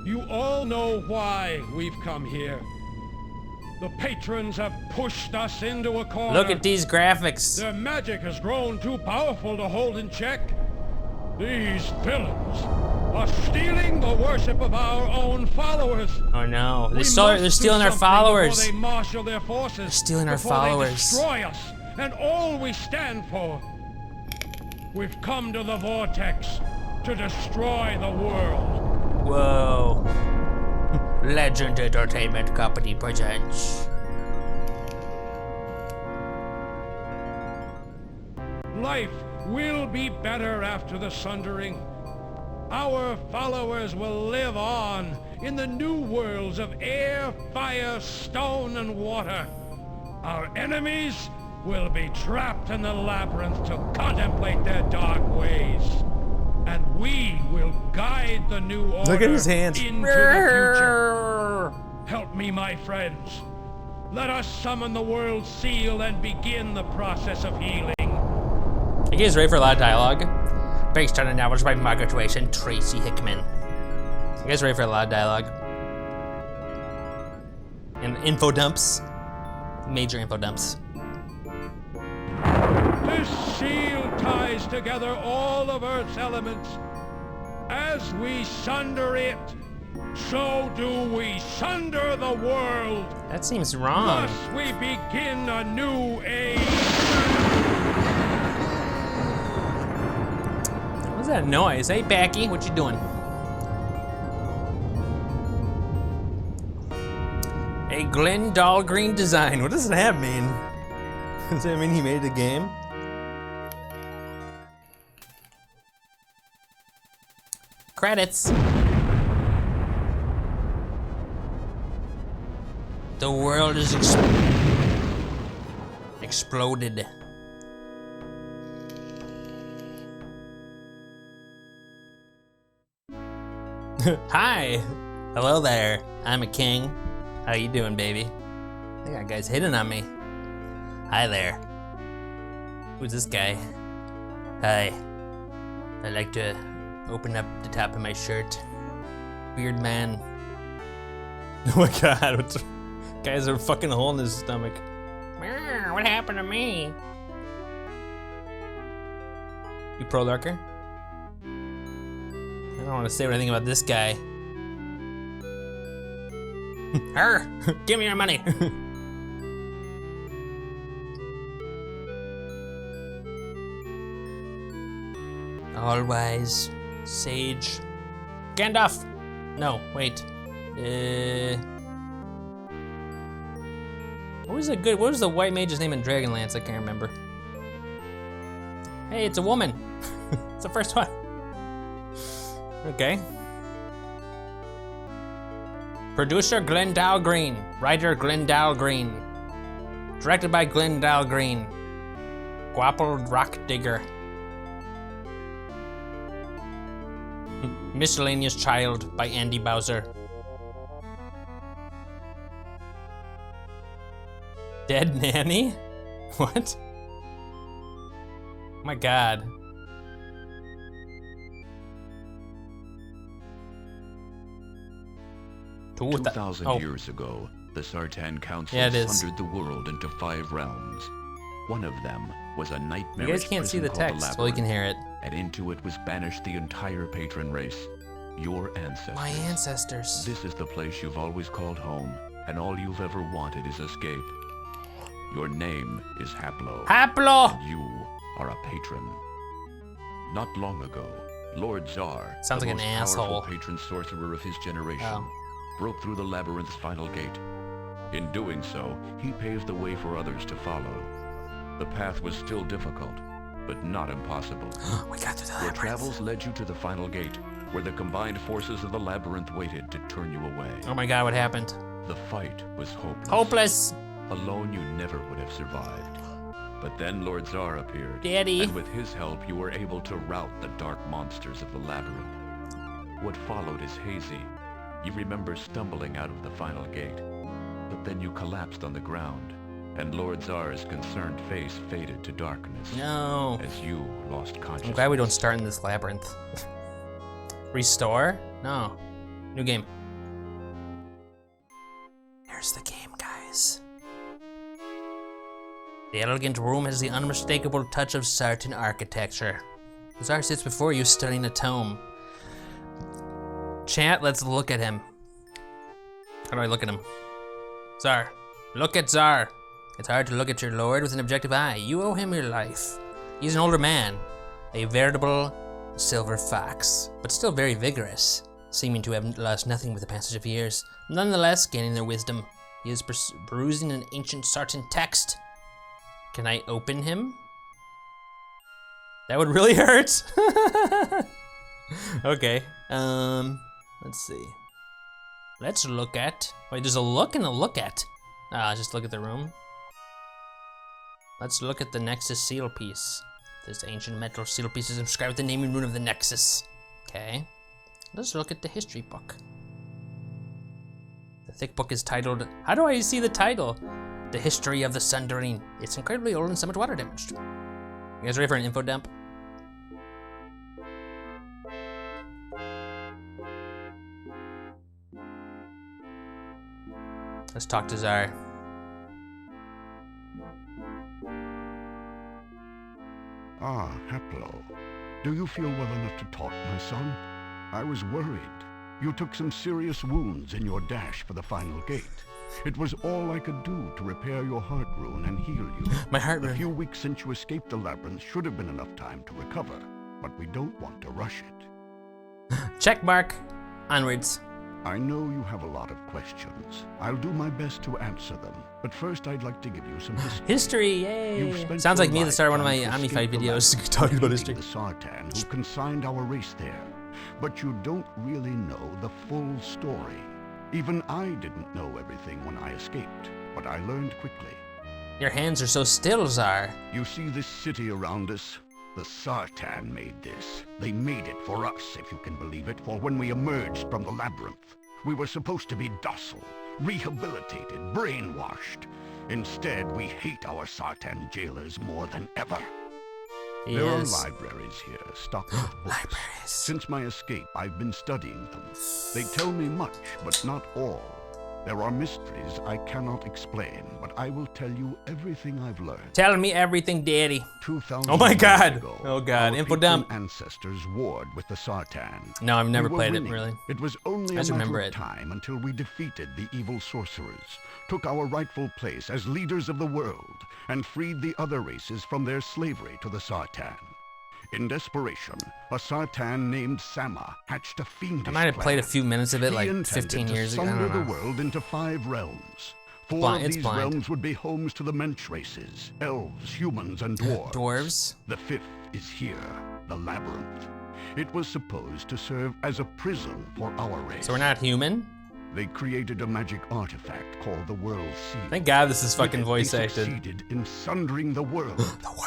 You all know why we've come here. The patrons have pushed us into a corner. Look at these graphics. Their magic has grown too powerful to hold in check. These villains are stealing the worship of our own followers. Oh no, they're stealing our followers. They marshal their forces. They're stealing our before followers. They destroy us and all we stand for. We've come to the vortex to destroy the world. Whoa. Legend Entertainment Company presents. Life will be better after the sundering. Our followers will live on in the new worlds of air, fire, stone, and water. Our enemies will be trapped in the labyrinth to contemplate their dark ways. And we will guide the new order Look at his hands. into the future. Help me, my friends. Let us summon the world seal and begin the process of healing. You guys ready for a lot of dialogue? Based on a novel by Margaret Weis and Tracy Hickman. You guys ready for a lot of dialogue? And info dumps. Major info dumps. This seal ties together all of Earth's elements. As we sunder it, so do we sunder the world. That seems wrong. Thus we begin a new age. What's that noise? Hey, Becky, what you doing? A Glenn Dahlgreen design. What does that mean? Does that mean he made a game? Credits. The world is exploded. Hi. Hello there. I'm a king. How you doing, baby? I got guys hitting on me. Hi there. Who's this guy? Hi. I like to open up the top of my shirt. Weird man. Oh my god, what's... Guys are fucking hole in his stomach. What happened to me? You pro lurker? I don't want to say anything about this guy. Give me your money. All wise, sage, Gandalf. No, wait. What was the white mage's name in Dragonlance? I can't remember. Hey, it's a woman. It's the first one. Okay. Producer Glenn Dahlgreen. Writer Glenn Dahlgreen. Directed by Glenn Dahlgreen. Guapo Rock Digger. Miscellaneous Child by Andy Bowser. Dead Nanny? What? Oh my god. 2,000 years ago, the Sartan Council sundered the world into 5 realms. One of them was a nightmare. You guys can't see the text, well you can hear it. And into it was banished the entire patron race. Your ancestors. My ancestors. This is the place you've always called home, and all you've ever wanted is escape. Your name is Haplo. Haplo! And you are a patron. Not long ago, Lord Tsar, sounds the like most an asshole. powerful patron sorcerer of his generation, broke through the labyrinth's final gate. In doing so, he paved the way for others to follow. The path was still difficult, but not impossible. We got through the labyrinth. Your travels led you to the final gate, where the combined forces of the labyrinth waited to turn you away. Oh my god, what happened? The fight was hopeless. Hopeless! Alone you never would have survived. But then Lord Tsar appeared. Daddy. And with his help, you were able to rout the dark monsters of the labyrinth. What followed is hazy. You remember stumbling out of the final gate, but then you collapsed on the ground, and Lord Tsar's concerned face faded to darkness. No. As you lost consciousness. I'm glad we don't start in this labyrinth. Restore? No. New game. Here's the game, guys. The elegant room has the unmistakable touch of Sartan architecture. Czar sits before you studying a tome. Chat, let's look at him. How do I look at him? Czar. Look at Czar. It's hard to look at your lord with an objective eye. You owe him your life. He's an older man, a veritable silver fox, but still very vigorous, seeming to have lost nothing with the passage of years. Nonetheless, gaining their wisdom. He is perusing an ancient Sartan text. Can I open him? That would really hurt. Okay, let's see. Let's look at, wait, there's a look and a look at. Just look at the room. Let's look at the Nexus seal piece. This ancient metal seal piece is inscribed with the naming rune of the Nexus. Okay, let's look at the history book. The thick book is titled, how do I see the title? The History of the Sundering. It's incredibly old and somewhat water damaged. You guys ready for an info dump? Let's talk to Czar. Ah, Haplo. Do you feel well enough to talk, my son? I was worried. You took some serious wounds in your dash for the final gate. It was all I could do to repair your heart rune and heal you. My heart rune. The few weeks since you escaped the labyrinth should have been enough time to recover, but we don't want to rush it. Check mark. Onwards. I know you have a lot of questions. I'll do my best to answer them, but first I'd like to give you some history. History, yay! You've spent Sounds like your me at the start of one of my life trying to Omnified escape the videos labyrinth, talking about defeating history. the Sartan who consigned our race there, but you don't really know the full story. Even I didn't know everything when I escaped, but I learned quickly. Your hands are so still, Czar. You see this city around us? The Sartan made this. They made it for us, if you can believe it, for when we emerged from the labyrinth. We were supposed to be docile, rehabilitated, brainwashed. Instead, we hate our Sartan jailers more than ever. Yes. There are libraries here, stocked with books. Libraries. Since my escape, I've been studying them. They tell me much, but not all. There are mysteries I cannot explain, but I will tell you everything I've learned. Tell me everything, Daddy. 2,000 Oh my God. years ago, Oh God. our Info Hickman dump. ancestors warred with the Sartan. No, I've never We were played it, winning. really. It was only I just a matter remember of it. time until we defeated the evil sorcerers, took our rightful place as leaders of the world, and freed the other races from their slavery to the Sartan. In desperation, a Sartan named Sama hatched a fiendish I might have played a plan. few minutes of it He like intended 15 to years ago. I sunder don't the know. world into 5 realms. 4 blind- of it's these blind. realms would be homes to the mensch races, elves, humans, and dwarves. Dwarves. The 5th is here, the labyrinth. It was supposed to serve as a prison for our race. So we're not human? They created a magic artifact called the World Seal. Thank God this is With fucking it, voice they acted. succeeded in sundering the world.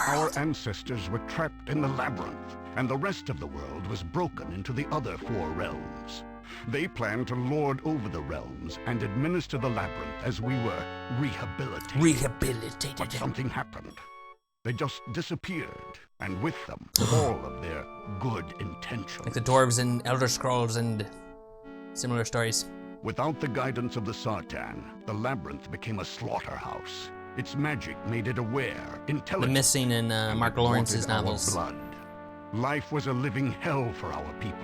Our ancestors were trapped in the labyrinth, and the rest of the world was broken into the other 4 realms. They planned to lord over the realms and administer the labyrinth as we were rehabilitated. Rehabilitated. But something happened. They just disappeared, and with them, all of their good intentions. Like the dwarves in Elder Scrolls and similar stories. Without the guidance of the Sartan, the labyrinth became a slaughterhouse. Its magic made it aware, The intelligent, missing in and Mark it Lawrence's wanted our novels. blood. Life was a living hell for our people.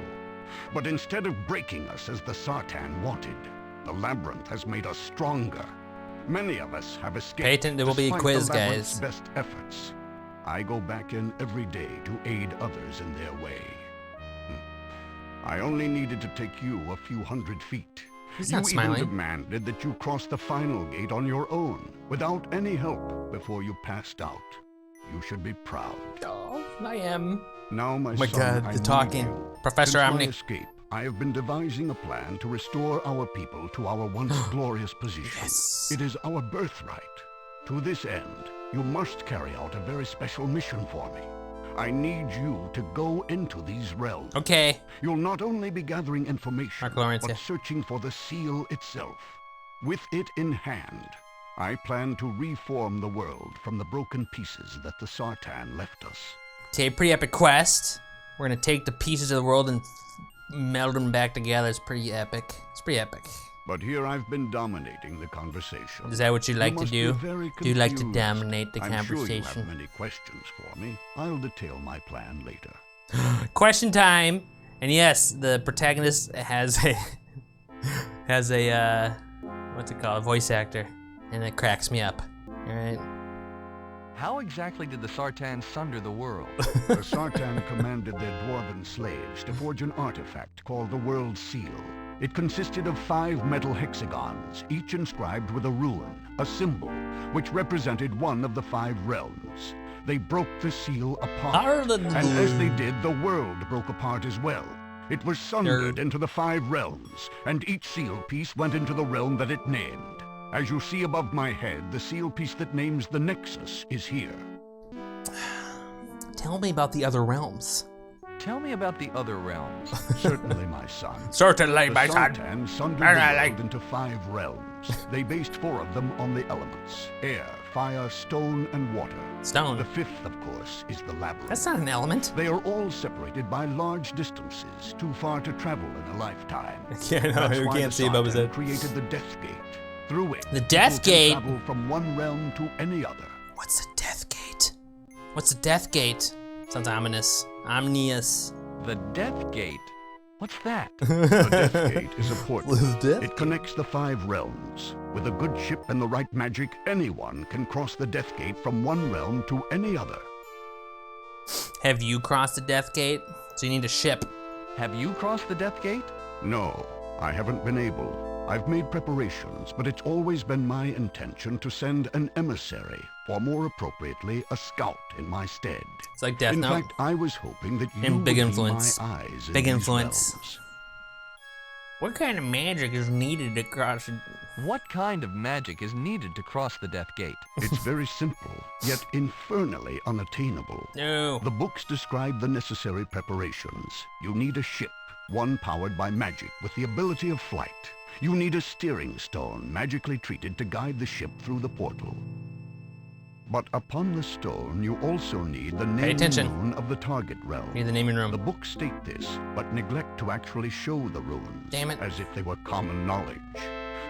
But instead of breaking us as the Sartan wanted, the labyrinth has made us stronger. Many of us have escaped. Pay attention, there will be a despite quiz, the labyrinth's guys. best efforts. I go back in every day to aid others in their way. I only needed to take you a few hundred feet. He's You not smiling. even demanded that you cross the final gate on your own, without any help, before you passed out. You should be proud. Oh, I am. Now, my Oh my son, God, I the need talking. you. Professor Since Omni. my escape, I have been devising a plan to restore our people to our once glorious position. Yes. It is our birthright. To this end, you must carry out a very special mission for me. I need you to go into these realms. Okay. You'll not only be gathering information, Mark Lawrence, but yeah. searching for the seal itself. With it in hand, I plan to reform the world from the broken pieces that the Sartan left us. Okay, pretty epic quest. We're gonna take the pieces of the world and meld them back together. It's pretty epic. It's pretty epic. But here I've been dominating the conversation. Is that what you like to do? Do you like to dominate the I'm sure you conversation? have many questions for me. I'll detail my plan later. Question time. And yes, the protagonist has a what's it called? Voice actor, and it cracks me up. All right. How exactly did the Sartans sunder the world? The Sartan commanded their dwarven slaves to forge an artifact called the World Seal. It consisted of 5 metal hexagons, each inscribed with a rune, a symbol, which represented one of the 5 realms. They broke the seal apart, and as they did, the world broke apart as well. It was sundered into the 5 realms, and each seal piece went into the realm that it named. As you see above my head, the seal piece that names the Nexus is here. Tell me about the other realms. Tell me about the other realms. Certainly, my son. Certainly, The my son. Sartans sundered the world into 5 realms. They based 4 of them on the elements: air, fire, stone, and water. Stone. The 5th, of course, is the labyrinth. That's not an element. They are all separated by large distances, too far to travel in a lifetime. Yeah, no, That's you why can't the see above his Sartan head. created the Death Gate. Through it, The Death people Gate? can travel from one realm to any other. What's the Death Gate? What's the Death Gate? Sounds ominous. Omnious. The Death Gate? What's that? The Death Gate is a portal. What is Death It connects the 5 realms. With a good ship and the right magic, anyone can cross the Death Gate from one realm to any other. Have you crossed the Death Gate? So you need a ship. Have you crossed the Death Gate? No, I haven't been able. I've made preparations, but it's always been my intention to send an emissary, or more appropriately, a scout in my stead. It's like Death In Note. fact, I was hoping that you And would big be influence. my eyes in Big these influence. realms. What kind of magic is needed to cross? What kind of magic is needed to cross the Death Gate? It's very simple, yet infernally unattainable. No. The books describe the necessary preparations. You need a ship, one powered by magic with the ability of flight. You need a steering stone, magically treated to guide the ship through the portal. But upon the stone, you also need the naming attention. rune of the target realm. Need the naming The room. books state this, but neglect to actually show the runes, Damn it. as if they were common knowledge.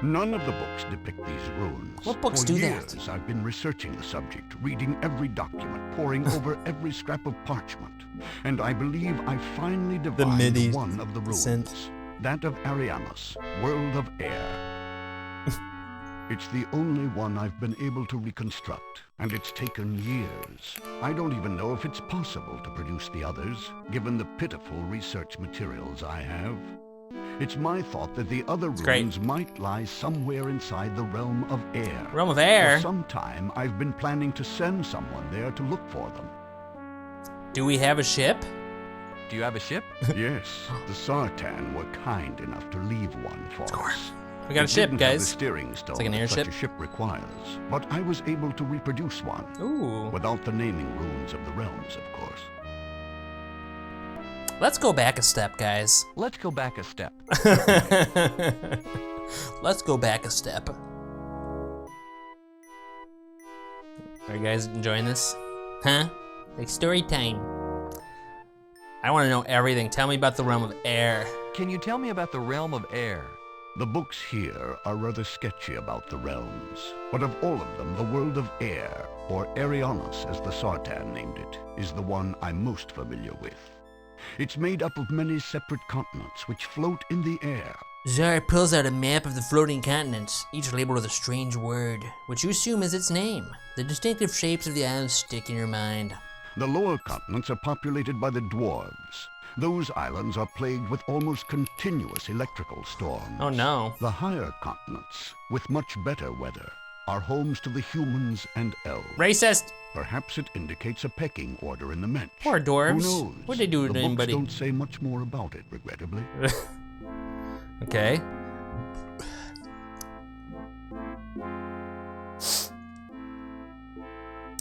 None of the books depict these runes. What books For do years, that? I've been researching the subject, reading every document, poring over every scrap of parchment, and I believe I finally divined MIDI one of the runes. synth. That of Ariamus, World of Air. It's the only one I've been able to reconstruct, and it's taken years. I don't even know if it's possible to produce the others, given the pitiful research materials I have. It's my thought that the other great. runes might lie somewhere inside the realm of air. Realm of Air? For some time, I've been planning to send someone there to look for them. Do we have a ship? Do you have a ship? Yes, the Sartan were kind enough to leave one for us. We got a It ship, didn't have the guys. steering stone like an that airship. such a ship requires, but I was able to reproduce one. Ooh. Without the naming runes of the realms, of course. Let's go back a step, guys. Let's go back a step. Let's go back a step. Are you guys enjoying this? Huh? Like story time. I want to know everything. Tell me about the realm of air. Can you tell me about the realm of air? The books here are rather sketchy about the realms, but of all of them, the world of air, or Arianos as the Sartan named it, is the one I'm most familiar with. It's made up of many separate continents which float in the air. Zar pulls out a map of the floating continents, each labeled with a strange word, which you assume is its name. The distinctive shapes of the islands stick in your mind. The lower continents are populated by the dwarves. Those islands are plagued with almost continuous electrical storms. Oh no. The higher continents, with much better weather, are homes to the humans and elves. Racist! Perhaps it indicates a pecking order in the mensch. Poor dwarves. Who knows? What'd they do to the anybody? books don't say much more about it, regrettably. Okay.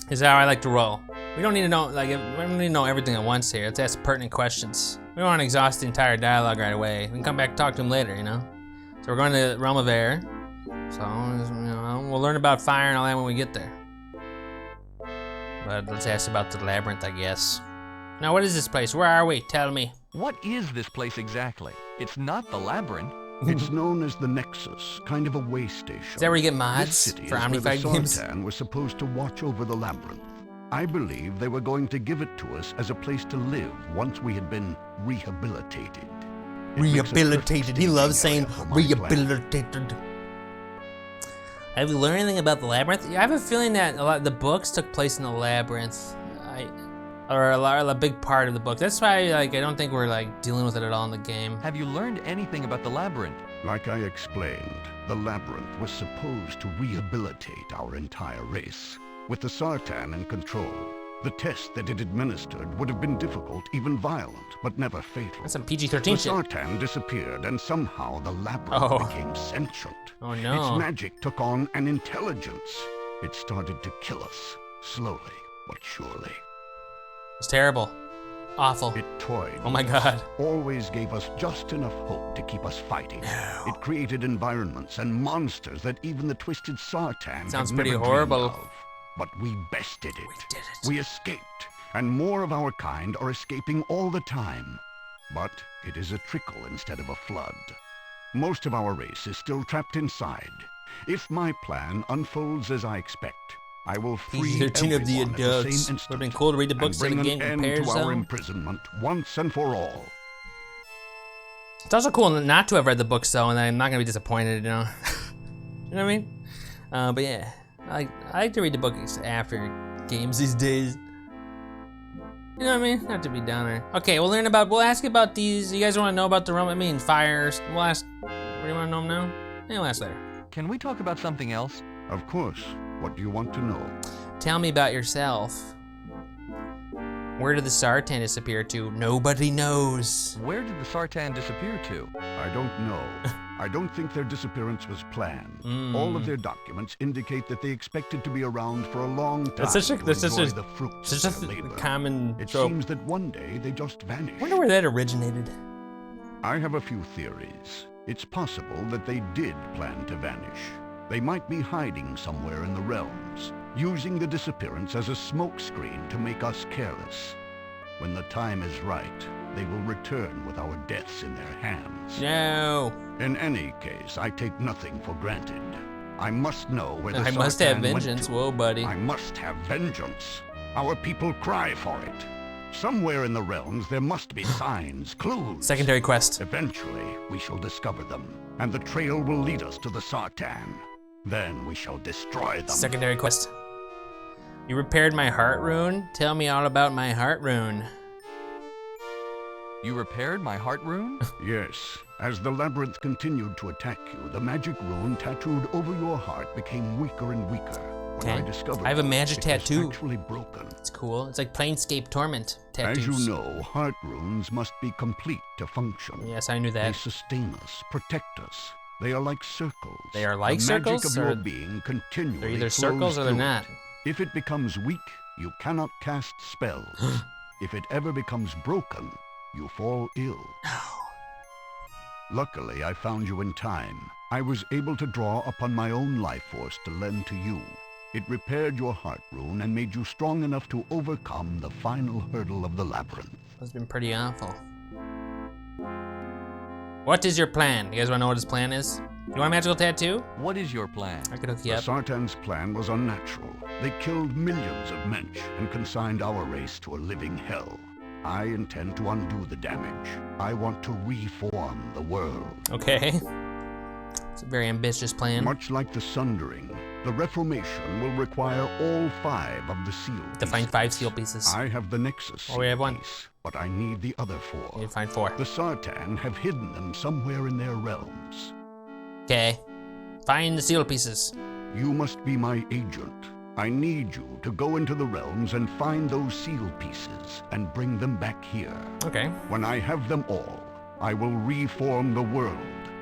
This is how I like to roll. We don't need to know, we don't need to know everything at once here. Let's ask pertinent questions. We don't want to exhaust the entire dialogue right away. We can come back and talk to him later, you know? So we're going to the realm of air. So, you know, we'll learn about fire and all that when we get there. But let's ask about the labyrinth, I guess. Now, what is this place? Where are we? Tell me. What is this place exactly? It's not the labyrinth. It's known as the Nexus, kind of a way station. Is that where you get This mods city for is where the Omnified games? Sultan was supposed to watch over the labyrinth. I believe they were going to give it to us as a place to live once we had been rehabilitated. It makes a Rehabilitated. perfect He loves staging saying area for my plan. rehabilitated. Have you learned anything about the labyrinth? I have a feeling that a lot of the books took place in the labyrinth, or a big part of the book. That's why, like, I don't think we're like dealing with it at all in the game. Have you learned anything about the labyrinth? Like I explained, the labyrinth was supposed to rehabilitate our entire race. With the Sultan in control, the test that it administered would have been difficult, even violent, but never fatal. That's some PG-13 The shit. Sultan disappeared, and somehow the labyrinth became sentient. Oh no. Its magic took on an intelligence. It started to kill us, slowly but surely. It's terrible. Awful. It toyed. Oh my with us, god. Always gave us just enough hope to keep us fighting. No. It created environments and monsters that even the twisted Sultan Sounds had pretty never horrible. dreamed of. But we bested it. We did it. We escaped, and more of our kind are escaping all the time. But it is a trickle instead of a flood. Most of our race is still trapped inside. If my plan unfolds as I expect, I will free PG-13 of the everyone at the adults. same Would've instant been cool to read the books and in bring the an game end to compared our to. imprisonment once and for all. It's also cool not to have read the books though, and I'm not gonna be disappointed, you know. You know what I mean? But yeah, I like to read the books after games these days. You know what I mean? Not to be downer. Okay, we'll ask you about these. You guys want to know about the realm? I mean, fires. We'll ask. What do you want to know them now? Yeah, we'll ask later. Can we talk about something else? Of course. What do you want to know? Tell me about yourself. Where did the Sultan disappear to? Nobody knows. Where did the Sultan disappear to? I don't know. I don't think their disappearance was planned. All of their documents indicate that they expected to be around for a long time That's such a- to that's such enjoy a- the fruits Such of a their labor. common It trope. seems that one day they just vanished. I wonder where that originated. I have a few theories. It's possible that they did plan to vanish. They might be hiding somewhere in the realms, using the disappearance as a smokescreen to make us careless. When the time is right, they will return with our deaths in their hands. No. In any case, I take nothing for granted. I must know where the I must have Sultan went vengeance. to. Whoa, buddy. I must have vengeance. Our people cry for it. Somewhere in the realms there must be signs, clues. Secondary quest. Eventually, we shall discover them, and the trail will lead us to the Sultan. Then we shall destroy them. Secondary quest. You repaired my heart rune? Tell me all about my heart rune. You repaired my heart rune? Yes. As the labyrinth continued to attack you, the magic rune tattooed over your heart became weaker and weaker. When I Okay. discovered I have a it, magic it was tattoo. actually broken. It's cool. It's like Planescape Torment tattoos. As you know, heart runes must be complete to function. Yes, I knew They that. sustain us, protect us. They are like circles. They are like the circles, magic of or your being continually They're either flows circles or they're through not. it. If it becomes weak, you cannot cast spells. If it ever becomes broken, you fall ill. Luckily, I found you in time. I was able to draw upon my own life force to lend to you. It repaired your heart rune and made you strong enough to overcome the final hurdle of the labyrinth. That's been pretty awful. What is your plan? You guys wanna know what his plan is? You want a magical tattoo? What is your plan? I could hook you The up. Sultan's plan was unnatural. They killed millions of mensch and consigned our race to a living hell. I intend to undo the damage. I want to reform the world. Okay. It's a very ambitious plan. Much like the Sundering, the Reformation will require all 5 of the seal To find pieces. 5 seal pieces. I have the Nexus Oh, we have seal one. piece, but I need the other 4. You need to find 4. The Sultan have hidden them somewhere in their realms. Okay. Find the seal pieces. You must be my agent. I need you to go into the realms and find those seal pieces and bring them back here. Okay. When I have them all, I will reform the world,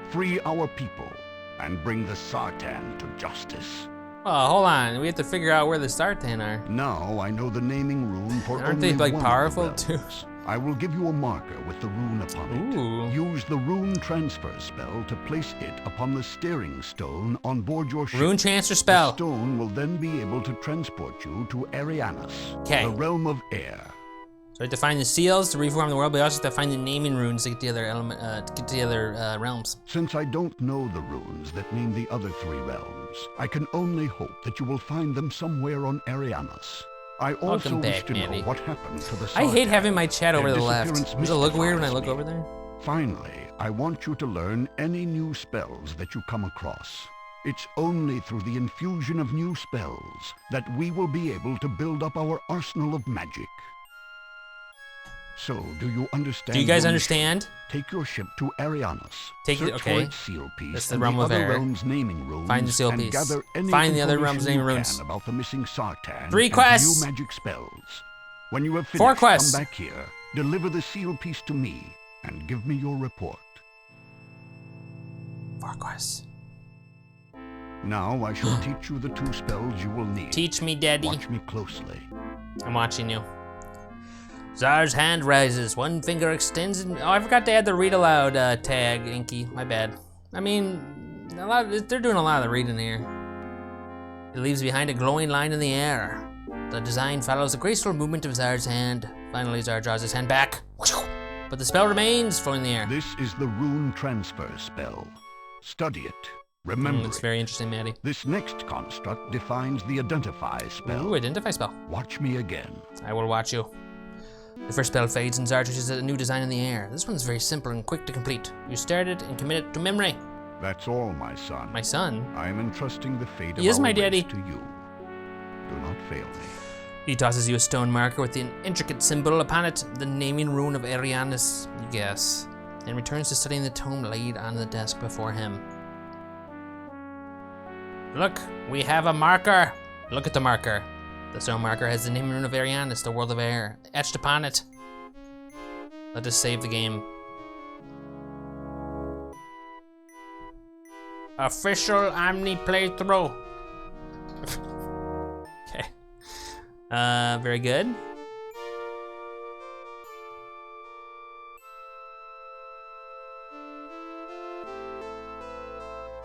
free our people, and bring the Sultan to justice. Oh, hold on. We have to figure out where the Sultan are. Now I know the naming rune for Aren't only they, like, one of the powerful, realms. too? I will give you a marker with the rune upon it. Ooh. Use the rune transfer spell to place it upon the steering stone on board your ship. Rune transfer The spell. stone will then be able to transport you to Arianus, 'Kay. the realm of air. So I have to find the seals to reform the world, but I also have to find the naming runes to get the other realms. Since I don't know the runes that name the other 3 realms, I can only hope that you will find them somewhere on Arianas. I also wish to know what happened to the Sartan. I hate having my chat over to the left. Does it look weird when I look over there? Finally, I want you to learn any new spells that you come across. It's only through the infusion of new spells that we will be able to build up our arsenal of magic. So, do you understand? Do you guys understand? Take your ship to Arianas. Search for its seal piece. That's the realm of air. Naming runes. Find the seal piece. Find the other realm's naming runes. About the missing Sartan. 3 quests. New magic spells. When you have finished, 4 quests. Come back here. Deliver the seal piece to me, and give me your report. 4 quests. Now I shall teach you the 2 spells you will need. Teach me, Daddy. Watch me closely. I'm watching you. Czar's hand rises, 1 finger extends, and oh, I forgot to add the read aloud tag, Inky. My bad. I mean, they're doing a lot of the reading here. It leaves behind a glowing line in the air. The design follows the graceful movement of Czar's hand. Finally, Czar draws his hand back, but the spell remains floating in the air. This is the rune transfer spell. Study it. Remember it's very interesting, Maddie. This next construct defines the identify spell. Ooh, identify spell. Watch me again. I will watch you. The first spell fades and Czar touches a new design in the air. This one's very simple and quick to complete. You start it and commit it to memory. That's all, my son. My son? I am entrusting the fate of my daddy. to you. Do not fail me. He tosses you a stone marker with an intricate symbol upon it, the naming rune of Arianas, you guess, and returns to studying the tome laid on the desk before him. Look, we have a marker. Look at the marker. The stone marker has the naming rune of Arianas, the world of air, etched upon it. Let us save the game. Official Omni playthrough. Okay. Very good.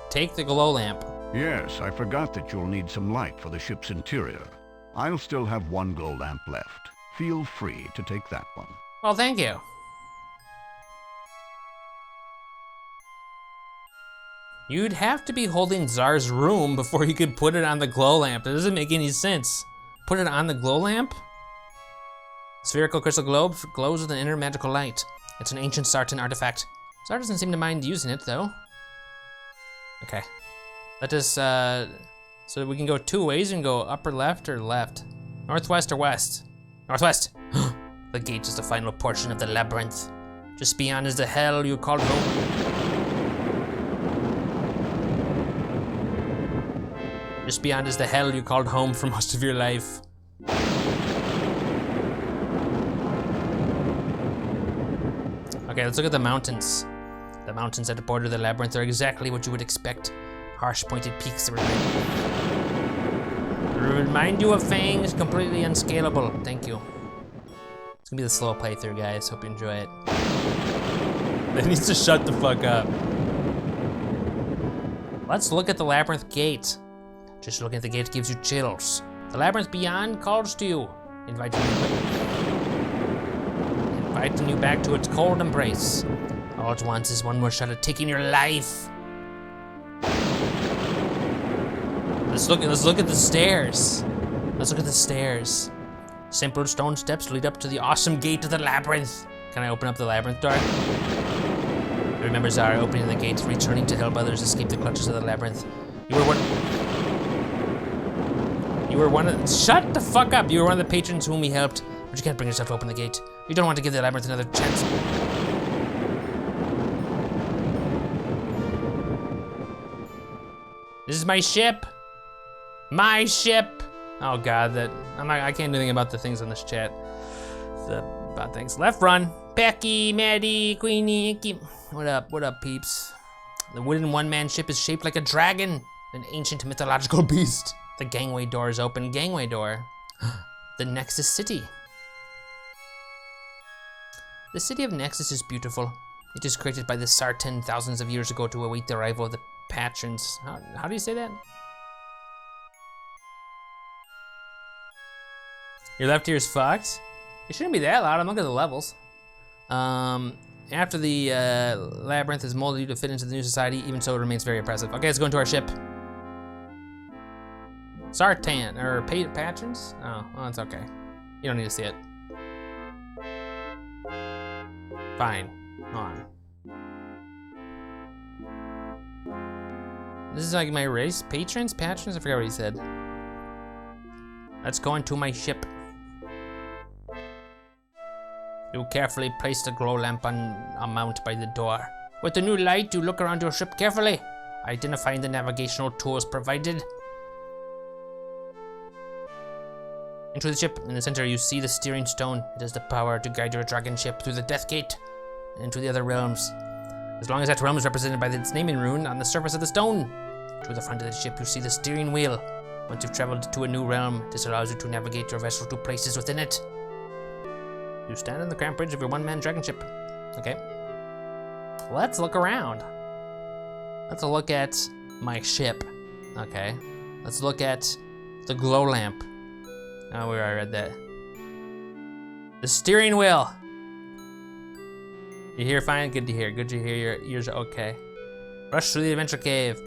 Take the glow lamp. Yes, I forgot that you'll need some light for the ship's interior. I'll still have 1 glow lamp left. Feel free to take that one. Well, thank you. You'd have to be holding Czar's room before you could put it on the glow lamp. That doesn't make any sense. Put it on the glow lamp? Spherical crystal globe glows with an inner magical light. It's an ancient Sartan artifact. Czar doesn't seem to mind using it, though. Okay. Let us, so we can go 2 ways and go upper left or left. Northwest or west? Northwest! The gate is the final portion of the labyrinth. Just beyond is the hell you called home. Just beyond is the hell you called home for most of your life. Okay, let's look at the mountains. The mountains at the border of the labyrinth are exactly what you would expect. Harsh pointed peaks that remind you of fangs, completely unscalable. Thank you. It's gonna be the slow playthrough, guys. Hope you enjoy it. It needs to shut the fuck up. Let's look at the labyrinth gate. Just looking at the gate gives you chills. The labyrinth beyond calls to you, inviting you back to its cold embrace. All it wants is one more shot at taking your life. Let's look at the stairs. Let's look at the stairs. Simple stone steps lead up to the awesome gate of the labyrinth. Can I open up the labyrinth door? Remember Zara opening the gates, returning to help others escape the clutches of the labyrinth. You were one of shut the fuck up. You were one of the patrons whom we helped, but you can't bring yourself to open the gate. You don't want to give the labyrinth another chance. This is my ship. My ship. Oh god, I can't do anything about the things on this chat. About things. Left run. Becky, Maddie, Queenie, Inky. What up, peeps? The wooden one-man ship is shaped like a dragon, an ancient mythological beast. The gangway door is open. Gangway door. The Nexus City. The city of Nexus is beautiful. It was created by the Sartan thousands of years ago to await the arrival of the patrons. How do you say that? Your left ear is fucked? It shouldn't be that loud. I'm looking at the levels. After the labyrinth has molded you to fit into the new society, even so it remains very oppressive. Okay, let's go into our ship. Sartan, or patrons? Oh, well, it's okay. You don't need to see it. Fine, on. This is like my race? Patrons? I forgot what he said. Let's go into my ship. You carefully place the glow lamp on a mount by the door. With the new light, you look around your ship carefully, identifying the navigational tools provided. Into the ship. In the center, you see the steering stone. It has the power to guide your dragon ship through the Death Gate and into the other realms. As long as that realm is represented by its naming rune on the surface of the stone. To the front of the ship, you see the steering wheel. Once you've traveled to a new realm, this allows you to navigate your vessel to places within it. You stand on the cramped bridge of your one-man dragon ship. Okay. Let's look around. Let's look at my ship. Okay. Let's look at the glow lamp. Oh, we already read that. The steering wheel. You hear fine? Good to hear. Good to hear your ears are okay. Rush through the adventure cave.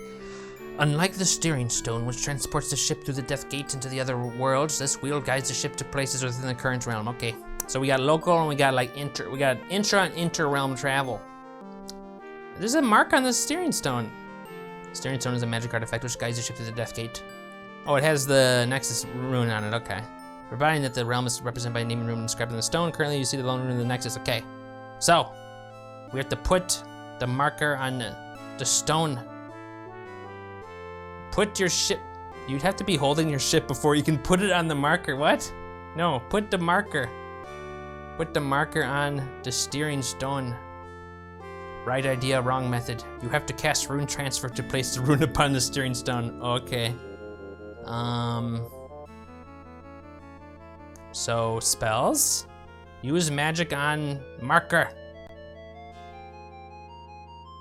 Unlike the steering stone, which transports the ship through the Death Gate into the other worlds, this wheel guides the ship to places within the current realm. Okay, so we got local and we got like intra and inter-realm travel. There's a mark on the steering stone. Steering stone is a magic artifact which guides the ship through the Death Gate. Oh, it has the Nexus rune on it, okay. Providing that the realm is represented by a naming rune inscribed in the stone, currently you see the lone rune in the Nexus, okay. So, we have to put the marker on the stone. Put your ship, you'd have to be holding your ship before you can put it on the marker, what? No, put the marker. Put the marker on the steering stone. Right idea, wrong method. You have to cast rune transfer to place the rune upon the steering stone, okay. So spells? Use magic on marker.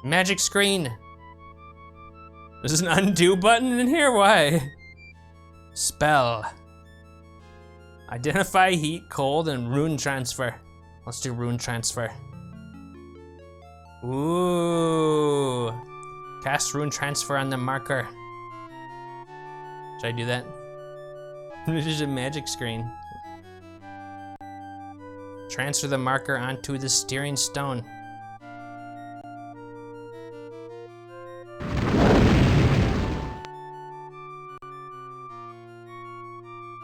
Magic screen. There's an undo button in here, why? Spell. Identify heat, cold, and rune transfer. Let's do rune transfer. Ooh. Cast rune transfer on the marker. Should I do that? This is a magic screen. Transfer the marker onto the steering stone.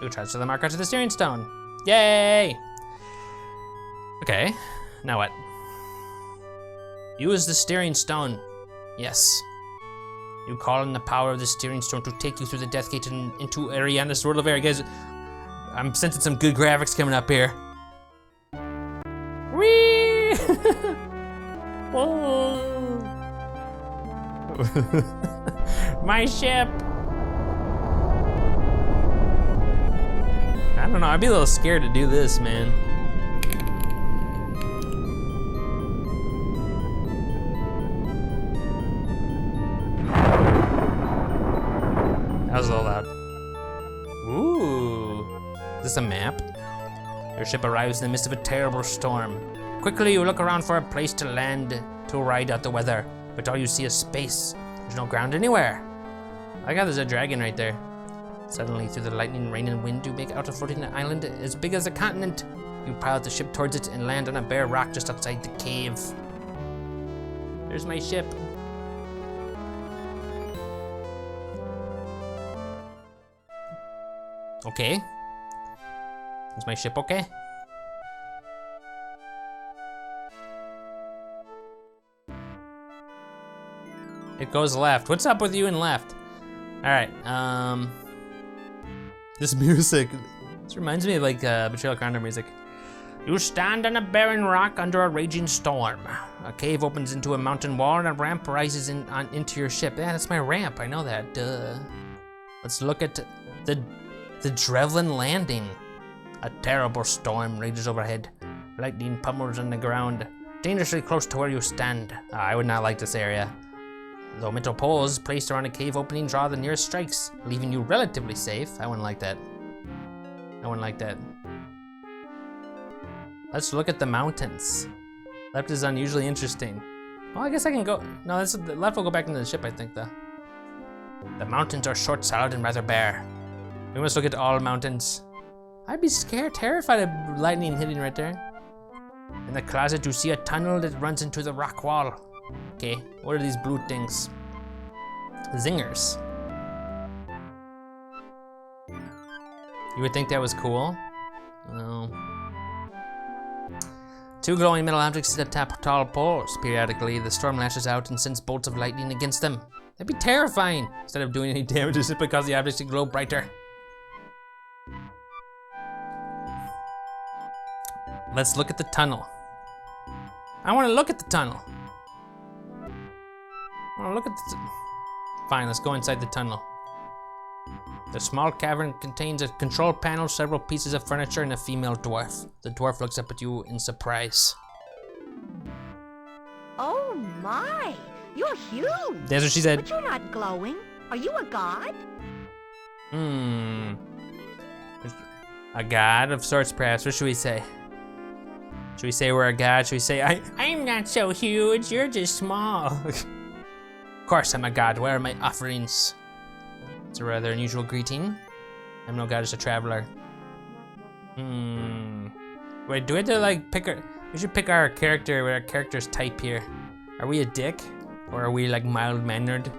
Ooh, transfer the marker to the steering stone. Yay! Okay, now what? Use the steering stone. Yes. You call on the power of the steering stone to take you through the Death Gate and into Ariana's world of air. Guys, I'm sensing some good graphics coming up here. Whee! Whoa! My ship! I don't know, I'd be a little scared to do this, man. That was a little loud. Ooh. Is this a map? Your ship arrives in the midst of a terrible storm. Quickly, you look around for a place to land to ride out the weather, but all you see is space. There's no ground anywhere. I got there's a dragon right there. Suddenly, through the lightning, rain, and wind, you make out a floating island as big as a continent. You pilot the ship towards it and land on a bare rock just outside the cave. There's my ship. Okay. Is my ship okay? It goes left. What's up with you and left? Alright, this music, this reminds me of like Betrayal Condor music. You stand on a barren rock under a raging storm. A cave opens into a mountain wall and a ramp rises into your ship. Yeah, that's my ramp, I know that, duh. Let's look at the Drevlin Landing. A terrible storm rages overhead. Lightning pummels on the ground, dangerously close to where you stand. I would not like this area. Though metal poles placed around a cave opening draw the nearest strikes, leaving you relatively safe. I wouldn't like that. I wouldn't like that. Let's look at the mountains. Left is unusually interesting. Well, I guess I can go. No, that's the left will go back into the ship, I think, though. The mountains are short, solid, and rather bare. We must look at all mountains. I'd be scared, terrified of lightning hitting right there. In the closet, you see a tunnel that runs into the rock wall. Okay, what are these blue things? Zingers. You would think that was cool? No. Two glowing metal objects sit atop tall poles. Periodically, the storm lashes out and sends bolts of lightning against them. That'd be terrifying. Instead of doing any damage, just simply cause the objects to glow brighter. Let's look at the tunnel. I want to look at the tunnel. I want to look at the. Fine, let's go inside the tunnel. The small cavern contains a control panel, several pieces of furniture, and a female dwarf. The dwarf looks up at you in surprise. Oh my! You're huge! That's what she said. But you're not glowing. Are you a god? A god of sorts, perhaps. What should we say? Should we say we're a god? Should we say, I'm not so huge, you're just small? Of course I'm a god. Where are my offerings? It's a rather unusual greeting. I'm no god, just a traveler. Wait, do we have to like pick our... We should pick our character, what our character's type here. Are we a dick? Or are we like mild-mannered?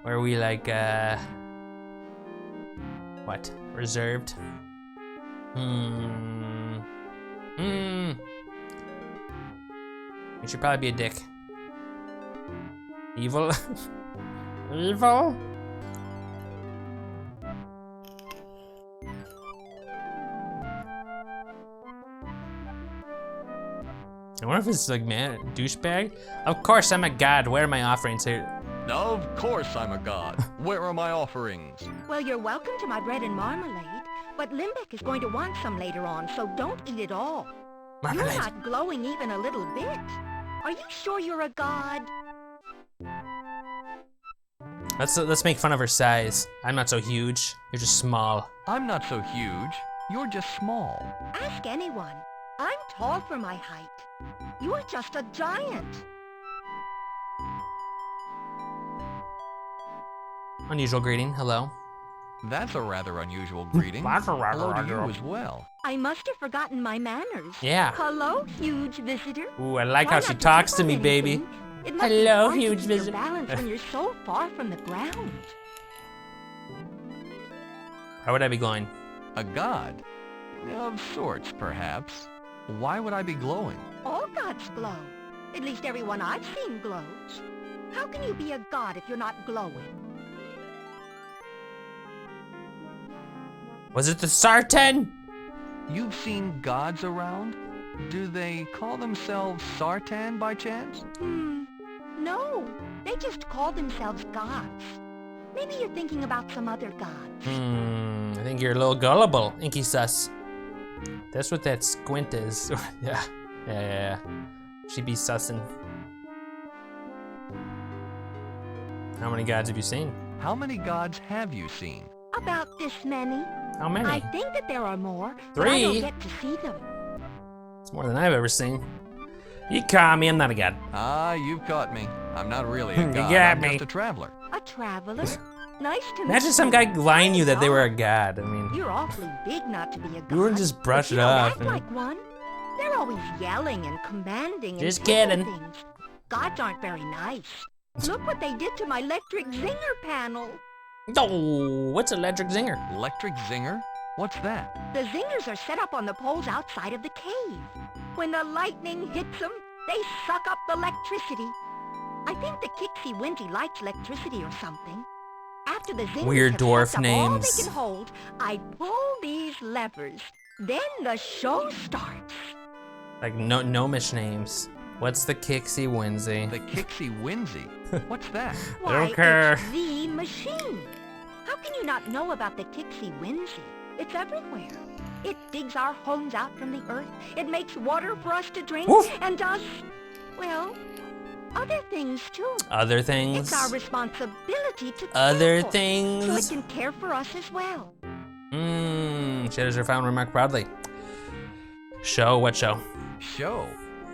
Or are we like, what? Reserved? We should probably be a dick. Evil? Evil? I wonder if it's like, man, douchebag? Of course I'm a god. Where are my offerings here? Of course I'm a god. Where are my offerings? Well, you're welcome to my bread and marmalade, but Limbeck is going to want some later on, so don't eat it all. Marmalade. You're not glowing even a little bit. Are you sure you're a god? Let's make fun of her size. I'm not so huge. You're just small. I'm not so huge. You're just small. Ask anyone. I'm tall for my height. You're just a giant. Unusual greeting. Hello. That's a rather unusual greeting. Hello to you as well. I must have forgotten my manners. Yeah. Hello, huge visitor. Ooh, I like Why how not she to talks tip to on me, baby. anything? It must be Hello, hard to huge keep your visitor. balance when you're so far from the ground. How would I be glowing? A god? Of sorts, perhaps. Why would I be glowing? All gods glow. At least everyone I've seen glows. How can you be a god if you're not glowing? Was it the Sartan? You've seen gods around? Do they call themselves Sartan by chance? No. They just call themselves gods. Maybe you're thinking about some other gods. I think you're a little gullible, Inky Sus. That's what that squint is. Yeah. She'd be sussing. How many gods have you seen? How many gods have you seen? About this many. How many? I think that there are more, but I don't 3? get to see them. It's more than I've ever seen. You caught me, I'm not a god. Ah, you've caught me. I'm not really a You god. got I'm me. just a traveler. A traveler? Nice to meet Imagine you. some guy lying you that they were a God. god. I mean, You're awfully big not to be a god. you wouldn't just brush but it you don't off. act like one. They're always yelling and commanding Just and telling kidding. things. Gods aren't very nice. Look what they did to my electric zinger panel. Oh, what's electric zinger? Electric zinger? What's that? The zingers are set up on the poles outside of the cave. When the lightning hits them, they suck up the electricity. I think the Kixie Windy likes electricity or something. After the zingers Weird have dwarf sucked up names. all they can hold, I pull these levers. Then the show starts. Like gnomish names. What's the Kixie Winsy? The Kixie Winsy? What's that? I don't Why, care. it's the machine. How can you not know about the Kixie Winsy? It's everywhere. It digs our homes out from the earth. It makes water for us to drink. Woof. And does, well, other things too. Other things? It's our responsibility to Other care for it, things? so it can care for us as well. Shatters her final remark proudly. Show? What show? Show?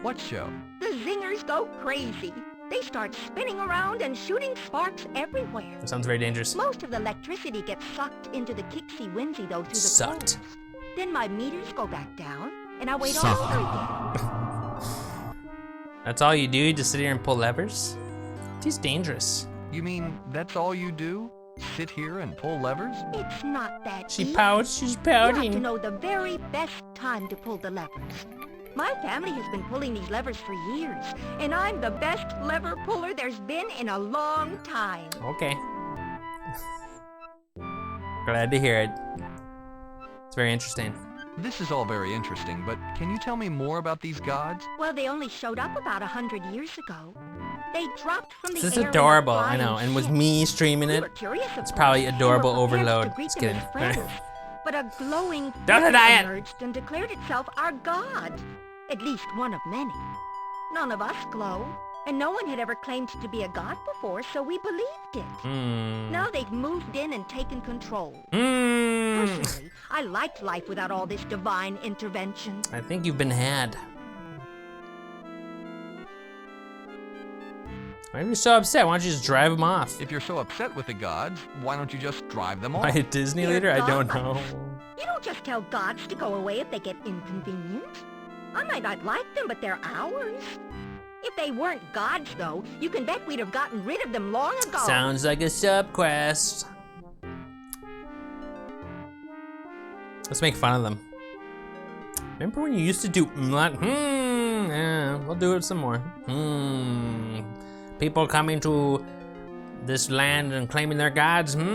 What show? The zingers go crazy. They start spinning around and shooting sparks everywhere. That sounds very dangerous. Most of the electricity gets sucked into the Kixie Winsy though through the Sucked. poles. Then my meters go back down, and I wait all over again. That's all you do? You just sit here and pull levers? He's dangerous. You mean that's all you do? Sit here and pull levers? It's not that She easy. pouts. She's You have to pouting. know the very best time to pull the levers. My family has been pulling these levers for years, and I'm the best lever puller there's been in a long time. Okay. Glad to hear it. It's very interesting. This is all very interesting, but can you tell me more about these gods? Well, they only showed up about 100 years ago. They dropped from the This is air in a adorable, I flying know. And with ship. me streaming We it, were curious, of it's course, probably and adorable were prepared overload. to greet Just them as kidding. friends. But a glowing Don't figure deny it. emerged and declared itself our god. At least one of many. None of us glow, and no one had ever claimed to be a god before, so we believed it. Now they've moved in and taken control. Personally, I liked life without all this divine intervention. I think you've been had. Why are you so upset? Why don't you just drive them off? If you're so upset with the gods, why don't you just drive them By off? a Disney They're leader? I don't gods. know. You don't just tell gods to go away if they get inconvenient. I might not like them, but they're ours. If they weren't gods, though, you can bet we'd have gotten rid of them long ago. Sounds like a sub quest. Let's make fun of them. Remember when you used to do yeah, we'll do it some more. People coming to this land and claiming they're gods. When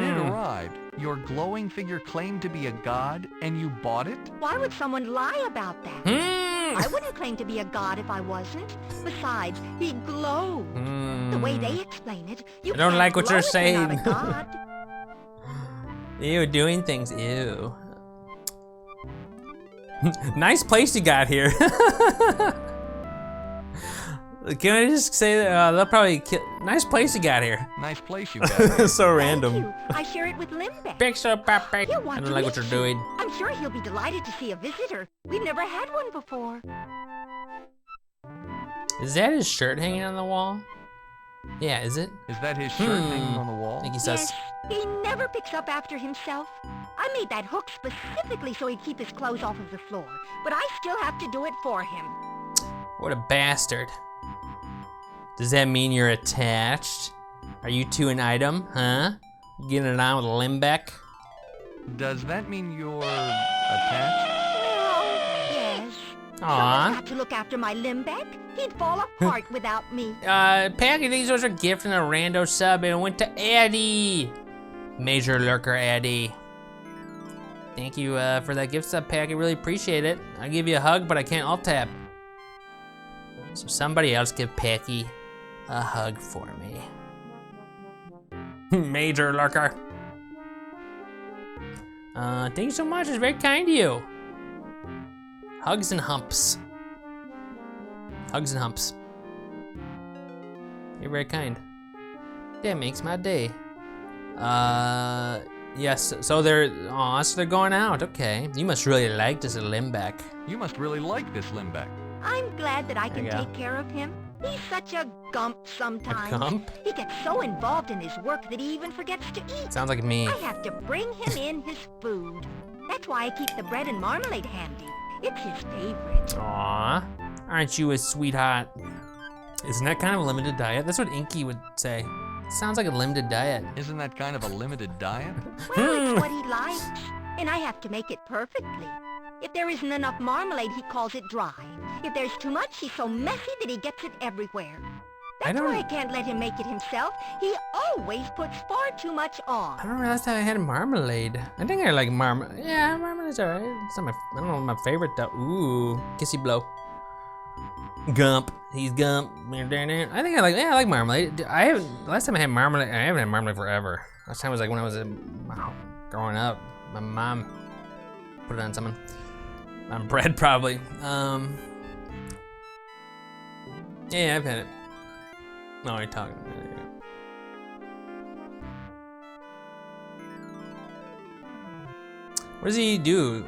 it arrived, your glowing figure claimed to be a god, and you bought it? Why would someone lie about that? I wouldn't claim to be a god if I wasn't. Besides, he glows. The way they explain it, you I don't can't like what glow you're if you're not saying. a god. Ew, doing things, ew. Nice place you got here. Can I just say that they'll probably kill. Nice place you got here. Nice place you got. So Thank random. you. I share it with Limbeck. Pixel puppet. He'll I want don't to like what meet you're you. doing. I'm sure he'll be delighted to see a visitor. We've never had one before. Is that his shirt hanging on the wall? Yeah, is it? Is that his shirt hanging on the wall? I think he says. Yes, he never picks up after himself. I made that hook specifically so he'd keep his clothes off of the floor, but I still have to do it for him. What a bastard. Does that mean you're attached? Are you two an item, huh? Getting it on with Limbeck? Does that mean you're attached? Well, yes. Aw. Someone's got to look after my Limbeck. He'd fall apart without me. Peggy thinks those are a gift from a rando sub and it went to Eddie. Major Lurker Eddie. Thank you for that gift sub, Peggy. Really appreciate it. I'll give you a hug, but I can't alt tab. So somebody else give Peggy a hug for me. Major Lurker. Thank you so much. It's very kind of you. Hugs and humps. Hugs and humps. You're very kind. That makes my day. Yes, so they're going out, okay. You must really like this Limbeck. You must really like this Limbeck. I'm glad that I can There you go. take care of him. He's such a gump sometimes. A gump? He gets so involved in his work that he even forgets to eat. Sounds like me. I have to bring him in his food. That's why I keep the bread and marmalade handy. It's his favorite. Aw, aren't you a sweetheart? Isn't that kind of a limited diet? That's what Inky would say. Sounds like a limited diet. Isn't that kind of a limited diet? Well, it's what he likes, and I have to make it perfectly. If there isn't enough marmalade, he calls it dry. If there's too much, he's so messy that he gets it everywhere. That's why I can't let him make it himself. He always puts far too much on. I don't realize that I had marmalade. I think I like marmalade. Yeah, marmalade's alright. It's not I don't know my favorite though. Ooh, kissy blow. Gump. He's Gump. I think I like marmalade. Last time I had marmalade, I haven't had marmalade forever. Last time was like when I was growing up. My mom put it on something. On bread probably. Yeah, I've had it. No, you're talking about it. What does he do?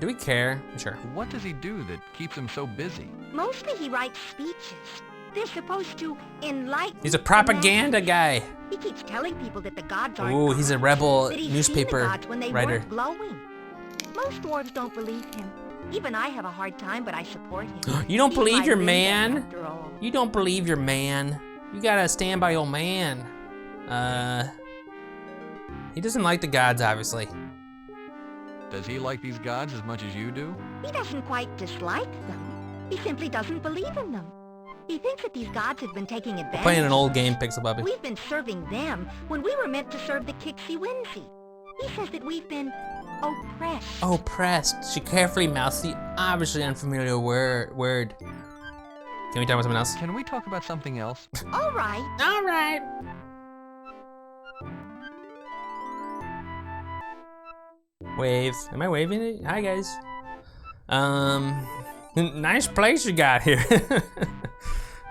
Do we care? Sure. What does he do that keeps him so busy? Mostly he writes speeches. They're supposed to enlighten. He's a propaganda guy. He keeps telling people that the gods aren't Ooh, gods, he's a rebel that he's newspaper seen the gods when they writer. weren't glowing. Most dwarves don't believe him. Even I have a hard time, but I support him. You don't He's believe my your leader, man? after all. You don't believe your man. You gotta stand by your man. He doesn't like the gods, obviously. Does he like these gods as much as you do? He doesn't quite dislike them. He simply doesn't believe in them. He thinks that these gods have been taking advantage. Playing an old game, Pixel Puppy. We've been serving them when we were meant to serve the Kixie Whimsy. He says that we've been oppressed. Oppressed. She carefully mouths the obviously unfamiliar word. Can we talk about something else? Can we talk about something else? All right. All right. Wave. Am I waving it? Hi, guys. Nice place you got here.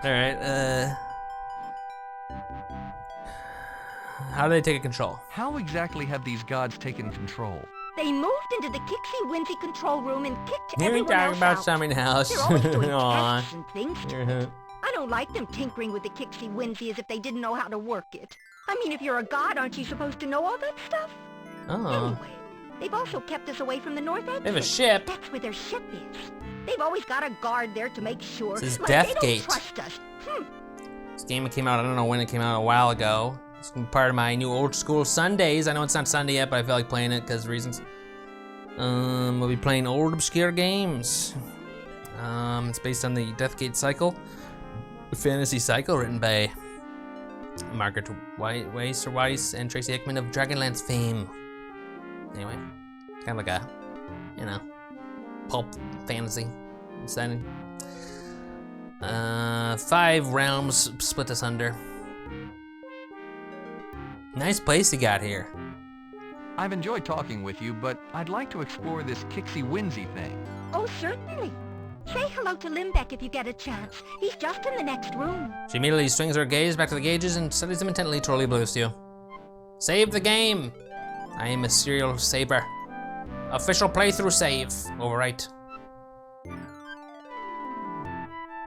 All right. How do they take control? How exactly have these gods taken control? They moved into the Kixie Whimsy control room and kicked Can we everyone talk else about out. something else? They're always doing Aw. tests and things to it. I don't like them tinkering with the Kixie Whimsy as if they didn't know how to work it. I mean, if you're a god, aren't you supposed to know all that stuff? Oh. Anyway, they've also kept us away from the north exit. They have a ship. That's where their ship is. They've always got a guard there to make sure. This is like Death they don't Gate. trust us. This game came out, I don't know when it came out, a while ago. It's part of my new old school Sundays. I know it's not Sunday yet, but I feel like playing it because of reasons. We'll be playing old obscure games. It's based on the Deathgate cycle, a fantasy cycle written by Margaret Weis and Tracy Hickman of Dragonlance fame. Anyway, kind of like a, you know, pulp fantasy setting. 5 realms split asunder. Nice place you got here. I've enjoyed talking with you, but I'd like to explore this Kixie Whimsy thing. Oh, certainly. Say hello to Limbeck if you get a chance. He's just in the next room. She immediately swings her gaze back to the gauges and studies them intently, totally oblivious to you. Save the game. I am a serial saver. Official playthrough save. Overwrite.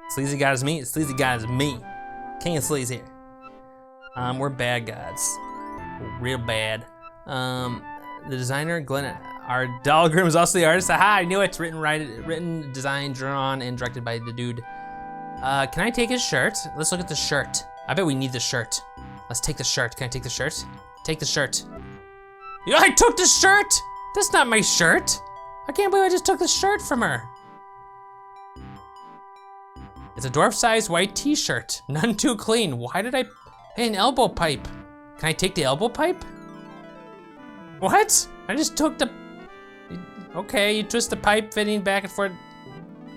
Sleazy god is me. Sleazy god is me. King of Sleaze here. We're bad gods. Real bad. The designer, Glenn R. Dahlgren, is also the artist. Aha, I knew it. Written, designed, drawn, and directed by the dude. Can I take his shirt? Let's look at the shirt. I bet we need the shirt. Let's take the shirt. Can I take the shirt? Take the shirt. Yeah, I took the shirt! That's not my shirt. I can't believe I just took the shirt from her. It's a dwarf-sized white t-shirt. None too clean. Why did I... Hey, an elbow pipe. Can I take the elbow pipe? What? I just took the... Okay, you twist the pipe fitting back and forth.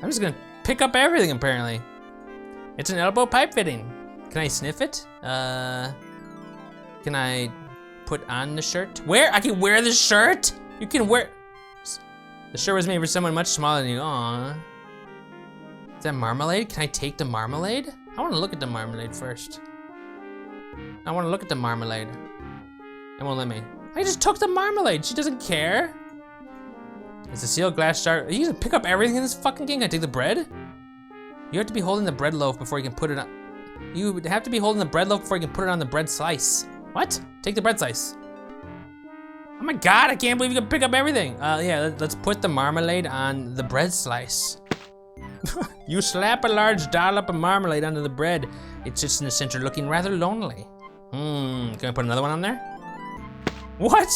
I'm just gonna pick up everything, apparently. It's an elbow pipe fitting. Can I sniff it? Can I put on the shirt? Where? I can wear the shirt? You can wear... The shirt was made for someone much smaller than you. Aww. Is that marmalade? Can I take the marmalade? I wanna look at the marmalade first. I wanna look at the marmalade. It won't let me. I just took the marmalade. She doesn't care. It's a sealed glass jar. You can pick up everything in this fucking game. Can I take the bread? You have to be holding the bread loaf before you can put it on. You would have to be holding the bread loaf before you can put it on the bread slice. What? Take the bread slice. Oh my god, I can't believe you can pick up everything. Yeah, let's put the marmalade on the bread slice. You slap a large dollop of marmalade onto the bread. It sits in the center looking rather lonely. Can I put another one on there? What?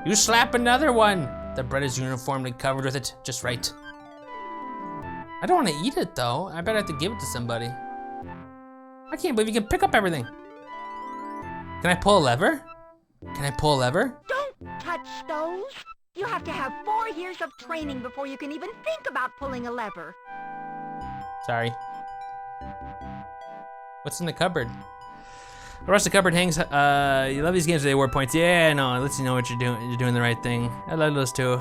You slap another one. The bread is uniformly covered with it, just right. I don't want to eat it though. I bet I have to give it to somebody. I can't believe you can pick up everything. Can I pull a lever? Can I pull a lever? Don't touch those. You have to have 4 years of training before you can even think about pulling a lever. Sorry. What's in the cupboard? The rest of the cupboard hangs. You love these games with the award points. Yeah, no, it lets you know what you're doing. You're doing the right thing. I love those too.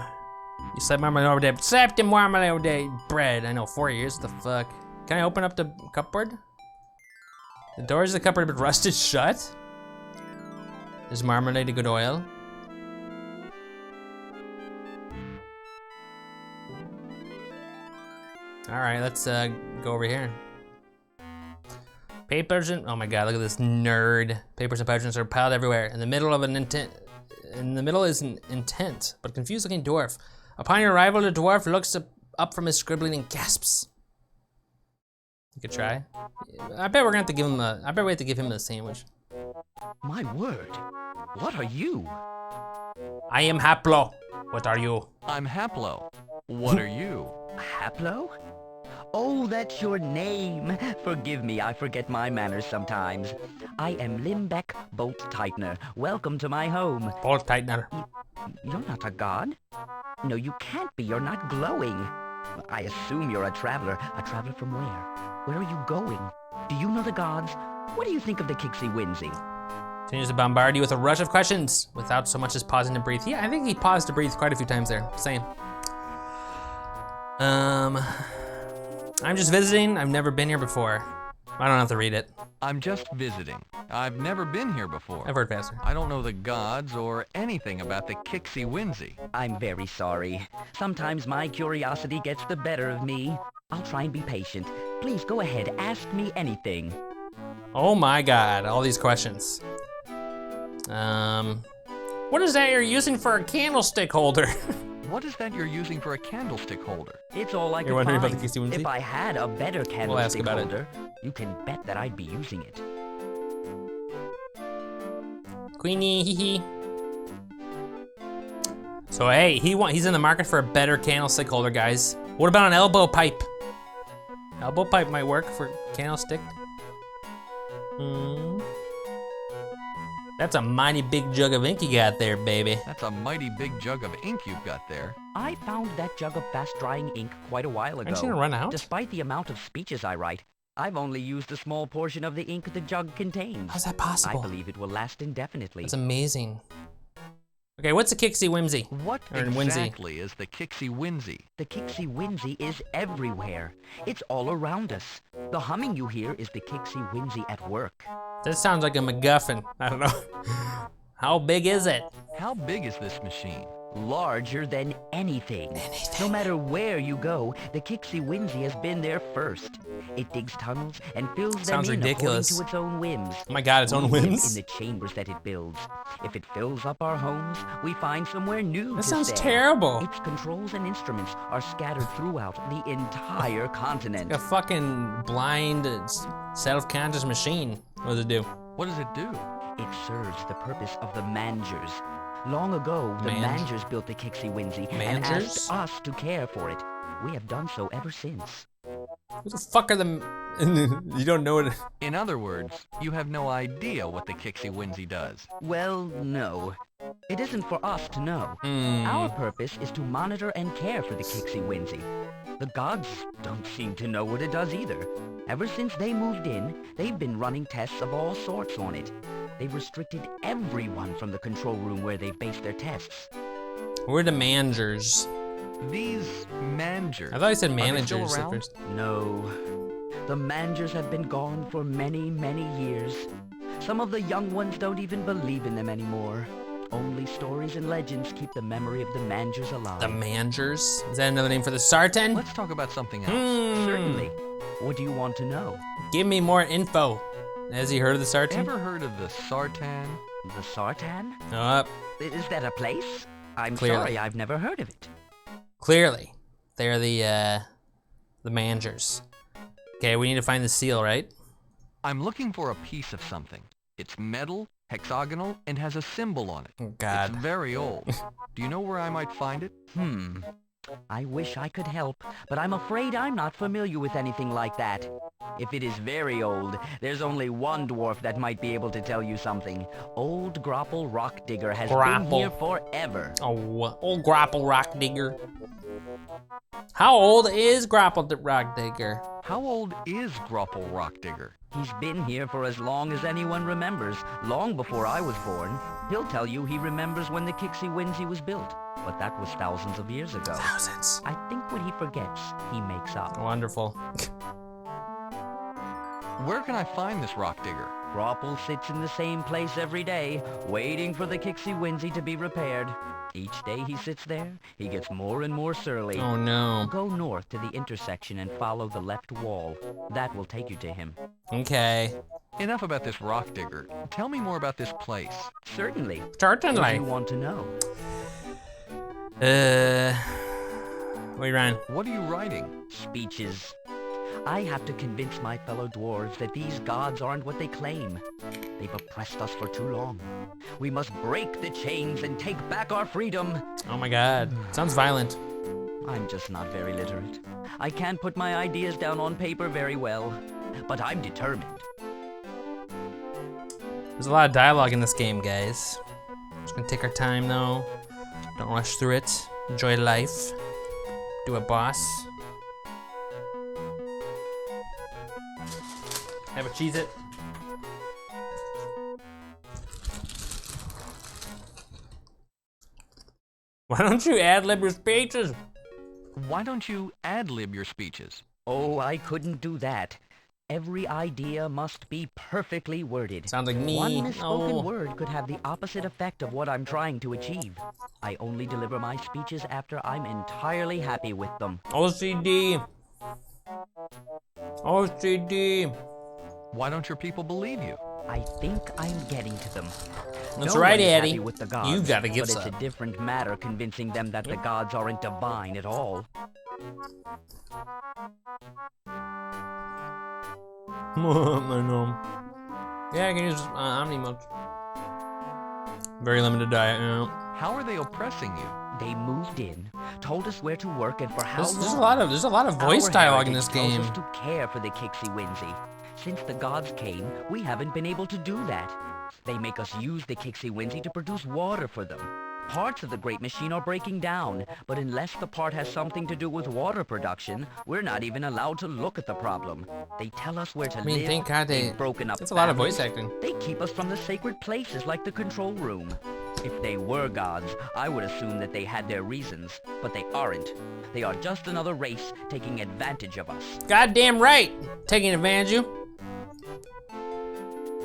You slap marmalade over there. Slap the marmalade over there. Bread. I know, 4 years. What the fuck? Can I open up the cupboard? The doors of the cupboard have been rusted shut. Is marmalade a good oil? All right, let's go over here. Papers and oh my god, look at this nerd. Papers and parchments are piled everywhere. In the middle is an intent, but confused-looking dwarf. Upon your arrival, the dwarf looks up from his scribbling and gasps. You could try. I bet we're gonna have to give him a. I bet we have to give him a sandwich. My word, what are you? I am Haplo. What are you? I'm Haplo. What are you? Haplo? Oh, that's your name. Forgive me, I forget my manners sometimes. I am Limbeck Bolt Tightener. Welcome to my home. Bolt tightener. You're not a god? No, you can't be. You're not glowing. I assume you're a traveler. A traveler from where? Where are you going? Do you know the gods? What do you think of the Kixie Winsy? Continues to bombard you with a rush of questions without so much as pausing to breathe. Yeah, I think he paused to breathe quite a few times there. Same. I'm just visiting. I've never been here before. I don't have to read it. I'm just visiting. I've never been here before. I've heard faster. I don't know the gods or anything about the Kixie Winsy. I'm very sorry. Sometimes my curiosity gets the better of me. I'll try and be patient. Please go ahead, ask me anything. Oh my god, all these questions. What is that you're using for a candlestick holder? What is that you're using for a candlestick holder? It's all I You're could wondering find. about the Kixie Winsy? If I had a better ask candlestick about it. holder, you can bet that I'd be using it. Queenie, hee hee. So hey, he's in the market for a better candlestick holder, guys. What about an elbow pipe? Elbow pipe might work for candlestick. That's a mighty big jug of ink you got there, baby. That's a mighty big jug of ink you've got there. I found that jug of fast-drying ink quite a while ago. Aren't you gonna run out? Despite the amount of speeches I write, I've only used a small portion of the ink the jug contains. How's that I possible? believe it will last indefinitely. That's amazing. Okay, what's a Kixie Whimsy? What Or Winsy. exactly is the Kixie Winsy? The Kixie Winsy is everywhere. It's all around us. The humming you hear is the Kixie Winsy at work. That sounds like a MacGuffin. I don't know. How big is it? How big is this machine? Larger than anything. No matter where you go, the Kixie Winsy has been there first. It digs tunnels and fills Sounds them in ridiculous. according to its own whims. Oh my god, its own We live whims? in the chambers that it builds. If it fills up our homes, we find somewhere new That to sounds stay. terrible. Its controls and instruments are scattered throughout the entire continent. A fucking blind, self-conscious machine. What does it do? What does it do? It serves the purpose of the Mangers. Long ago, the Mangers built the Kixie Winsy and Mangers? asked us to care for it. We have done so ever since. Who the fuck are the... You don't know it. In other words, you have no idea what the Kixie Winsy does. Well, no. It isn't for us to know. Our purpose is to monitor and care for the Kixie Winsy. The gods don't seem to know what it does either. Ever since they moved in, they've been running tests of all sorts on it. They've restricted everyone from the control room where they base their tests. We're the Mangers. These Mangers. I thought I said are they managers still at around? first. No. The Mangers have been gone for many, many years. Some of the young ones don't even believe in them anymore. Only stories and legends keep the memory of the Mangers alive. The Mangers? Is that another name for the Sartan? Let's talk about something else. Certainly. What do you want to know? Give me more info. Has he heard of the Sartan? Ever heard of the Sartan? The Sartan? Is that a place? I'm Clearly. sorry, I've never heard of it. Clearly, they're the Mangers. Okay, we need to find the seal, right? I'm looking for a piece of something. It's metal, hexagonal, and has a symbol on it. Oh, God. It's very old. Do you know where I might find it? I wish I could help, but I'm afraid I'm not familiar with anything like that. If it is very old, there's only one dwarf that might be able to tell you something. Old Grapple Rock Digger has been Grapple. here forever. Oh, old Grapple Rock Digger. How old is Grapple Rock Digger? How old is Grapple Rock Digger? He's been here for as long as anyone remembers, long before I was born. He'll tell you he remembers when the Kixie Winsy was built, but that was thousands of years ago. Thousands. I think when he forgets, he makes up. Wonderful. Where can I find this rock digger? Grapple sits in the same place every day, waiting for the Kixie Winsy to be repaired. Each day he sits there, he gets more and more surly. Oh no. Go north to the intersection and follow the left wall. That will take you to him. Okay. Enough about this rock digger. Tell me more about this place. Certainly. What do Certainly. you want to know? What are you writing? What are you writing? Speeches. I have to convince my fellow dwarves that these gods aren't what they claim. They've oppressed us for too long. We must break the chains and take back our freedom. Oh my god. Sounds violent. I'm just not very literate. I can't put my ideas down on paper very well, but I'm determined. There's a lot of dialogue in this game, guys. Just gonna take our time though. Don't rush through it. Enjoy life. Do a boss. Have a Cheez-It. Why don't you ad-lib your speeches? Why don't you ad-lib your speeches? Oh, I couldn't do that. Every idea must be perfectly worded. Sounds like me. One misspoken Oh. word could have the opposite effect of what I'm trying to achieve. I only deliver my speeches after I'm entirely happy with them. OCD. OCD. Why don't your people believe you? I think I'm getting to them. That's No right, one is Eddie. happy with the gods, You gotta give but it's some. a different matter convincing them that the gods aren't divine at all. I know. Yeah, I can use Omni mode. Very limited diet, you know. How are they oppressing you? They moved in, told us where to work and for how long. There's a lot of voice Our dialogue in heritage this game. tells us to care for the Kixie-Winzy. Since the gods came, we haven't been able to do that. They make us use the Kixie-Winzy to produce water for them. Parts of the great machine are breaking down, but unless the part has something to do with water production, we're not even allowed to look at the problem. They tell us where to I mean, live. thank God They've broken up That's a lot of voice families. acting. They keep us from the sacred places like the control room. If they were gods, I would assume that they had their reasons, but they aren't. They are just another race taking advantage of us. Goddamn right! Taking advantage of you.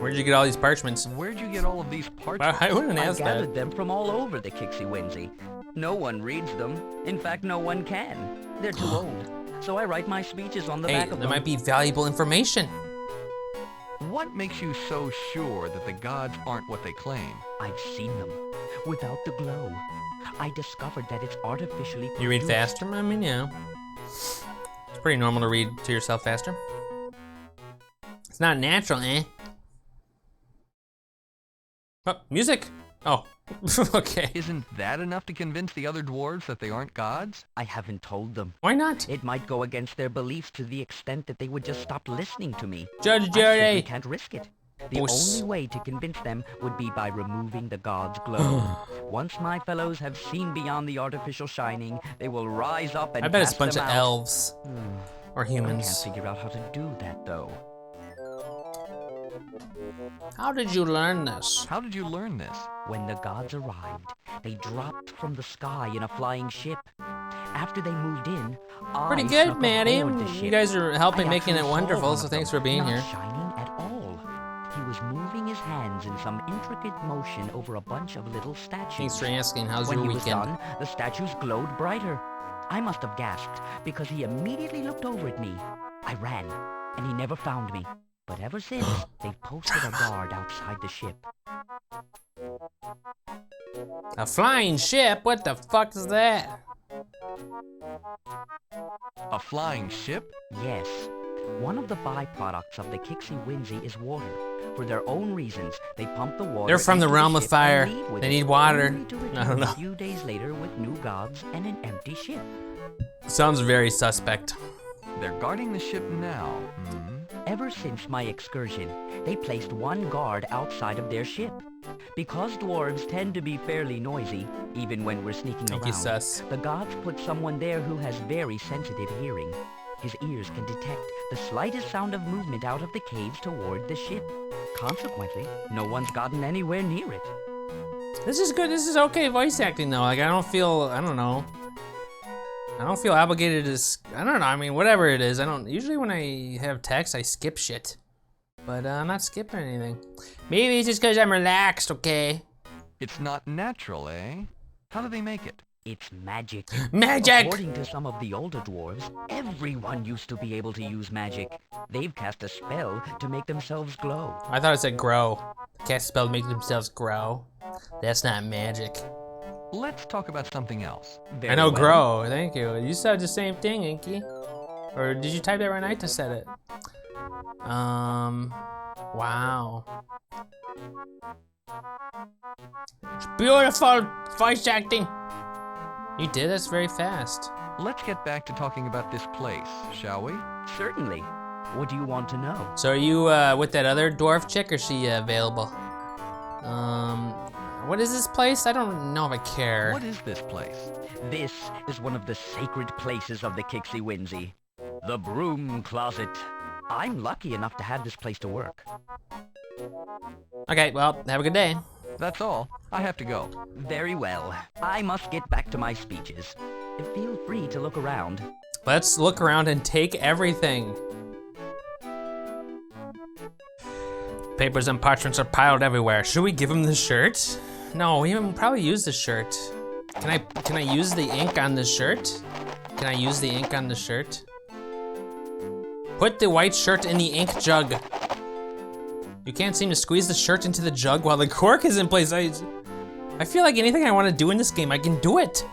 Where'd you get all these parchments? Where'd you get all of these parchments? I wouldn't I ask gathered that. them from all over the Kixie-Winzy. No one reads them. In fact, no one can. They're too old. So I write my speeches on the Hey, back of there them. might be valuable information. What makes you so sure that the gods aren't what they claim? I've seen them. Without the glow. I discovered that it's artificially You read produced. faster? I mean, yeah. It's pretty normal to read to yourself faster. It's not natural, eh? Oh, music! Oh, okay. Isn't that enough to convince the other dwarves that they aren't gods? I haven't told them. Why not? It might go against their beliefs to the extent that they would just stop listening to me. Judge I simply Judy! can't risk it. The Boss. only way to convince them would be by removing the god's glow. Once my fellows have seen beyond the artificial shining, they will rise up and I bet it's a cast bunch of them out. elves. Or I can't humans. figure out how to do that, though. How did you learn this? How did you learn this? When the gods arrived, they dropped from the sky in a flying ship. After they moved in, Pretty I good, snuck Maddie. aboard the You ship. guys are helping I making it actually saw wonderful, one so of thanks them, for being not here. shining at all. He was moving his hands in some intricate motion over a bunch of little statues. Thanks for asking. How's When your he was weekend? done, the statues glowed brighter. I must have gasped because he immediately looked over at me. I ran, and he never found me. But ever since, they've posted a guard outside the ship. A flying ship? What the fuck is that? A flying ship? Yes. One of the byproducts of the Kixie-Winzy is water. For their own reasons, they pump the water. They're from the into realm of ship and fire. leave with They it, need water. only to I return don't know. A few days later with new gods and an empty ship. Sounds very suspect. They're guarding the ship now. Hmm? Ever since my excursion, they placed one guard outside of their ship. Because dwarves tend to be fairly noisy, even when we're sneaking Thank around, you, sus. the gods put someone there who has very sensitive hearing. His ears can detect the slightest sound of movement out of the caves toward the ship. Consequently, no one's gotten anywhere near it. This is good. This is okay voice acting though. Like I don't feel obligated to. I don't know. I mean, whatever it is. I don't. Usually when I have text, I skip shit. But I'm not skipping anything. Maybe it's just because I'm relaxed. Okay. It's not natural, eh? How do they make it? It's magic. Magic! According to some of the older dwarves, everyone used to be able to use magic. They've cast a spell to make themselves glow. I thought it said grow. Cast a spell to make themselves grow. That's not magic. Let's talk about something else. Very I know well. grow, thank you. You said the same thing, Inky. Or did you type that right? I just said it. Wow. It's beautiful voice acting. You did this very fast. Let's get back to talking about this place, shall we? Certainly. What do you want to know? So are you with that other dwarf chick, or is she available? What is this place? I don't know if I care. What is this place? This is one of the sacred places of the Kixie Winzy. The broom closet. I'm lucky enough to have this place to work. Okay, well, have a good day. That's all. I have to go. Very well. I must get back to my speeches. Feel free to look around. Let's look around and take everything. Papers and parchments are piled everywhere. Should we give him the shirt? No, we haven't probably used the shirt. Can I use the ink on the shirt? Can I use the ink on the shirt? Put the white shirt in the ink jug. You can't seem to squeeze the shirt into the jug while the cork is in place. I feel like anything I want to do in this game, I can do it.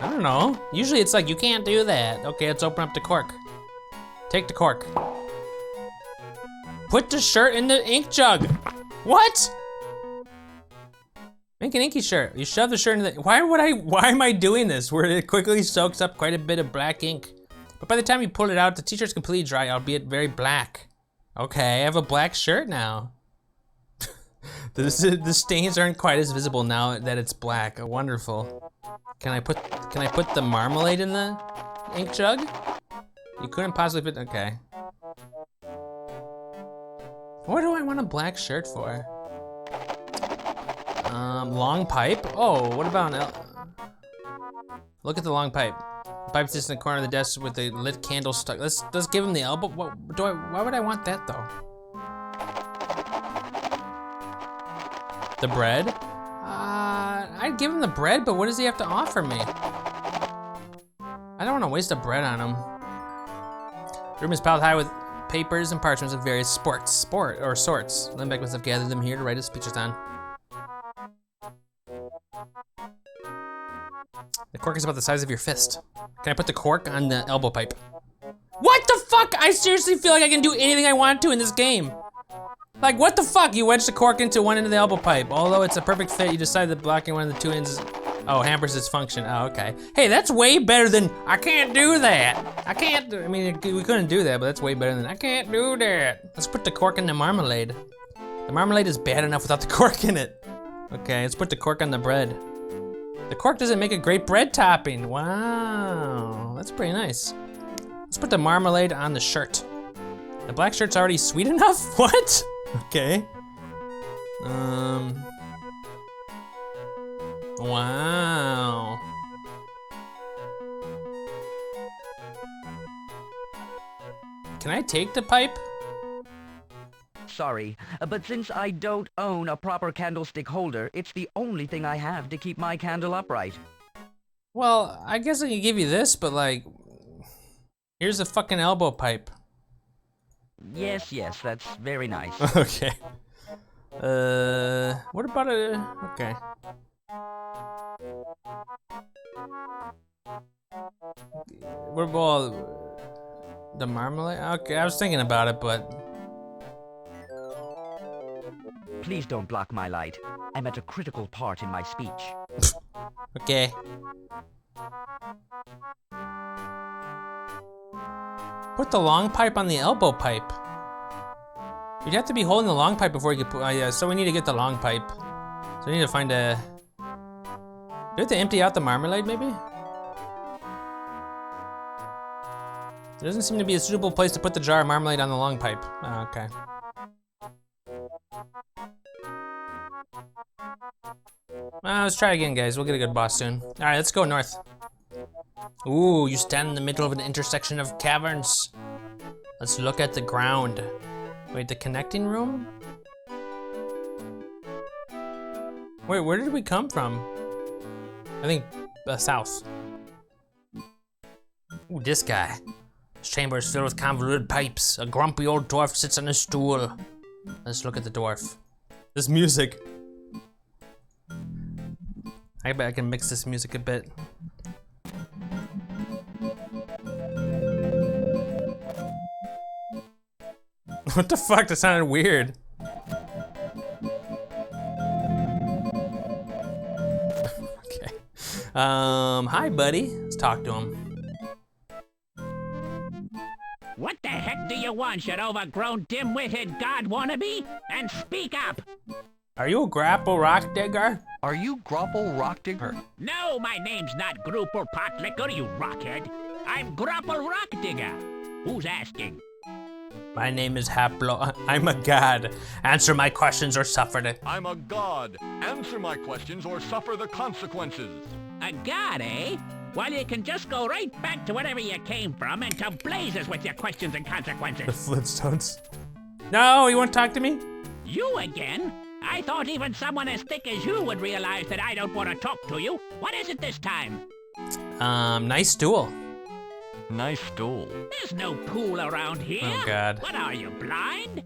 I don't know. Usually it's like, you can't do that. Okay, let's open up the cork. Take the cork. Put the shirt in the ink jug. What? Make an inky shirt. You shove the shirt in the, why am I doing this? Where it quickly soaks up quite a bit of black ink. But by the time you pull it out, the t-shirt's completely dry, albeit very black. Okay, I have a black shirt now. The stains aren't quite as visible now that it's black. Wonderful. Can I put the marmalade in the ink jug? You couldn't possibly fit, okay. What do I want a black shirt for? Long pipe? Oh, what about look at the long pipe. The pipe sits in the corner of the desk with the lit candle stuck. Let's give him the elbow. Why would I want that though? The bread? I'd give him the bread, but what does he have to offer me? I don't want to waste the bread on him. The room is piled high with papers and parchments of various sorts. Limbeck must have gathered them here to write his speeches on. The cork is about the size of your fist. Can I put the cork on the elbow pipe? What the fuck? I seriously feel like I can do anything I want to in this game. Like, what the fuck? You wedge the cork into one end of the elbow pipe. Although it's a perfect fit, you decide that blocking one of the two ends hampers its function. Oh, okay. Hey, that's way better than, I can't do that. I mean, we couldn't do that, but that's way better than, I can't do that. Let's put the cork in the marmalade. The marmalade is bad enough without the cork in it. Okay, let's put the cork on the bread. The cork doesn't make a great bread topping. Wow, that's pretty nice. Let's put the marmalade on the shirt. The black shirt's already sweet enough? What? Okay. Wow. Can I take the pipe? Sorry, but since I don't own a proper candlestick holder, it's the only thing I have to keep my candle upright. Well, I guess I can give you this, but like, here's a fucking elbow pipe. Yes, that's very nice. Okay. What about okay. What about the marmalade? Okay, I was thinking about it, but. Please don't block my light. I'm at a critical part in my speech. Okay. Put the long pipe on the elbow pipe. You'd have to be holding the long pipe before you could put, yeah, so we need to get the long pipe. So we need to find a, do we have to empty out the marmalade maybe? There doesn't seem to be a suitable place to put the jar of marmalade on the long pipe. Oh, okay. Let's try again, guys. We'll get a good boss soon. All right, let's go north. Ooh, you stand in the middle of an intersection of caverns. Let's look at the ground. Wait, the connecting room? Wait, where did we come from? I think south. Ooh, this guy. This chamber is filled with convoluted pipes. A grumpy old dwarf sits on a stool. Let's look at the dwarf. This music. I bet I can mix this music a bit. What the fuck? That sounded weird. Okay. Hi, buddy. Let's talk to him. What the heck do you want, you overgrown, dim-witted god wannabe? And speak up! Are you a grapple rock digger? Are you Grapple Rock Digger? No, my name's not Grooper Potlicker, you rockhead. I'm Grapple Rock Digger. Who's asking? My name is Haplo. I'm a god. Answer my questions or suffer it. I'm a god. Answer my questions or suffer the consequences. A god, eh? Well, you can just go right back to wherever you came from and to blazes with your questions and The consequences. Flintstones. No, you won't talk to me? You again? I thought even someone as thick as you would realize that I don't want to talk to you. What is it this time? Nice stool. Nice stool. There's no pool around here. Oh, God. What are you, blind?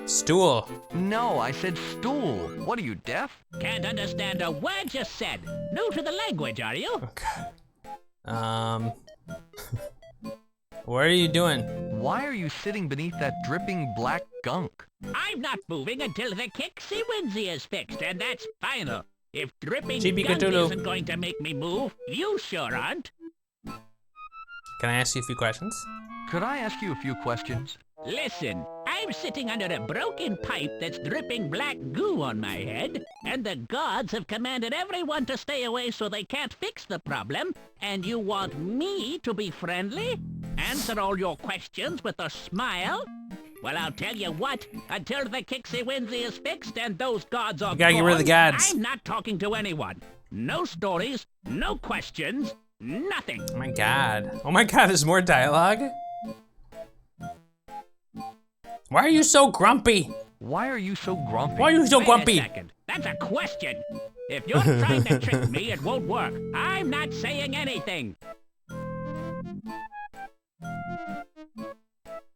Stool. No, I said stool. What are you, deaf? Can't understand a word you said. New to the language, are you? Oh, God. What are you doing? Why are you sitting beneath that dripping black gunk? I'm not moving until the Kixie Winsy is fixed, and that's final. If dripping Chibi gunk Cthulhu. isn't going to make me move, you sure aren't. Can I ask you a few questions? Could I ask you a few questions? Listen, I'm sitting under a broken pipe that's dripping black goo on my head, and the gods have commanded everyone to stay away so they can't fix the problem, and you want me to be friendly? Answer all your questions with a smile? Well, I'll tell you what, until the Kixie Winsy is fixed and those gods are You gotta get rid of the gone, gods. I'm not talking to anyone. No stories, no questions, nothing. Oh my god. Oh my god, there's more dialogue? Why are you so grumpy? Why are you so grumpy? Why are you so Wait grumpy? a second. That's a question. If you're trying to trick me, it won't work. I'm not saying anything.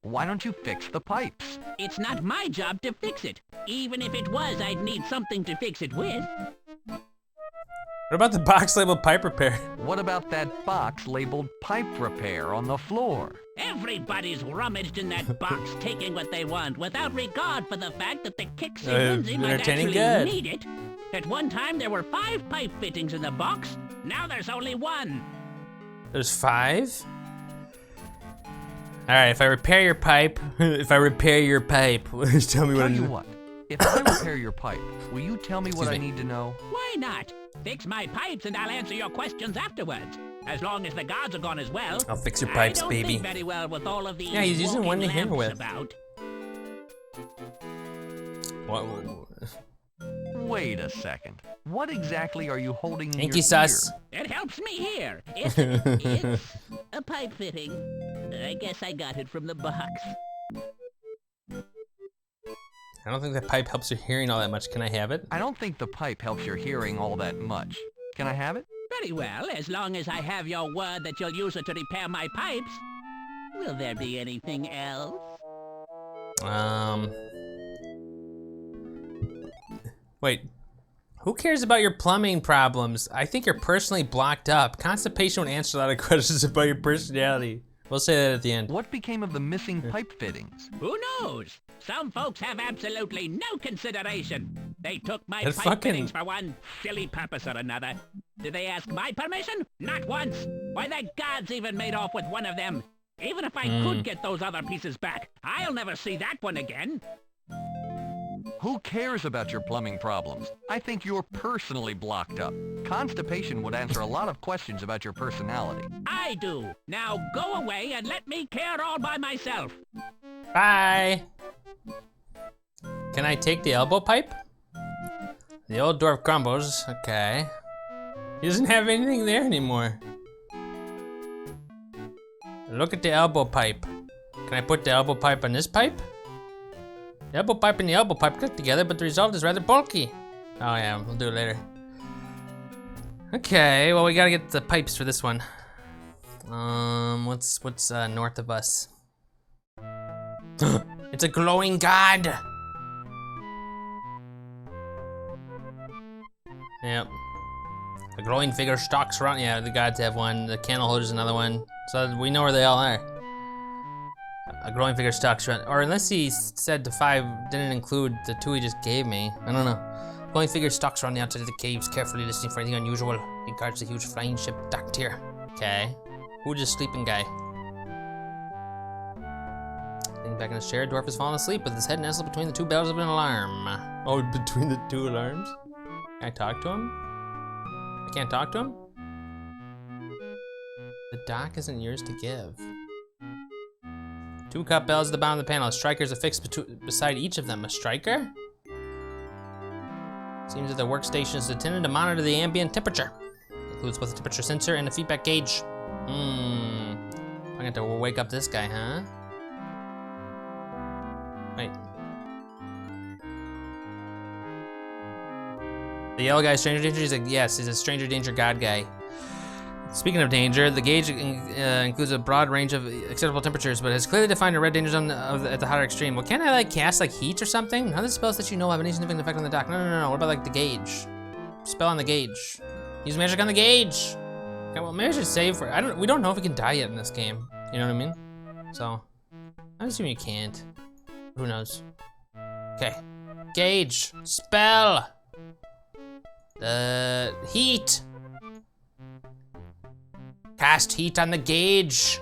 Why don't you fix the pipes? It's not my job to fix it. Even if it was, I'd need something to fix it with. What about the box labeled pipe repair? What about that box labeled pipe repair on the floor? Everybody's rummaged in that box, taking what they want, without regard for the fact that the Kixie Winsy might entertaining actually good. need it. At one time, there were 5 pipe fittings in the box. Now there's only 1. There's 5? Alright, if I repair your pipe, tell me Tell what you what, if I repair your pipe, will you tell me what I need to know? Why not? Fix my pipes and I'll answer your questions afterwards. As long as the gods are gone as well. I'll fix your pipes, I don't baby. think very well with all of these Yeah, he's using one to walking hammer lamps with. about. What? Wait a second. What exactly are you holding in Thank your you, sus. It helps me here. It's a pipe fitting. I guess I got it from the box. I don't think that pipe helps your hearing all that much. Can I have it? I don't think the pipe helps your hearing all that much. Can I have it? Very well, as long as I have your word that you'll use it to repair my pipes. Will there be anything else? Wait. Who cares about your plumbing problems? I think you're personally blocked up. Constipation would answer a lot of questions about your personality. We'll say that at the end. What became of the missing pipe fittings? Who knows? Some folks have absolutely no consideration. They took my That's pipe fucking- fittings for one silly purpose or another. Did they ask my permission? Not once. Why, the gods even made off with one of them. Even if I could get those other pieces back, I'll never see that one again. Who cares about your plumbing problems? I think you're personally blocked up. Constipation would answer a lot of questions about your personality. I do. Now go away and let me care all by myself. Bye. Can I take the elbow pipe? The old dwarf grumbles. Okay. He doesn't have anything there anymore. Look at the elbow pipe. Can I put the elbow pipe on this pipe? The elbow pipe and the elbow pipe click together, but the result is rather bulky. Oh yeah, we'll do it later. Okay, well we gotta get the pipes for this one. What's north of us? It's a glowing god! Yep. A glowing figure stalks around. Yeah, the gods have one. The candle holder's another one. So we know where they all are. A glowing figure stalks around. Or unless he said the 5 didn't include the 2 he just gave me. I don't know. Glowing figure stalks around the outside of the caves, carefully listening for anything unusual. He guards the huge flying ship docked here. Okay. Who's this sleeping guy? Leaning back in his chair, Dwarf has fallen asleep with his head nestled between the 2 bells of an alarm. Oh, between the 2 alarms? Can I talk to him? I can't talk to him? The dock isn't yours to give. 2 cup bells at the bottom of the panel. A striker is affixed beside each of them. A striker? Seems that the workstation is intended to monitor the ambient temperature. Includes both a temperature sensor and a feedback gauge. I'm gonna have to wake up this guy, huh? Wait. The yellow guy, stranger danger? He's like, yes, he's a stranger danger god guy. Speaking of danger, the gauge includes a broad range of acceptable temperatures, but has clearly defined a red danger zone at the hotter extreme. Well, can't I like cast like heat or something? None of the spells that you know have any significant effect on the dock. No. What about like the gauge? Spell on the gauge. Use magic on the gauge. Okay, well, maybe I should save for. We don't know if we can die yet in this game. You know what I mean? So, I'm assuming you can't. Who knows? Okay. Gauge. Spell. Heat. Cast heat on the gauge.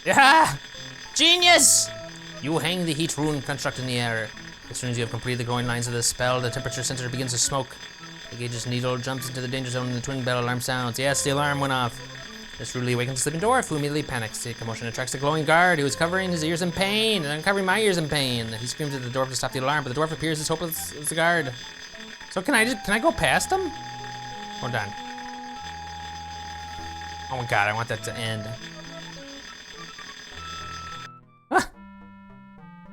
Yeah! Genius! You hang the heat rune construct in the air. As soon as you have completed the glowing lines of the spell, the temperature sensor begins to smoke. The gauge's needle jumps into the danger zone and the twin bell alarm sounds. Yes, the alarm went off. This rudely awakens the sleeping dwarf, who immediately panics. The commotion attracts the glowing guard, who is covering his ears in pain, and I'm covering my ears in pain. He screams at the dwarf to stop the alarm, but the dwarf appears as hopeless as the guard. So can I go past him? Hold on. Oh my god, I want that to end. Ah!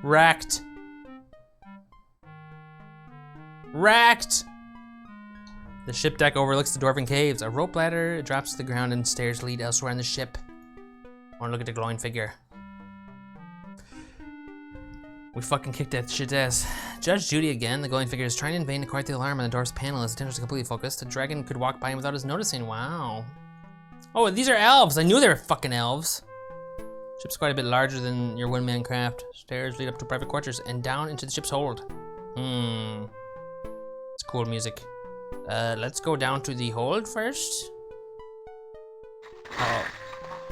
Wrecked. Wrecked! The ship deck overlooks the dwarven caves. A rope ladder drops to the ground and stairs lead elsewhere in the ship. I wanna look at the glowing figure. We fucking kicked that shit's ass. Judge Judy again. The glowing figure is trying in vain to quiet the alarm on the dwarf's panel. His attention is completely focused. The dragon could walk by him without us noticing. Wow. Oh, these are elves. I knew they were fucking elves. Ship's quite a bit larger than your one-man craft. Stairs lead up to private quarters and down into the ship's hold. It's cool music. Let's go down to the hold first. Oh.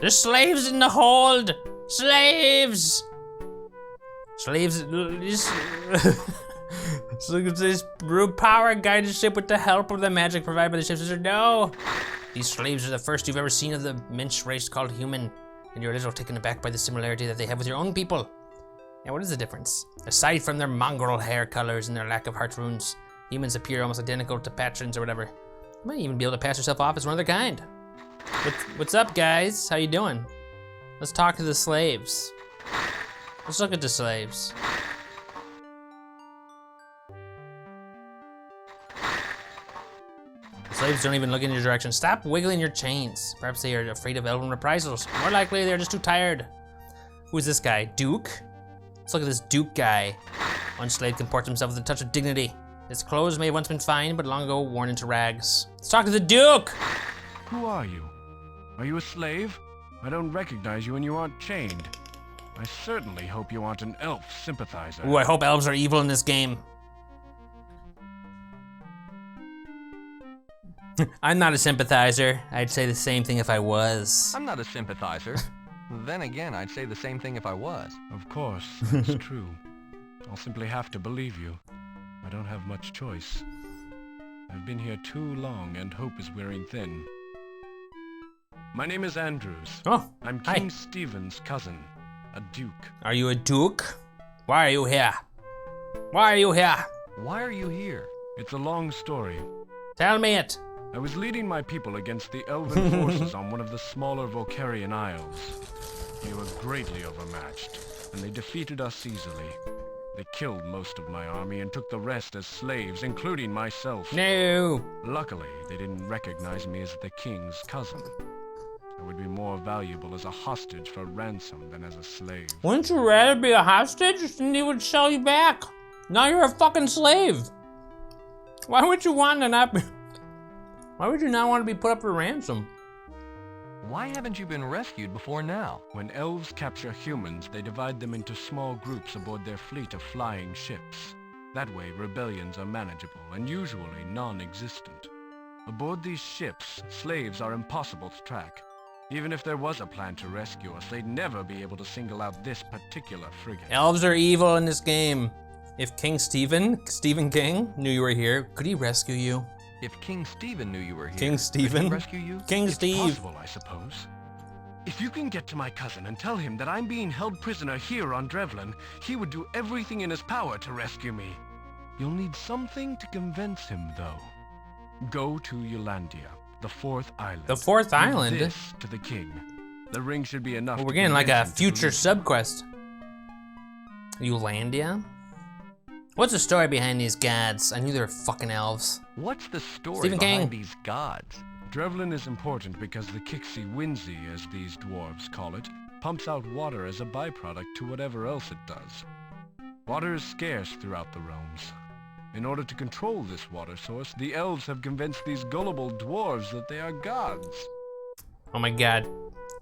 There's slaves in the hold! Slaves! Slaves, this brute power guided ship with the help of the magic provided by the ship's sister. No! These slaves are the first you've ever seen of the mensch race called human, and you're a little taken aback by the similarity that they have with your own people. Yeah, what is the difference? Aside from their mongrel hair colors and their lack of heart runes, humans appear almost identical to patrons or whatever. You might even be able to pass yourself off as one of their kind. What's up, guys? How you doing? Let's talk to the slaves. Let's look at the slaves. The slaves don't even look in your direction. Stop wiggling your chains. Perhaps they are afraid of elven reprisals. More likely, they're just too tired. Who is this guy? Duke? Let's look at this Duke guy. One slave comports himself with a touch of dignity. His clothes may have once been fine, but long ago worn into rags. Let's talk to the Duke! Who are you? Are you a slave? I don't recognize you and you aren't chained. I certainly hope you aren't an elf sympathizer. Ooh, I hope elves are evil in this game. I'm not a sympathizer. I'd say the same thing if I was. I'm not a sympathizer. Then again, I'd say the same thing if I was. Of course, that's true. I'll simply have to believe you. I don't have much choice. I've been here too long and hope is wearing thin. My name is Andrews. Oh, I'm King Stephen's cousin, a duke. Are you a duke? Why are you here? Why are you here? Why are you here? It's a long story. Tell me it. I was leading my people against the elven forces on one of the smaller Volcarian isles. We were greatly overmatched, and they defeated us easily. They killed most of my army and took the rest as slaves, including myself. No. Luckily, they didn't recognize me as the king's cousin. I would be more valuable as a hostage for ransom than as a slave. Wouldn't you rather be a hostage? Then he would sell you back. Now you're a fucking slave. Why would you want to not be... Why would you not want to be put up for ransom? Why haven't you been rescued before now? When elves capture humans, they divide them into small groups aboard their fleet of flying ships. That way, rebellions are manageable and usually non-existent. Aboard these ships, slaves are impossible to track. Even if there was a plan to rescue us, they'd never be able to single out this particular frigate. Elves are evil in this game. If King Stephen King, knew you were here, could he rescue you? If King Stephen knew you were here, King Stephen? could he rescue you? King It's Steve. possible, I suppose. If you can get to my cousin and tell him that I'm being held prisoner here on Drevlin, he would do everything in his power to rescue me. You'll need something to convince him, though. Go to Eulandia, the fourth island. The fourth Give island? this to the king. The ring should be enough. Well, we're to getting like a convince him to future believe. subquest. Eulandia? What's the story behind these gods? I knew they were fucking elves. What's the story Stephen behind King. these gods? Drevlin is important because the Kixie Winsey, as these dwarves call it, pumps out water as a byproduct to whatever else it does. Water is scarce throughout the realms. In order to control this water source, the elves have convinced these gullible dwarves that they are gods. Oh my god.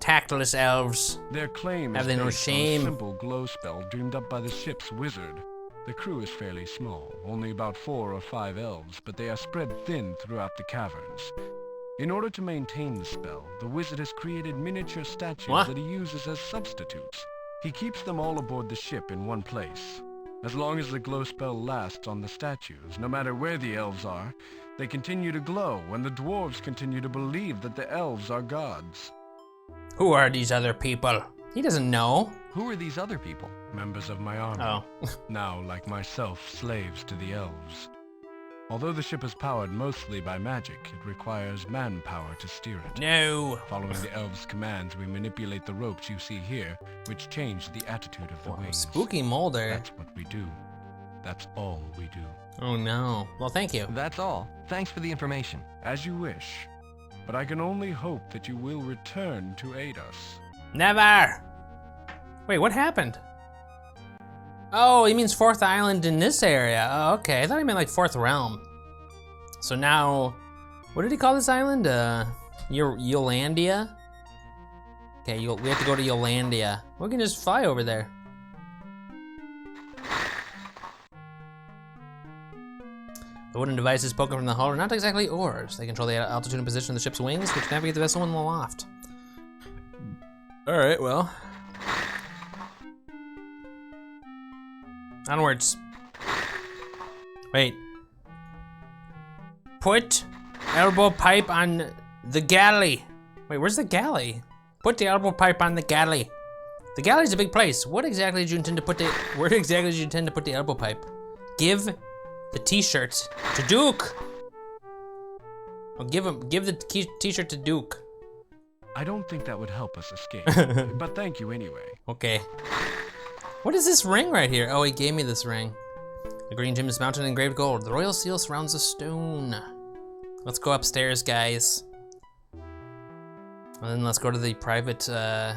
Tactless elves. Their claim Have is they no based on shame? a simple glow spell dreamed up by the ship's wizard. The crew is fairly small, only about 4 or 5 elves, but they are spread thin throughout the caverns. In order to maintain the spell, the wizard has created miniature statues What? that he uses as substitutes. He keeps them all aboard the ship in one place. As long as the glow spell lasts on the statues, no matter where the elves are, they continue to glow, and the dwarves continue to believe that the elves are gods. Who are these other people? He doesn't know. Who are these other people? Members of my army. Oh. Now, like myself, slaves to the elves. Although the ship is powered mostly by magic, it requires manpower to steer it. No. Following the elves' commands, we manipulate the ropes you see here, which change the attitude of the wings. Spooky Molder. That's what we do. That's all we do. Oh no. Well, thank you. That's all. Thanks for the information. As you wish. But I can only hope that you will return to aid us. Never. Wait, what happened? Oh, he means fourth island in this area. Oh, okay. I thought he meant like fourth realm. So now, what did he call this island? Eulandia? Okay, we have to go to Eulandia. We can just fly over there. The wooden devices poking from the hull are not exactly oars. They control the altitude and position of the ship's wings, which navigate the vessel in the loft. Alright, well. Onwards. Wait. Put elbow pipe on the galley. Wait, where's the galley? Put the elbow pipe on the galley. The galley's a big place. What exactly did you intend to put where exactly did you intend to put the elbow pipe? Give the t-shirt to Duke. Oh, give the t-shirt to Duke. I don't think that would help us escape, but thank you anyway. Okay. What is this ring right here? Oh, he gave me this ring. The green gem is mounted in engraved gold. The royal seal surrounds the stone. Let's go upstairs, guys. And then let's go to the private, I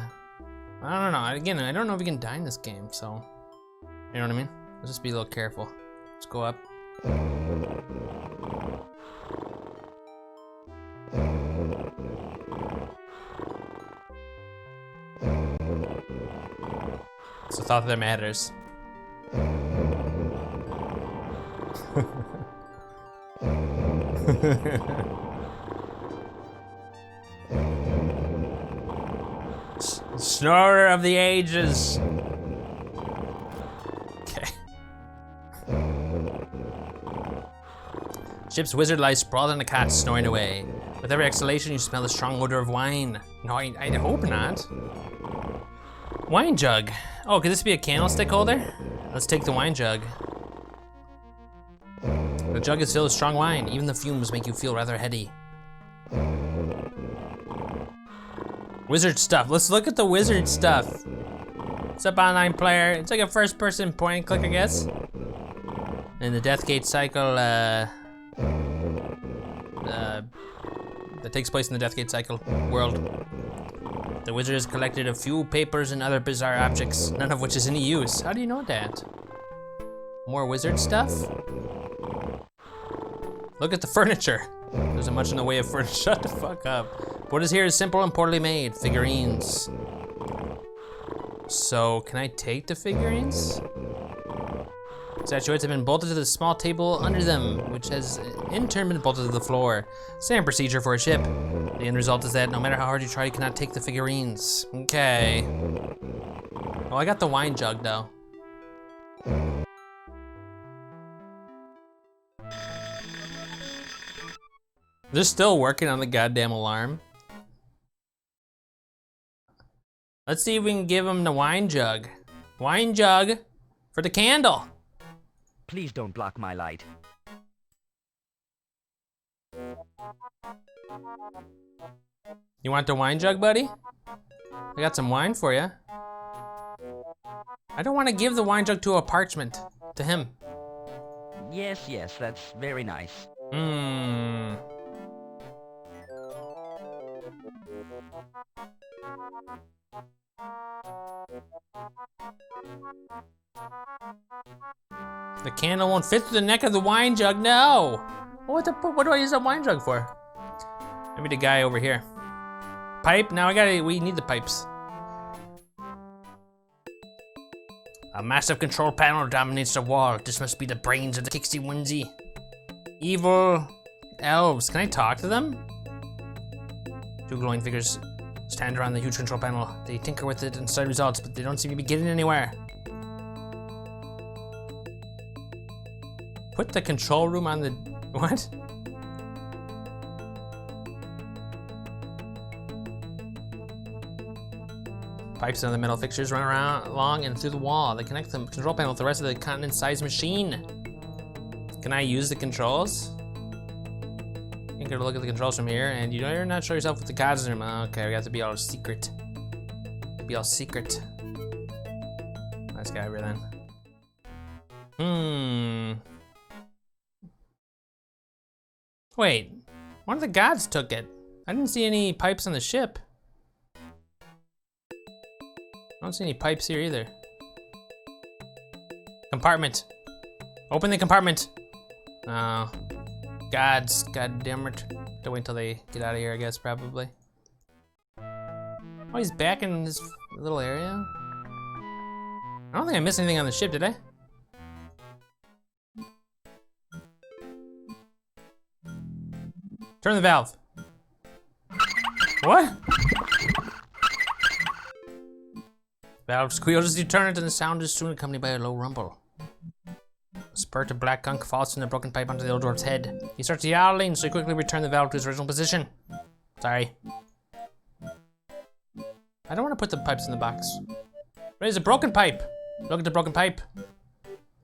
don't know. Again, I don't know if we can die in this game, so. You know what I mean? Let's just be a little careful. Let's go up. It's the thought that matters. Snorer of the ages. Okay. Ship's wizard lies sprawled on a cot, snoring away. With every exhalation, you smell the strong odor of wine. No, I hope not. Wine jug. Oh, could this be a candlestick holder? Let's take the wine jug. The jug is filled with strong wine. Even the fumes make you feel rather heady. Wizard stuff. Let's look at the wizard stuff. What's up, online player? It's like a first-person point and click, I guess. In the Deathgate cycle, that takes place in the Deathgate cycle world. The wizard has collected a few papers and other bizarre objects, none of which is any use. How do you know that? More wizard stuff? Look at the furniture. There isn't much in the way of furniture. Shut the fuck up. What is here is simple and poorly made. Figurines. So, can I take the figurines? Statuettes have been bolted to the small table under them, which has in turn been bolted to the floor. Standard procedure for a ship. The end result is that no matter how hard you try, you cannot take the figurines. Okay. Oh, I got the wine jug though. They're still working on the goddamn alarm. Let's see if we can give them the wine jug. Wine jug for the candle. Please don't block my light. You want the wine jug, buddy? I got some wine for you. I don't want to give the wine jug to a parchment. To him. Yes, yes, that's very nice. Hmm. The candle won't fit through the neck of the wine jug, no! What do I use that wine jug for? Maybe the guy over here. Pipe? Now we need the pipes. A massive control panel dominates the wall. This must be the brains of the Kixie Winsy. Evil elves. Can I talk to them? Two glowing figures stand around the huge control panel. They tinker with it and study results, but they don't seem to be getting anywhere. Put the control room on the... what? Pipes on the metal fixtures run around along and through the wall. They connect the control panel with the rest of the continent-sized machine. Can I use the controls? You can get a look at the controls from here, and you're not sure yourself with the gods in them. Okay, we have to be all secret. Be all secret. Nice guy over then. Wait, one of the gods took it. I didn't see any pipes on the ship. I don't see any pipes here either. Compartment. Open the compartment. Oh. Gods, god damn it. Don't wait until they get out of here, I guess, probably. Oh, he's back in this little area? I don't think I missed anything on the ship, did I? Turn the valve. What? Valve squeals as you turn it, and the sound is soon accompanied by a low rumble. A spurt of black gunk falls from the broken pipe onto the old dwarf's head. He starts yowling, so he quickly returns the valve to its original position. Sorry. I don't want to put the pipes in the box. There's a broken pipe. Look at the broken pipe.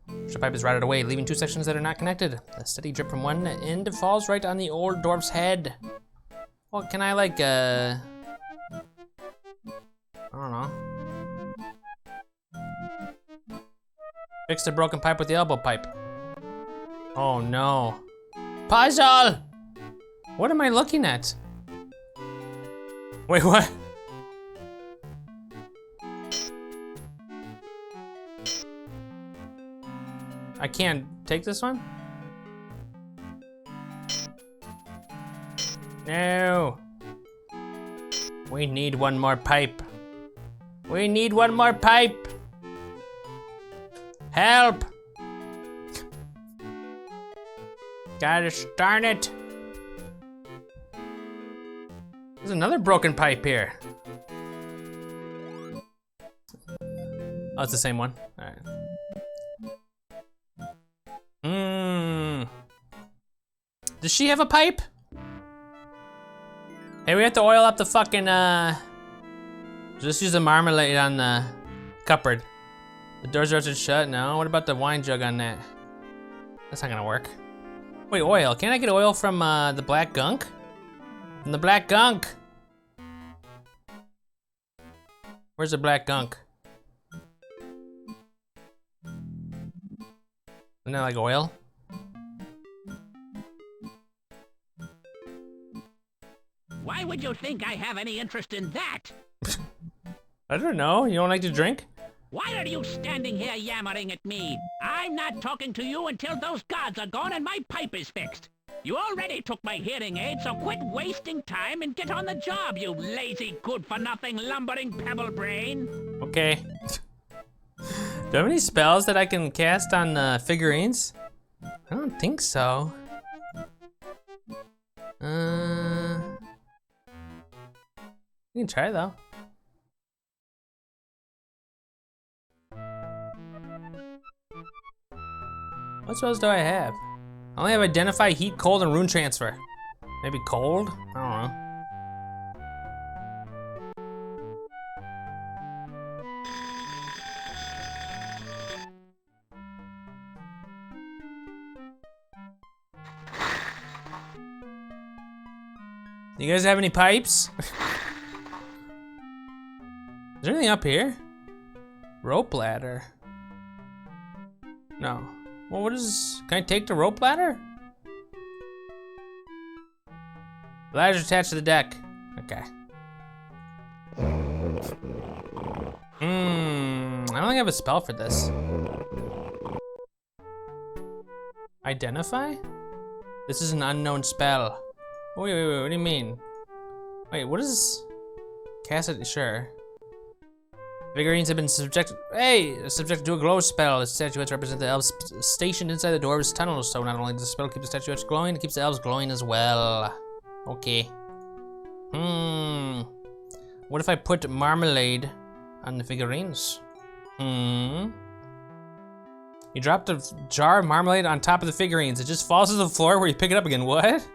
The pipe is routed away, leaving two sections that are not connected. A steady drip from one end falls right on the old dwarf's head. Well, can I like, I don't know. Fix the broken pipe with the elbow pipe. Oh no. Puzzle! What am I looking at? Wait, what? I can't take this one? No. We need one more pipe. We need one more pipe. Help! Gosh darn it. There's another broken pipe here. Oh, it's the same one. All right. Does she have a pipe? Hey, we have to oil up the fucking, just use the marmalade on the cupboard. The doors are shut, no? What about the wine jug on that? That's not gonna work. Wait, oil. Can I get oil from, the black gunk? From the black gunk! Where's the black gunk? Isn't that like oil? Why would you think I have any interest in that? I don't know. You don't like to drink? Why are you standing here yammering at me? I'm not talking to you until those gods are gone and my pipe is fixed. You already took my hearing aid, so quit wasting time and get on the job, you lazy, good-for-nothing, lumbering pebble brain. Okay. Do I have any spells that I can cast on figurines? I don't think so. You can try though. What spells do I have? I only have Identify, Heat, Cold, and Rune Transfer. Maybe Cold? I don't know. You guys have any pipes? Is there anything up here? Rope ladder. No. Well, what is... Can I take the rope ladder? The ladder's attached to the deck. Okay. I don't think I have a spell for this. Identify? This is an unknown spell. Wait, what do you mean? Wait, what is... Cast it, sure. Figurines have been subjected to a glow spell. The statuettes represent the elves stationed inside the dwarves' tunnels, so not only does the spell keep the statuettes glowing, it keeps the elves glowing as well. Okay. What if I put marmalade on the figurines? You drop the jar of marmalade on top of the figurines. It just falls to the floor where you pick it up again. What?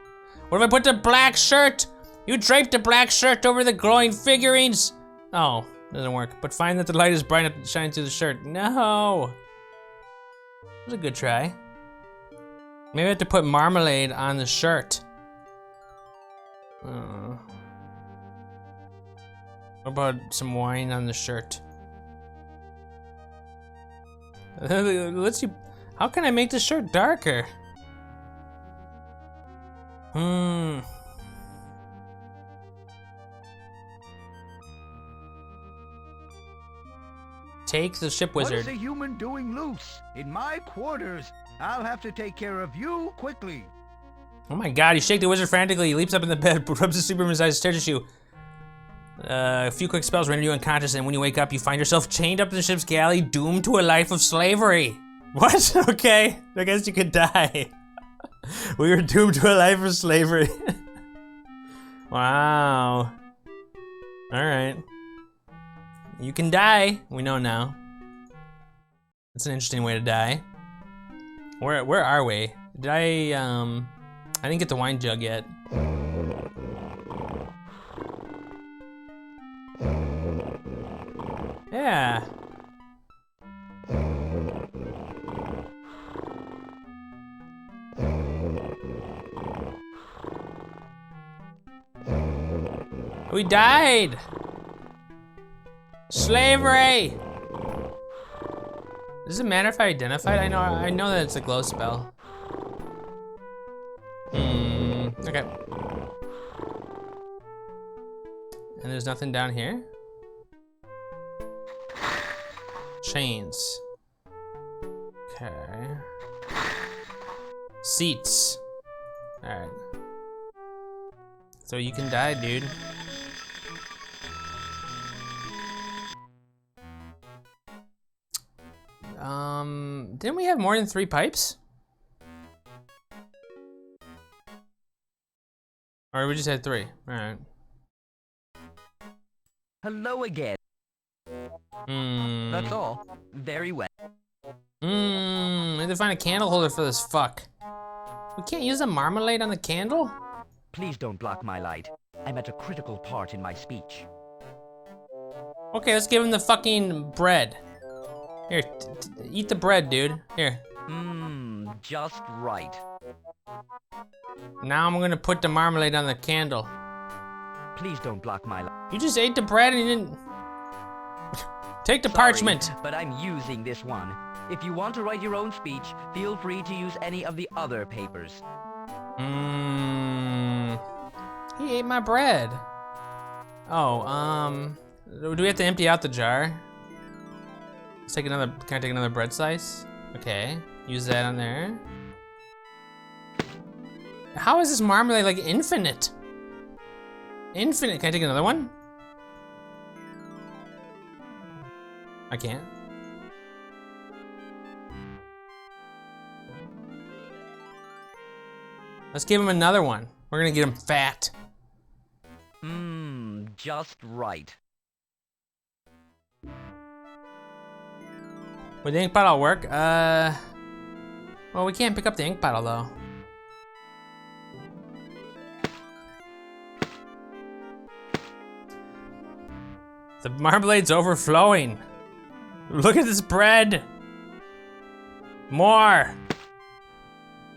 What if I put the black shirt? You drape the black shirt over the glowing figurines. Oh. Doesn't work, but find that the light is bright enough to shine through the shirt. No! That was a good try. Maybe I have to put marmalade on the shirt. What about some wine on the shirt? Let's see. How can I make the shirt darker? Take the ship wizard. What is a human doing loose? In my quarters. I'll have to take care of you quickly. Oh my god, you shake the wizard frantically. He leaps up in the bed, rubs his Superman's eyes, stares at you. A few quick spells render you unconscious, and when you wake up, you find yourself chained up in the ship's galley, doomed to a life of slavery. What? Okay, I guess you could die. We were doomed to a life of slavery. Wow. Alright. You can die. We know now. That's an interesting way to die. Where are we? Did I didn't get the wine jug yet. Yeah. We died! Slavery! Does it matter if I identified? I know that it's a glow spell. Okay. And there's nothing down here? Chains. Okay. Seats. Alright. So you can die, dude. Didn't we have more than 3 pipes? Or we just had 3, alright. Hello again. That's all. Very well. We have to find a candle holder for this fuck. We can't use the marmalade on the candle? Please don't block my light. I'm at a critical part in my speech. Okay, let's give him the fucking bread. Here, eat the bread, dude. Here. Just right. Now I'm gonna put the marmalade on the candle. Please don't block my light. You just ate the bread and you didn't... Take the Sorry, parchment. but I'm using this one. If you want to write your own speech, feel free to use any of the other papers. He ate my bread. Oh, do we have to empty out the jar? Let's take another, can I take another bread slice? Okay, use that on there. How is this marmalade like infinite? Infinite, can I take another one? I can't. Let's give him another one. We're gonna get him fat. Just right. Would the ink bottle work? Well, we can't pick up the ink bottle though. The marmalade's overflowing. Look at this bread. More.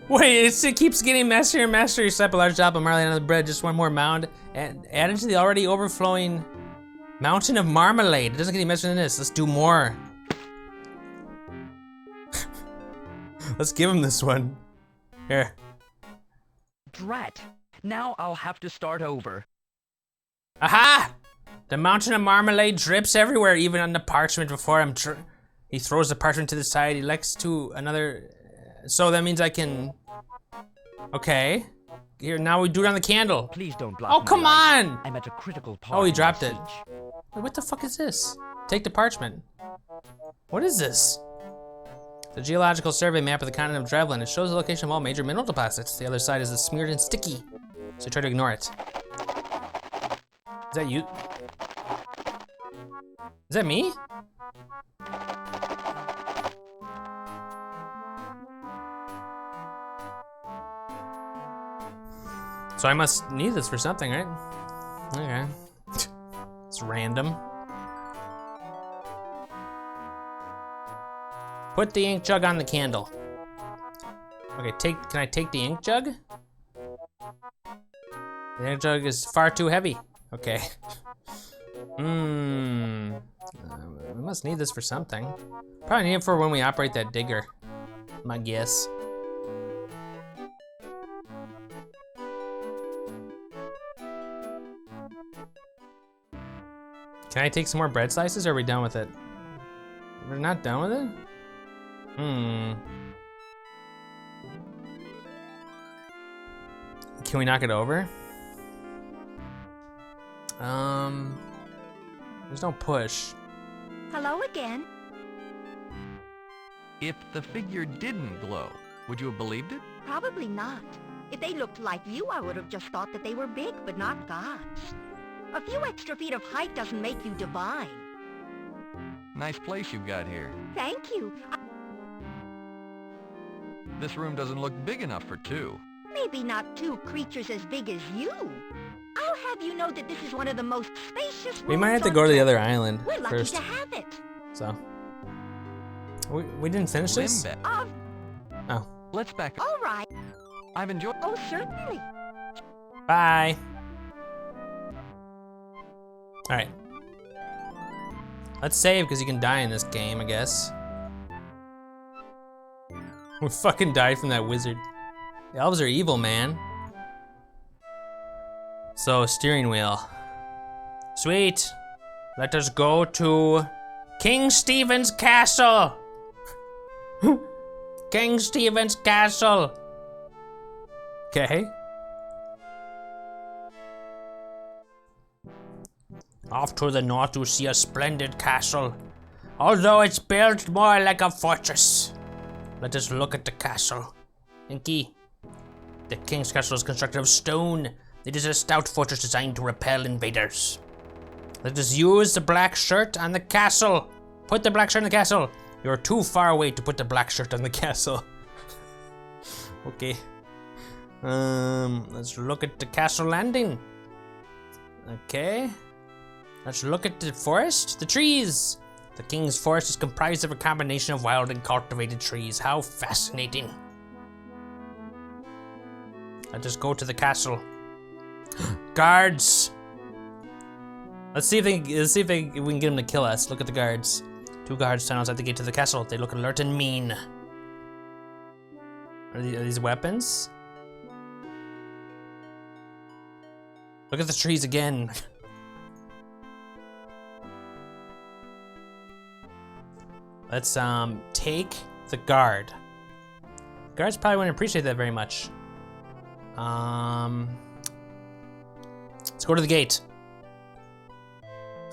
Wait, it keeps getting messier and messier. You slap a large drop of marmalade on the bread, just one more mound, and add it to the already overflowing mountain of marmalade. It doesn't get any messier than this. Let's do more. Let's give him this one. Here. Drat. Now I'll have to start over. Aha! The mountain of marmalade drips everywhere, even on the parchment before him. He throws the parchment to the side. He elects to another. So that means I can. Okay. Here, now we do it on the candle. Please don't block. Oh, come on! I'm at a critical part. Oh, he dropped it. Wait, what the fuck is this? Take the parchment. What is this? The geological survey map of the continent of Dragonlance. It shows the location of all major mineral deposits. The other side is smeared and sticky, so try to ignore it. Is that you? Is that me? So I must need this for something, right? Okay. It's random. Put the ink jug on the candle. Okay, can I take the ink jug? The ink jug is far too heavy. Okay. We must need this for something. Probably need it for when we operate that digger. My guess. Can I take some more bread slices, or are we done with it? We're not done with it? Can we knock it over? There's no push. Hello again. If the figure didn't glow, would you have believed it? Probably not. If they looked like you, I would have just thought that they were big, but not gods. A few extra feet of height doesn't make you divine. Nice place you've got here. Thank you. This room doesn't look big enough for two. Maybe not two creatures as big as you. I'll have you know that this is one of the most spacious rooms. We might have to go to the other island We're lucky first. to have it. So. We didn't finish this? Oh. Let's back up. All right. I've enjoyed. Oh, certainly. Bye. Alright. Let's save, because you can die in this game, I guess. We fucking died from that wizard. The elves are evil, man. So, steering wheel. Sweet. Let us go to King Stephen's castle. King Stephen's castle. Okay. Off to the north you see a splendid castle. Although it's built more like a fortress. Let us look at the castle. Inky. The king's castle is constructed of stone. It is a stout fortress designed to repel invaders. Let us use the black shirt on the castle. Put the black shirt on the castle. You're too far away to put the black shirt on the castle. Okay. Let's look at the castle landing. Okay. Let's look at the forest, the trees. The king's forest is comprised of a combination of wild and cultivated trees. How fascinating. Let's just go to the castle. Guards. Let's see if we can get them to kill us. Look at the guards. 2 guards stand outside the gate to the castle. They look alert and mean. Are these weapons? Look at the trees again. Let's take the guard. Guards probably wouldn't appreciate that very much. Let's go to the gate.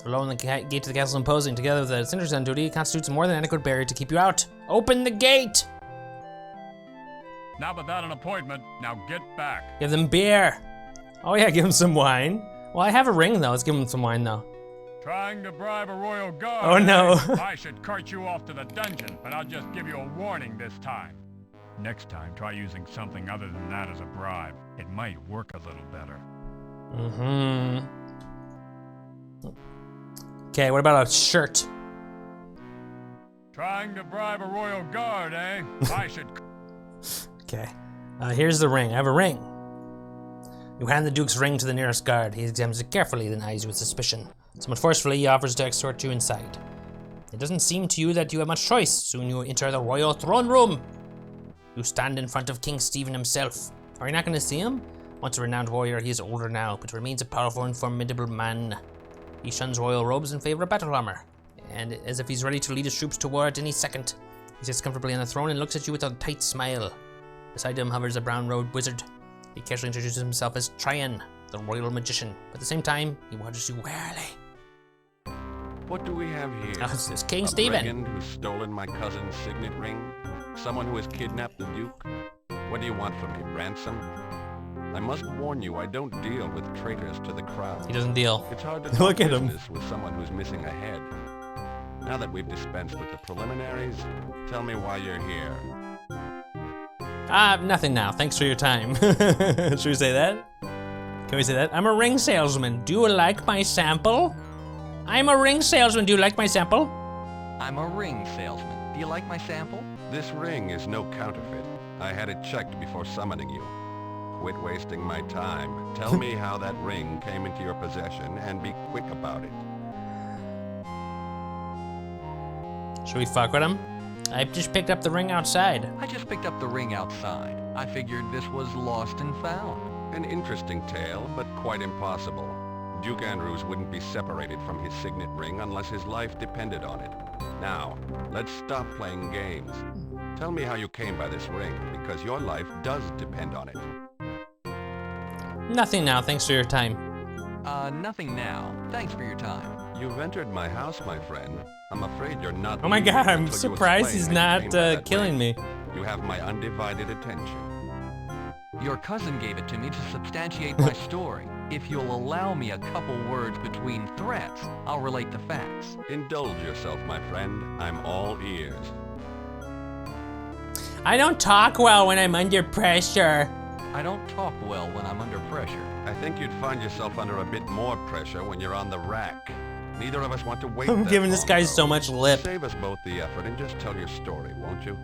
Alone, the gate to the castle is imposing. Together with the sentries on duty, it constitutes a more than adequate barrier to keep you out. Open the gate! Now without an appointment, now get back. Give them beer. Oh yeah, give them some wine. Well, I have a ring though. Let's give them some wine though. Trying to bribe a royal guard. Oh no. I should cart you off to the dungeon, but I'll just give you a warning this time. Next time, try using something other than that as a bribe. It might work a little better. Mm-hmm. Okay, what about a shirt? Trying to bribe a royal guard, eh? I should... Okay. Here's the ring. I have a ring. You hand the Duke's ring to the nearest guard. He examines it carefully, then eyes you with suspicion. Somewhat forcefully, he offers to escort you inside. It doesn't seem to you that you have much choice. Soon you enter the royal throne room. You stand in front of King Stephen himself. Are you not going to see him? Once a renowned warrior, he is older now, but remains a powerful and formidable man. He shuns royal robes in favor of battle armor, and as if he's ready to lead his troops to war at any second. He sits comfortably on the throne and looks at you with a tight smile. Beside him hovers a brown-robed wizard. He casually introduces himself as Tryon, the royal magician. But at the same time, he watches you warily. What do we have here? It's King a Stephen. brigand who's stolen my cousin's signet ring? Someone who has kidnapped the Duke? What do you want from me, ransom? I must warn you, I don't deal with traitors to the crown. He doesn't deal. It's hard to Look talk at him. business with someone who's missing a head. Now that we've dispensed with the preliminaries, tell me why you're here. Nothing now. Thanks for your time. Should we say that? Can we say that? I'm a ring salesman. Do you like my sample? I'm a ring salesman. Do you like my sample? I'm a ring salesman. Do you like my sample? This ring is no counterfeit. I had it checked before summoning you. Quit wasting my time. Tell me how that ring came into your possession and be quick about it. Should we fuck with him? I just picked up the ring outside. I just picked up the ring outside. I figured this was lost and found. An interesting tale, but quite impossible. Duke Andrews wouldn't be separated from his signet ring unless his life depended on it. Now, let's stop playing games. Tell me how you came by this ring, because your life does depend on it. Nothing now, thanks for your time. Nothing now. Thanks for your time. You've entered my house, my friend. I'm afraid you're not. Oh my god, I'm until you surprised explain he's how you not came by that killing ring. me. You have my undivided attention. Your cousin gave it to me to substantiate my story. If you'll allow me a couple words between threats, I'll relate the facts. Indulge yourself, my friend. I'm all ears. I don't talk well when I'm under pressure. I don't talk well when I'm under pressure. I think you'd find yourself under a bit more pressure when you're on the rack. Neither of us want to wait. I'm that giving this long, guy though. so much lip. Save us both the effort and just tell your story, won't you?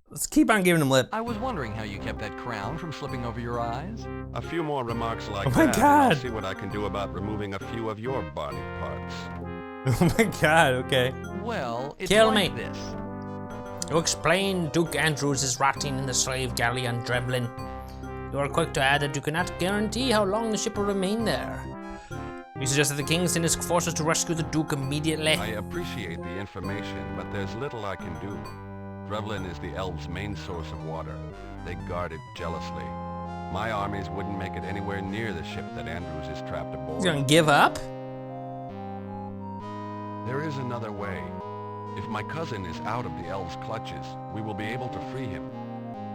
Let's keep on giving him lip. I was wondering how you kept that crown from slipping over your eyes. A few more remarks like Oh my that, and God. I'll see what I can do about removing a few of your body parts. Oh my god, okay. Well, it's Kill like me. this. You explain Duke Andrews is rotting in the slave galley on Drevlin. You are quick to add that you cannot guarantee how long the ship will remain there. You suggest that the king send his forces to rescue the Duke immediately. I appreciate the information, but there's little I can do. Drevlin is the elves' main source of water. They guard it jealously. My armies wouldn't make it anywhere near the ship that Andrews is trapped aboard. He's gonna give up? There is another way. If my cousin is out of the elves' clutches, we will be able to free him.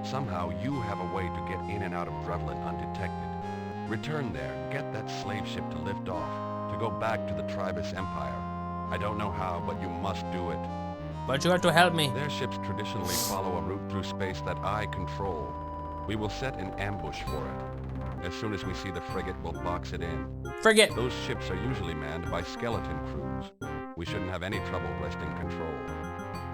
Somehow you have a way to get in and out of Drevlin undetected. Return there, get that slave ship to lift off, to go back to the Tribus Empire. I don't know how, but you must do it. But you have to help me. Their ships traditionally follow a route through space that I control. We will set an ambush for it. As soon as we see the frigate, we'll box it in. Frigate. Those ships are usually manned by skeleton crews. We shouldn't have any trouble wresting control.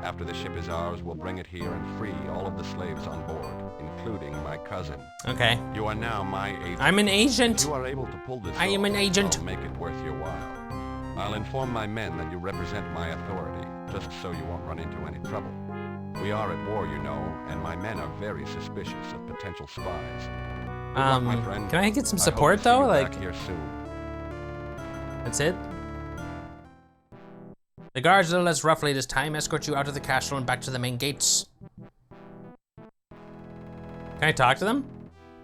After the ship is ours, we'll bring it here and free all of the slaves on board, including my cousin. Okay. You are now my agent. I'm an agent. If you are able to pull this I am off, an agent. I'll make it worth your while. I'll inform my men that you represent my authority, just so you won't run into any trouble. We are at war, you know, and my men are very suspicious of potential spies. Good luck, my friend. Can I get some I hope support to see though? you Like, back here soon. that's it? The guards, a little less roughly this time, escort you out of the castle and back to the main gates. Can I talk to them?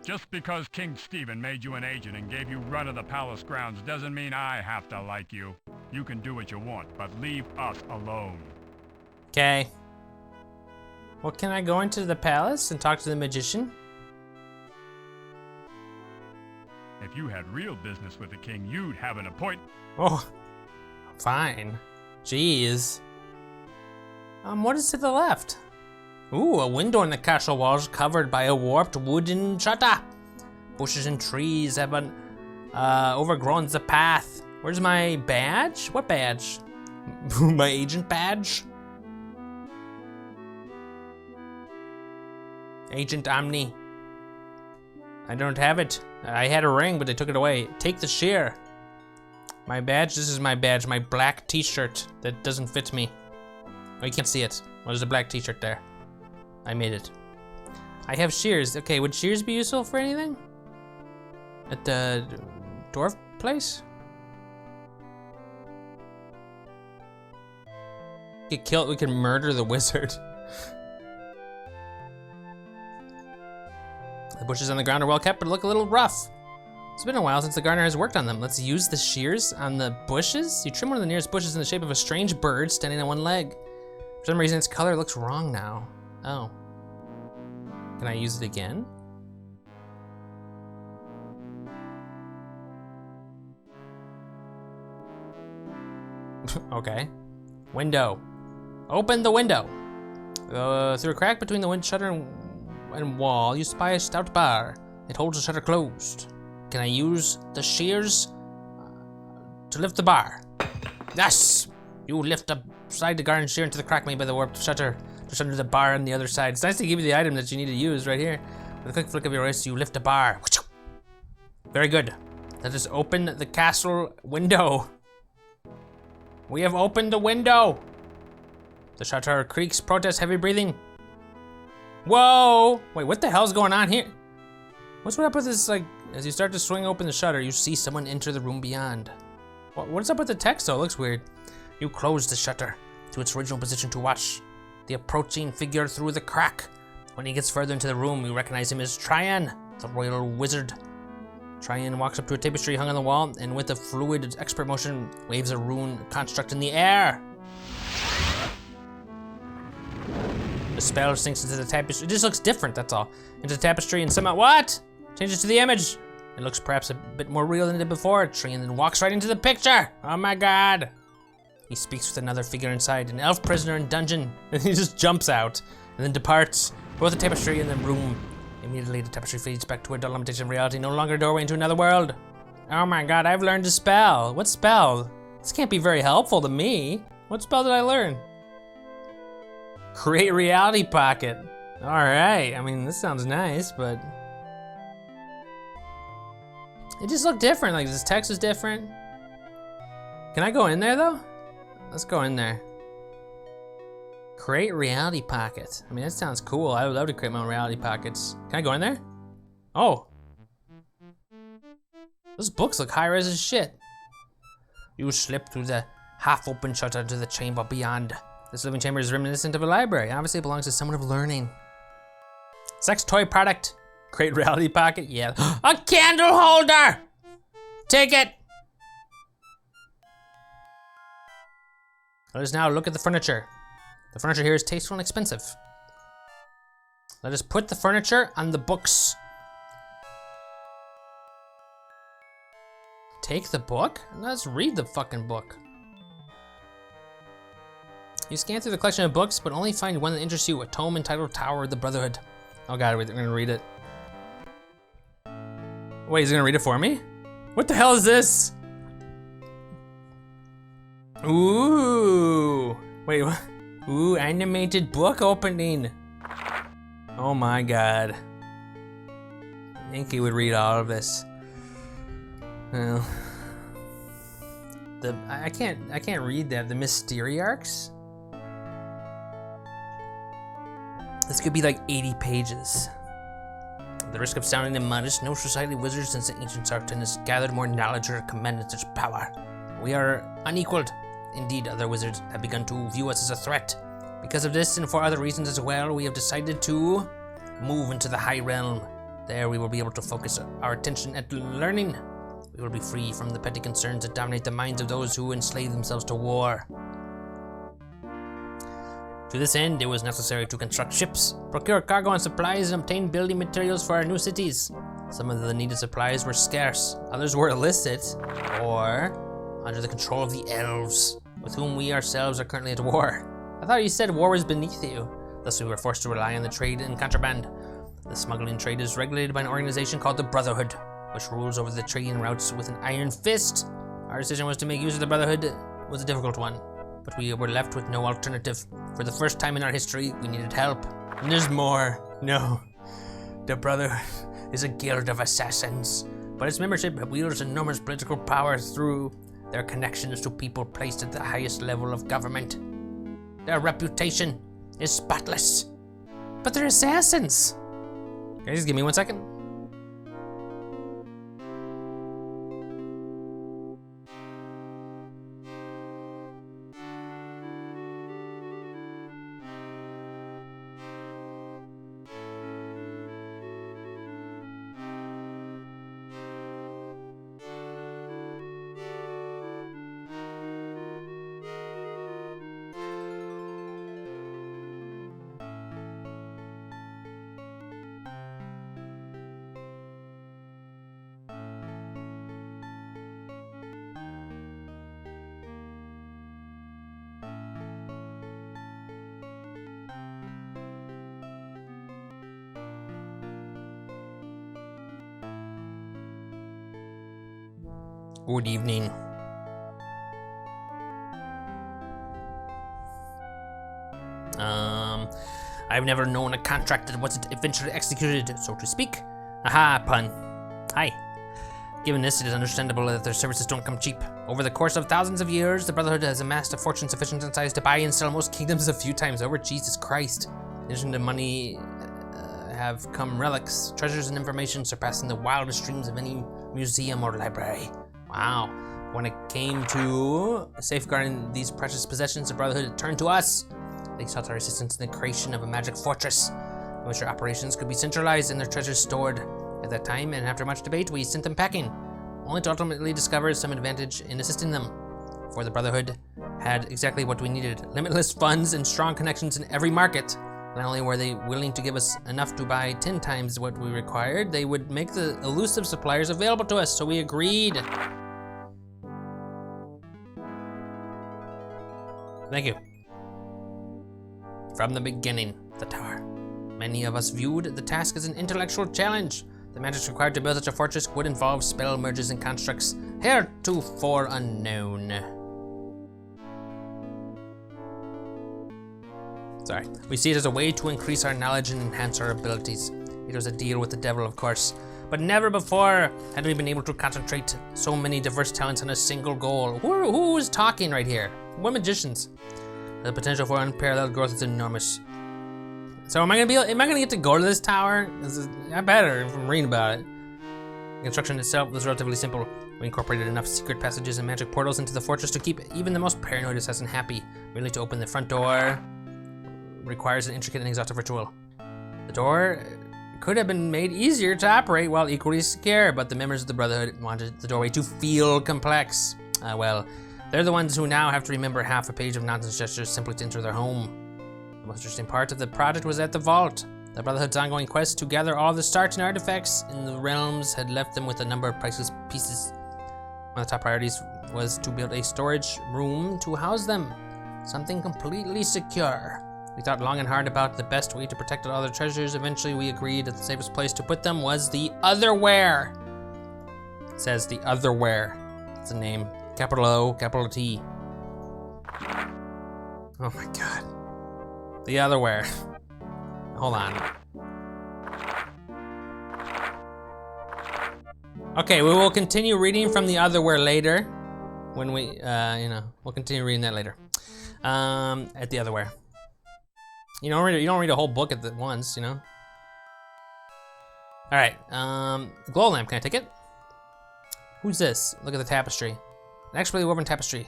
Just because King Stephen made you an agent and gave you run of the palace grounds doesn't mean I have to like you. You can do what you want, but leave us alone. Okay. Well, can I go into the palace and talk to the magician? If you had real business with the king, you'd have an appointment. Oh, fine. Jeez. What is to the left? Ooh, a window in the castle walls covered by a warped wooden shutter. Bushes and trees have overgrown the path. Where's my badge? What badge? My agent badge? Agent Omni. I don't have it. I had a ring, but they took it away. Take the shear. My badge, this is my badge, my black t-shirt that doesn't fit me. Oh, you can't see it. Well, there's a black t-shirt there. I made it. I have shears. Okay, would shears be useful for anything? At the dwarf place? We could kill, we could murder the wizard. The bushes on the ground are well kept, but look a little rough. It's been a while since the gardener has worked on them. Let's use the shears on the bushes. You trim one of the nearest bushes in the shape of a strange bird standing on one leg. For some reason, its color looks wrong now. Oh. Can I use it again? Okay. Window. Open the window. Through a crack between the wind shutter and wall, you spy a stout bar. It holds the shutter closed. Can I use the shears to lift the bar? Yes! You lift aside the garden shear into the crack made by the warped shutter, just under the bar on the other side. It's nice to give you the item that you need to use right here. With a quick flick of your wrist, you lift the bar. Very good. Let us open the castle window. We have opened the window. The shutter creaks, protests, heavy breathing. Whoa! Wait, what the hell's going on here? What's up with this, like, as you start to swing open the shutter, you see someone enter the room beyond. What's up with the text though? It looks weird. You close the shutter to its original position to watch the approaching figure through the crack. When he gets further into the room, you recognize him as Tryon, the royal wizard. Tryon walks up to a tapestry hung on the wall and with a fluid expert motion waves a rune construct in the air. The spell sinks into the tapestry. It just looks different, that's all. Into the tapestry and somehow, what? Changes to the image. It looks perhaps a bit more real than it did before. Tryon then walks right into the picture. Oh my god. He speaks with another figure inside, an elf prisoner in dungeon. And he just jumps out and then departs. Both the tapestry and the room. Immediately the tapestry fades back to a dull imitation of reality, no longer a doorway into another world. Oh my god, I've learned a spell. What spell? This can't be very helpful to me. What spell did I learn? Create reality pocket. All right, I mean, this sounds nice, but it just looked different. Like this text is different. Can I go in there though? Let's go in there. Create reality pocket. I mean, that sounds cool. I would love to create my own reality pockets. Can I go in there? Oh. Those books look high res as shit. You slip through the half-open shutter to the chamber beyond. This living chamber is reminiscent of a library. Obviously it belongs to someone of learning. Sex toy product. Create reality pocket, yeah. A candle holder! Take it! Let us now look at the furniture. The furniture here is tasteful and expensive. Let us put the furniture on the books. Take the book? Let's read the fucking book. You scan through the collection of books, but only find one that interests you, a tome entitled Tower of the Brotherhood. Oh god, we're gonna read it. Wait, he's gonna read it for me? What the hell is this? Ooh. Wait, what? Ooh, animated book opening. Oh my god. I think he would read all of this. Well. I can't read that. The Mysteriarchs? This could be like 80 pages. At the risk of sounding immodest, no society of wizards since the ancient Sartan has gathered more knowledge or commanded such power. We are unequaled. Indeed, other wizards have begun to view us as a threat. Because of this, and for other reasons as well, we have decided to move into the High Realm. There we will be able to focus our attention at learning. We will be free from the petty concerns that dominate the minds of those who enslave themselves to war. To this end, it was necessary to construct ships, procure cargo and supplies, and obtain building materials for our new cities. Some of the needed supplies were scarce, others were illicit, or under the control of the elves, with whom we ourselves are currently at war. I thought you said war was beneath you. Thus we were forced to rely on the trade and contraband. The smuggling trade is regulated by an organization called the Brotherhood, which rules over the trading routes with an iron fist. Our decision was to make use of the Brotherhood was a difficult one, but we were left with no alternative. For the first time in our history, we needed help. And there's more. No. The Brotherhood is a guild of assassins, but its membership wields enormous political power through their connections to people placed at the highest level of government. Their reputation is spotless. But they're assassins. Okay, just give me 1 second. Good evening. I've never known a contract that wasn't eventually executed, so to speak. Aha, pun. Hi. Given this, it is understandable that their services don't come cheap. Over the course of thousands of years, the Brotherhood has amassed a fortune sufficient in size to buy and sell most kingdoms a few times over. Jesus Christ. In addition to money, have come relics, treasures, and information surpassing the wildest dreams of any museum or library. Wow. When it came to safeguarding these precious possessions, the Brotherhood turned to us. They sought our assistance in the creation of a magic fortress, in which their operations could be centralized and their treasures stored. At that time, and after much debate, we sent them packing, only to ultimately discover some advantage in assisting them. For the Brotherhood had exactly what we needed: limitless funds and strong connections in every market. Not only were they willing to give us enough to buy 10 times what we required, they would make the elusive suppliers available to us, so we agreed. Thank you. From the beginning, the tower. Many of us viewed the task as an intellectual challenge. The magic required to build such a fortress would involve spell merges and constructs heretofore unknown. Sorry. We see it as a way to increase our knowledge and enhance our abilities. It was a deal with the devil, of course, but never before had we been able to concentrate so many diverse talents on a single goal. Who is talking right here? What magicians? The potential for unparalleled growth is enormous. So am I gonna get to go to this tower? I better if I'm reading about it. The construction itself was relatively simple. We incorporated enough secret passages and magic portals into the fortress to keep even the most paranoid assassin happy. Merely to open the front door requires an intricate and exhaustive ritual. The door could have been made easier to operate while equally secure, but the members of the Brotherhood wanted the doorway to feel complex. Well, they're the ones who now have to remember half a page of nonsense gestures simply to enter their home. The most interesting part of the project was at the vault. The Brotherhood's ongoing quest to gather all the Sartan artifacts in the realms had left them with a number of priceless pieces. One of the top priorities was to build a storage room to house them, something completely secure. We thought long and hard about the best way to protect all their treasures. Eventually, we agreed that the safest place to put them was the Otherwhere. It says the Otherwhere. It's a name. Capital O, capital T. Oh my god. The Otherwhere. Hold on. Okay, we will continue reading from the Otherwhere later. when we, you know, we'll continue reading that later. At the otherware. You don't read a whole book at once, you know. All right, glow lamp. Can I take it? Who's this? Look at the tapestry. An expertly woven tapestry.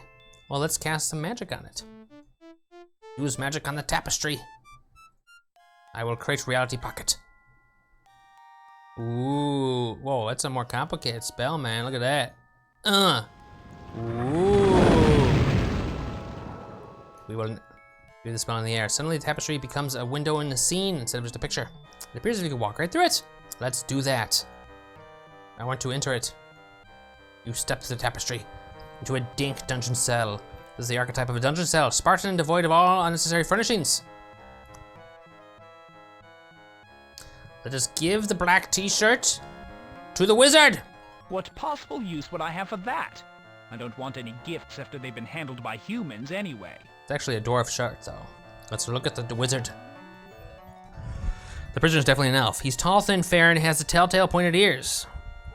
Well, let's cast some magic on it. Use magic on the tapestry. I will create reality pocket. Ooh, whoa, that's a more complicated spell, man. Look at that. Ooh. We will do the spell in the air. Suddenly the tapestry becomes a window in the scene instead of just a picture. It appears as if you can walk right through it. Let's do that. I want to enter it. You step to the tapestry into a dank dungeon cell. This is the archetype of a dungeon cell, Spartan and devoid of all unnecessary furnishings. Let us give the black t-shirt to the wizard. What possible use would I have for that? I don't want any gifts after they've been handled by humans anyway. It's actually a dwarf shirt, though. Let's look at the wizard. The prisoner is definitely an elf. He's tall, thin, fair, and has the telltale pointed ears.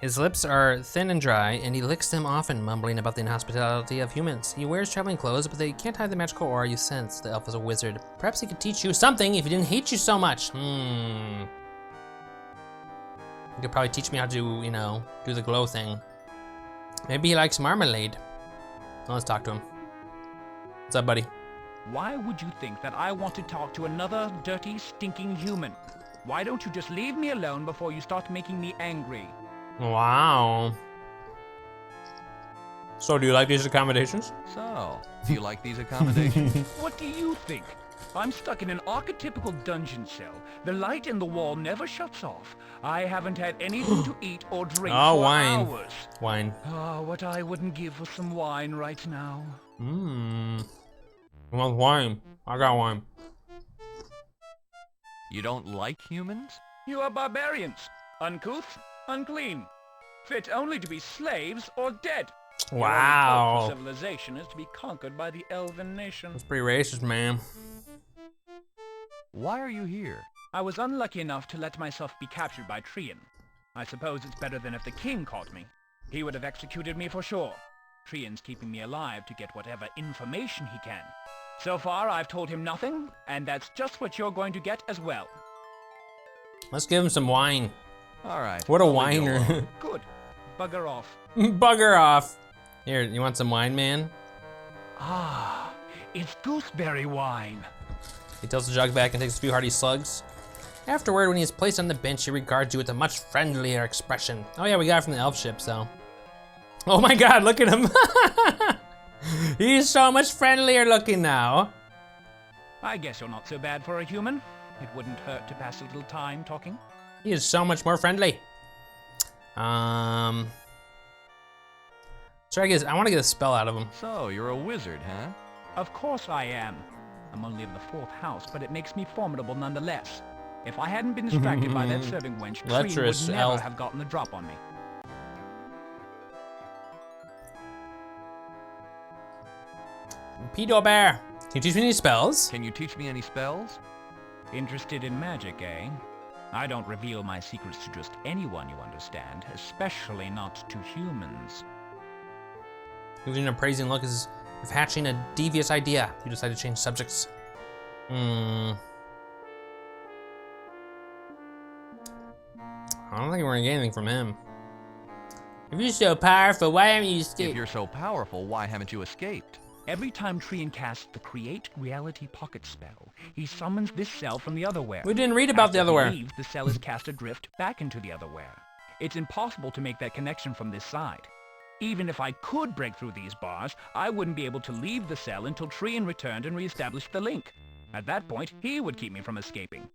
His lips are thin and dry, and he licks them often, mumbling about the inhospitality of humans. He wears traveling clothes, but they can't hide the magical aura you sense. The elf is a wizard. Perhaps he could teach you something if he didn't hate you so much. He could probably teach me how to, you know, do the glow thing. Maybe he likes marmalade. Well, let's talk to him. What's up, buddy? Why would you think that I want to talk to another dirty, stinking human? Why don't you just leave me alone before you start making me angry? Wow. So, do you like these accommodations? So, do you like these accommodations? What do you think? I'm stuck in an archetypical dungeon cell. The light in the wall never shuts off. I haven't had anything to eat or drink for wine. hours. Wine. Oh, what I wouldn't give for some wine right now. I want wine. I got wine. You don't like humans? You are barbarians. Uncouth, unclean. Fit only to be slaves or dead. Wow. Your only hope for civilization is to be conquered by the elven nation. That's pretty racist, man. Why are you here? I was unlucky enough to let myself be captured by Trian. I suppose it's better than if the king caught me. He would have executed me for sure. Trian's keeping me alive to get whatever information he can. So far, I've told him nothing, and that's just what you're going to get as well. Let's give him some wine. All right. What a I'll whiner. Good. Bugger off. Bugger off. Here, you want some wine, man? Ah, it's gooseberry wine. He tilts the jug back and takes a few hearty slugs. Afterward, when he is placed on the bench, he regards you with a much friendlier expression. Oh yeah, we got it from the elf ship, so. Oh my god, look at him. He's so much friendlier looking now. I guess you're not so bad for a human. It wouldn't hurt to pass a little time talking. He is so much more friendly. So I want to get a spell out of him. So, you're a wizard, huh? Of course I am. I'm only in the 4th house, but it makes me formidable nonetheless. If I hadn't been distracted by that serving wench, Tree would never have gotten the drop on me. Pedo Bear, can you teach me any spells? Can you teach me any spells? Interested in magic, eh? I don't reveal my secrets to just anyone, you understand, especially not to humans. Giving an appraising look as if hatching a devious idea. You decide to change subjects. I don't think we're gonna get anything from him. If you're so powerful, why haven't you escaped? If you're so powerful, why haven't you escaped? Every time Trian casts the Create Reality Pocket spell, he summons this cell from the Otherware. We didn't read about the Otherware. After he leaves, the cell is cast adrift back into the Otherware. It's impossible to make that connection from this side. Even if I could break through these bars, I wouldn't be able to leave the cell until Trian returned and reestablished the link. At that point, he would keep me from escaping.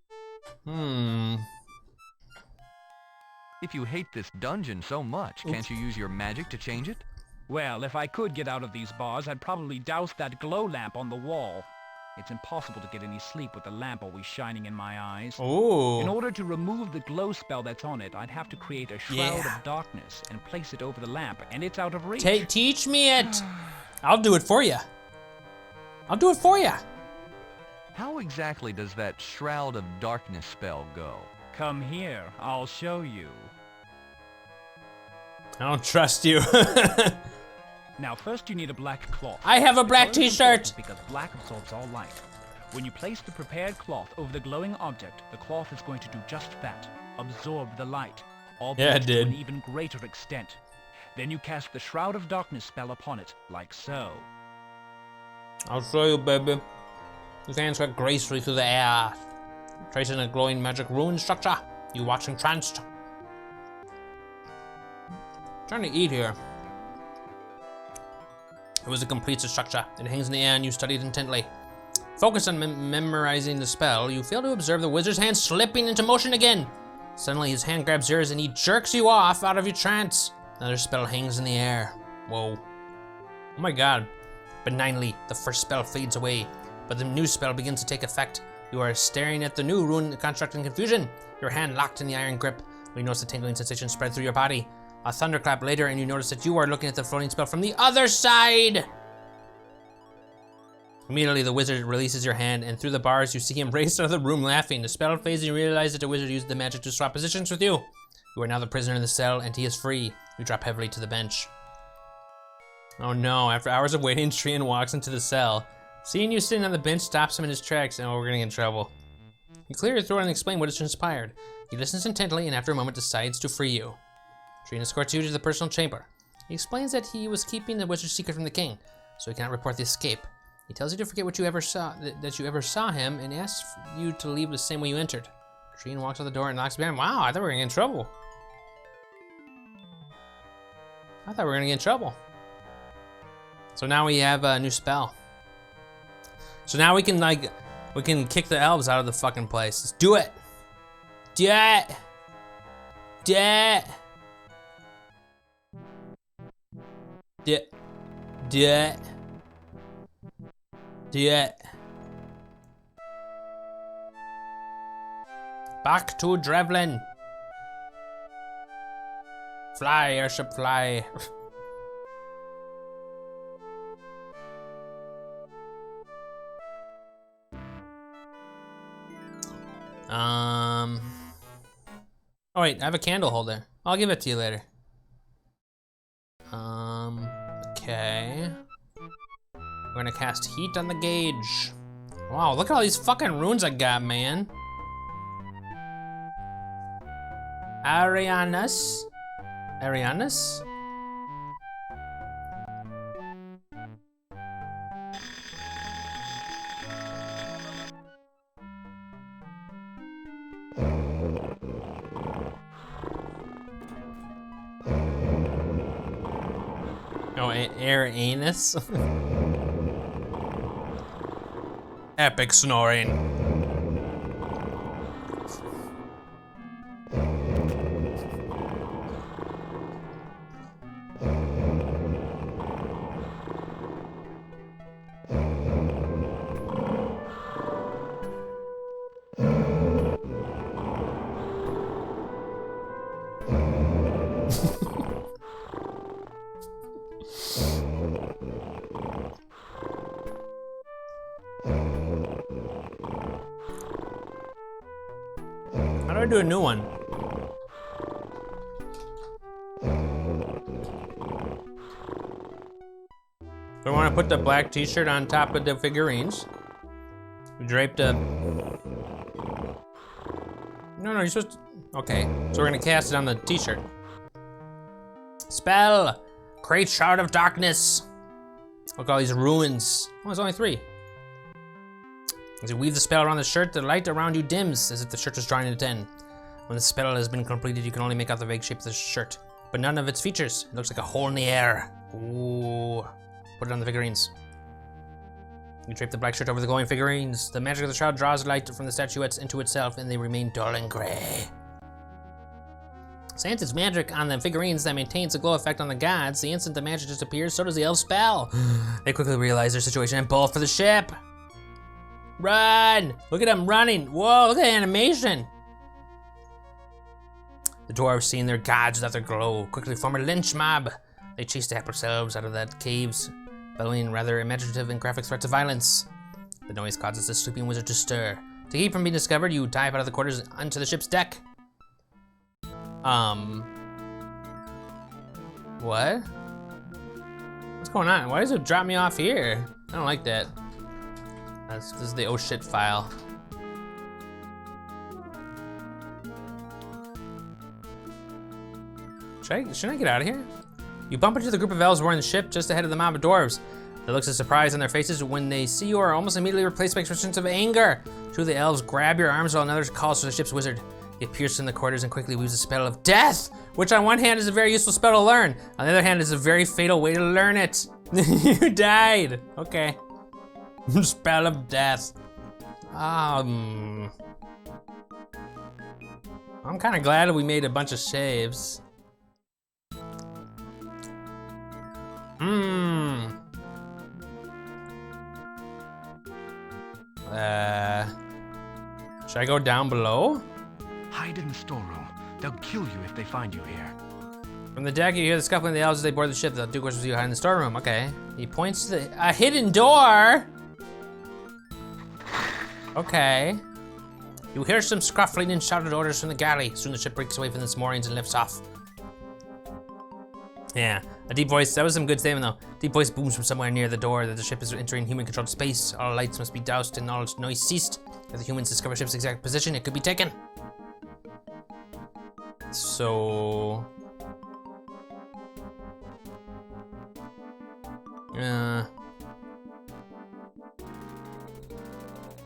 If you hate this dungeon so much, can't you use your magic to change it? Well, if I could get out of these bars, I'd probably douse that glow lamp on the wall. It's impossible to get any sleep with the lamp always shining in my eyes. Ooh. In order to remove the glow spell that's on it, I'd have to create a shroud of darkness and place it over the lamp, and it's out of reach. Teach me it. I'll do it for you. I'll do it for you. How exactly does that shroud of darkness spell go? Come here, I'll show you. I don't trust you. Now first you need a black cloth. I have a The black color is t-shirt. important because black absorbs all light. When you place the prepared cloth over the glowing object, the cloth is going to do just that. Absorb the light. Yeah, it To did. an even greater extent. Then you cast the Shroud of Darkness spell upon it, like so. I'll show you, baby. His hands cut gracefully through the air, tracing a glowing magic rune structure. You watch entranced. Trying to eat here. It was a complete structure. It hangs in the air and you study it intently. Focus on memorizing the spell. You fail to observe the wizard's hand slipping into motion again. Suddenly his hand grabs yours and he jerks you off out of your trance. Another spell hangs in the air. Whoa. Oh my god. Benignly, the first spell fades away, but the new spell begins to take effect. You are staring at the new rune construct in confusion. Your hand locked in the iron grip. You notice the tingling sensation spread through your body. A thunderclap later and you notice that you are looking at the floating spell from the other side. Immediately, the wizard releases your hand, and through the bars, you see him race out of the room laughing. The spell fades, and you realize that the wizard used the magic to swap positions with you. You are now the prisoner in the cell, and he is free. You drop heavily to the bench. Oh no, after hours of waiting, Trian walks into the cell. Seeing you sitting on the bench stops him in his tracks, and we're gonna get in trouble. You clear your throat and explain what has transpired. He listens intently, and after a moment decides to free you. Trian escorts you to the personal chamber. He explains that he was keeping the wizard's secret from the king, so he cannot report the escape. He tells you to forget what you ever saw, that you ever saw him, and asks you to leave the same way you entered. Trian walks out the door and locks behind him. Wow, I thought we were gonna get in trouble. So now we have a new spell. So now we can kick the elves out of the fucking place. Let's do it. Do it. Do it. Do it. Do it. Do it. Back to Drevlin. Fly, airship, fly. Oh wait, I have a candle holder. I'll give it to you later. Okay. We're gonna cast heat on the gauge. Wow, look at all these fucking runes I got, man. Arianus? Arianus? Oh, Arianus? Epic snoring. How do I do a new one? So I want to put the black t-shirt on top of the figurines. We draped a... No, you're supposed to... Okay, so we're gonna cast it on the t-shirt. Spell! Create Shroud of Darkness! Look at all these ruins. Oh, there's only 3. As you weave the spell around the shirt, the light around you dims, as if the shirt was drawing to 10. When the spell has been completed, you can only make out the vague shape of the shirt, but none of its features. It looks like a hole in the air. Ooh. Put it on the figurines. You drape the black shirt over the glowing figurines. The magic of the shroud draws light from the statuettes into itself, and they remain dull and gray. Since it's magic on the figurines that maintains the glow effect on the gods, the instant the magic disappears, so does the elf spell. They quickly realize their situation and bolt for the ship. Run! Look at them running. Whoa, look at the animation. The dwarves, seeing their gods without their glow, quickly form a lynch mob. They chase the hapless elves out of the caves, bellowing rather imaginative and graphic threats of violence. The noise causes the sleeping wizard to stir. To keep from being discovered, you dive out of the quarters onto the ship's deck. What? What's going on? Why does it drop me off here? I don't like that. This is the oh shit file. Shouldn't I get out of here? You bump into the group of elves wearing the ship just ahead of the mob of dwarves. The looks of surprise on their faces when they see you are almost immediately replaced by expressions of anger. Two of the elves grab your arms while another calls for the ship's wizard. He appears in the quarters and quickly weaves a spell of death, which on one hand is a very useful spell to learn. On the other hand is a very fatal way to learn it. You died. Okay. Spell of death. I'm kind of glad we made a bunch of saves. Should I go down below? Hide in the storeroom. They'll kill you if they find you here. From the deck, you hear the scuffling of the elves as they board the ship. The Duke wishes you hide in the storeroom. Okay. He points to a hidden door. Okay. You hear some scuffling and shouted orders from the galley. Soon the ship breaks away from its moorings and lifts off. Yeah, a deep voice. That was some good statement though. Deep voice booms from somewhere near the door that the ship is entering human-controlled space. All lights must be doused and all noise ceased. If the humans discover the ship's exact position, it could be taken. So...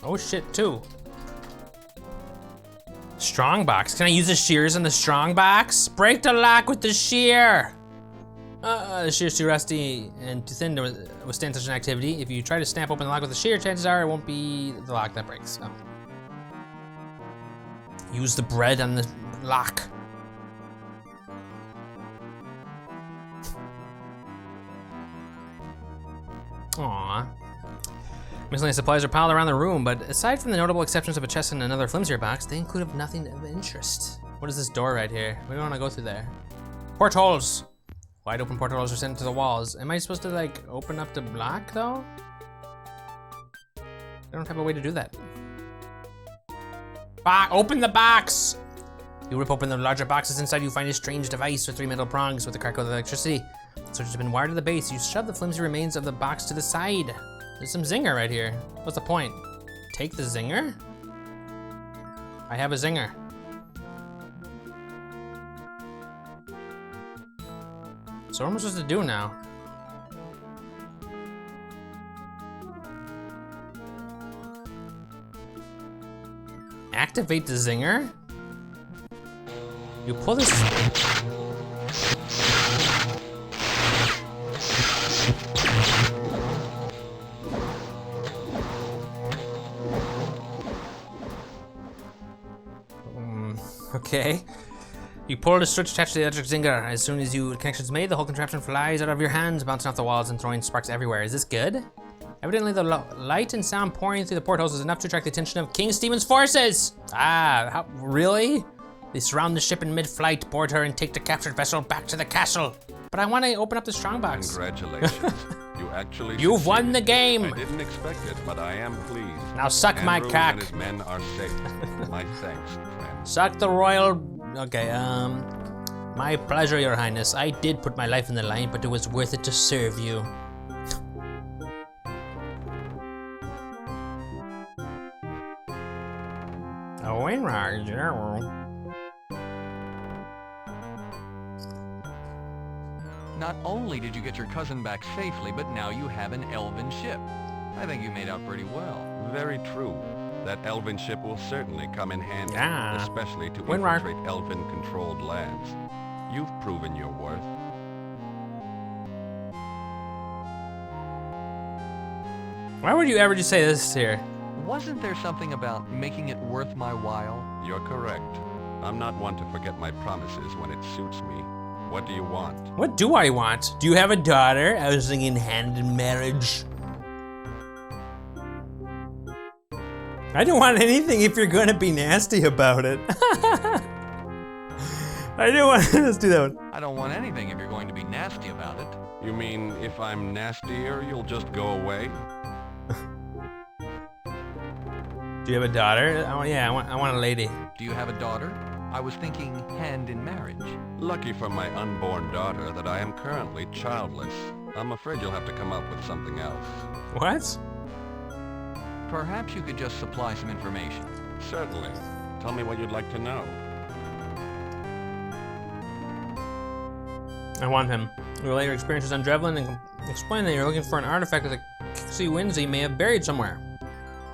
Oh shit, too. Strong box. Can I use the shears in the strong box? Break the lock with the shear! The shear's too rusty and too thin to withstand such an activity. If you try to snap open the lock with the shear, chances are it won't be the lock that breaks. So. Use the bread on the lock. Aww. Miscellaneous supplies are piled around the room, but aside from the notable exceptions of a chest and another flimsier box, they include nothing of interest. What is this door right here? We don't want to go through there. Portholes! Wide open portholes are sent to the walls. Am I supposed to like open up the block though? I don't have a way to do that. Open the box! You rip open the larger boxes. Inside you find a strange device with 3 metal prongs with a crackle of electricity. The switch has been wired to the base. You shove the flimsy remains of the box to the side. There's some zinger right here. What's the point? Take the zinger? I have a zinger. So what am I supposed to do now? Activate the zinger? You pull this... Okay. You pull the switch attached to the electric zinger. As soon as the connection is made, the whole contraption flies out of your hands, bouncing off the walls and throwing sparks everywhere. Is this good? Evidently, the light and sound pouring through the portholes is enough to attract the attention of King Stephen's forces! Really? They surround the ship in mid-flight, board her, and take the captured vessel back to the castle. But I want to open up the strongbox. Congratulations. You actually You've won the game! I didn't expect it, but I am pleased. Now suck my Andrews cock. and his men are safe. My thanks, friend. Suck the royal... Okay, my pleasure, your highness. I did put my life in the line, but it was worth it to serve you. Oh, Wainwright, Not only did you get your cousin back safely, but now you have an elven ship. I think you made out pretty well. Very true. That elven ship will certainly come in handy, Yeah. especially to Wainwright. infiltrate elven-controlled lands. You've proven your worth. Why would you ever just say this here? Wasn't there something about making it worth my while? You're correct. I'm not one to forget my promises when it suits me. What do you want? What do I want? Do you have a daughter? I was thinking hand in marriage. I don't want anything if you're gonna be nasty about it. I didn't want to let's do that one. I don't want anything if you're going to be nasty about it. You mean if I'm nastier, you'll just go away? Do you have a daughter? Oh yeah, I want a lady. Do you have a daughter? I was thinking hand in marriage. Lucky for my unborn daughter that I am currently childless. I'm afraid you'll have to come up with something else. What? Perhaps you could just supply some information. Certainly. Tell me what you'd like to know. I want him. Relay your experiences on Dragonlance and explain that you're looking for an artifact that the Kixie Winsey may have buried somewhere.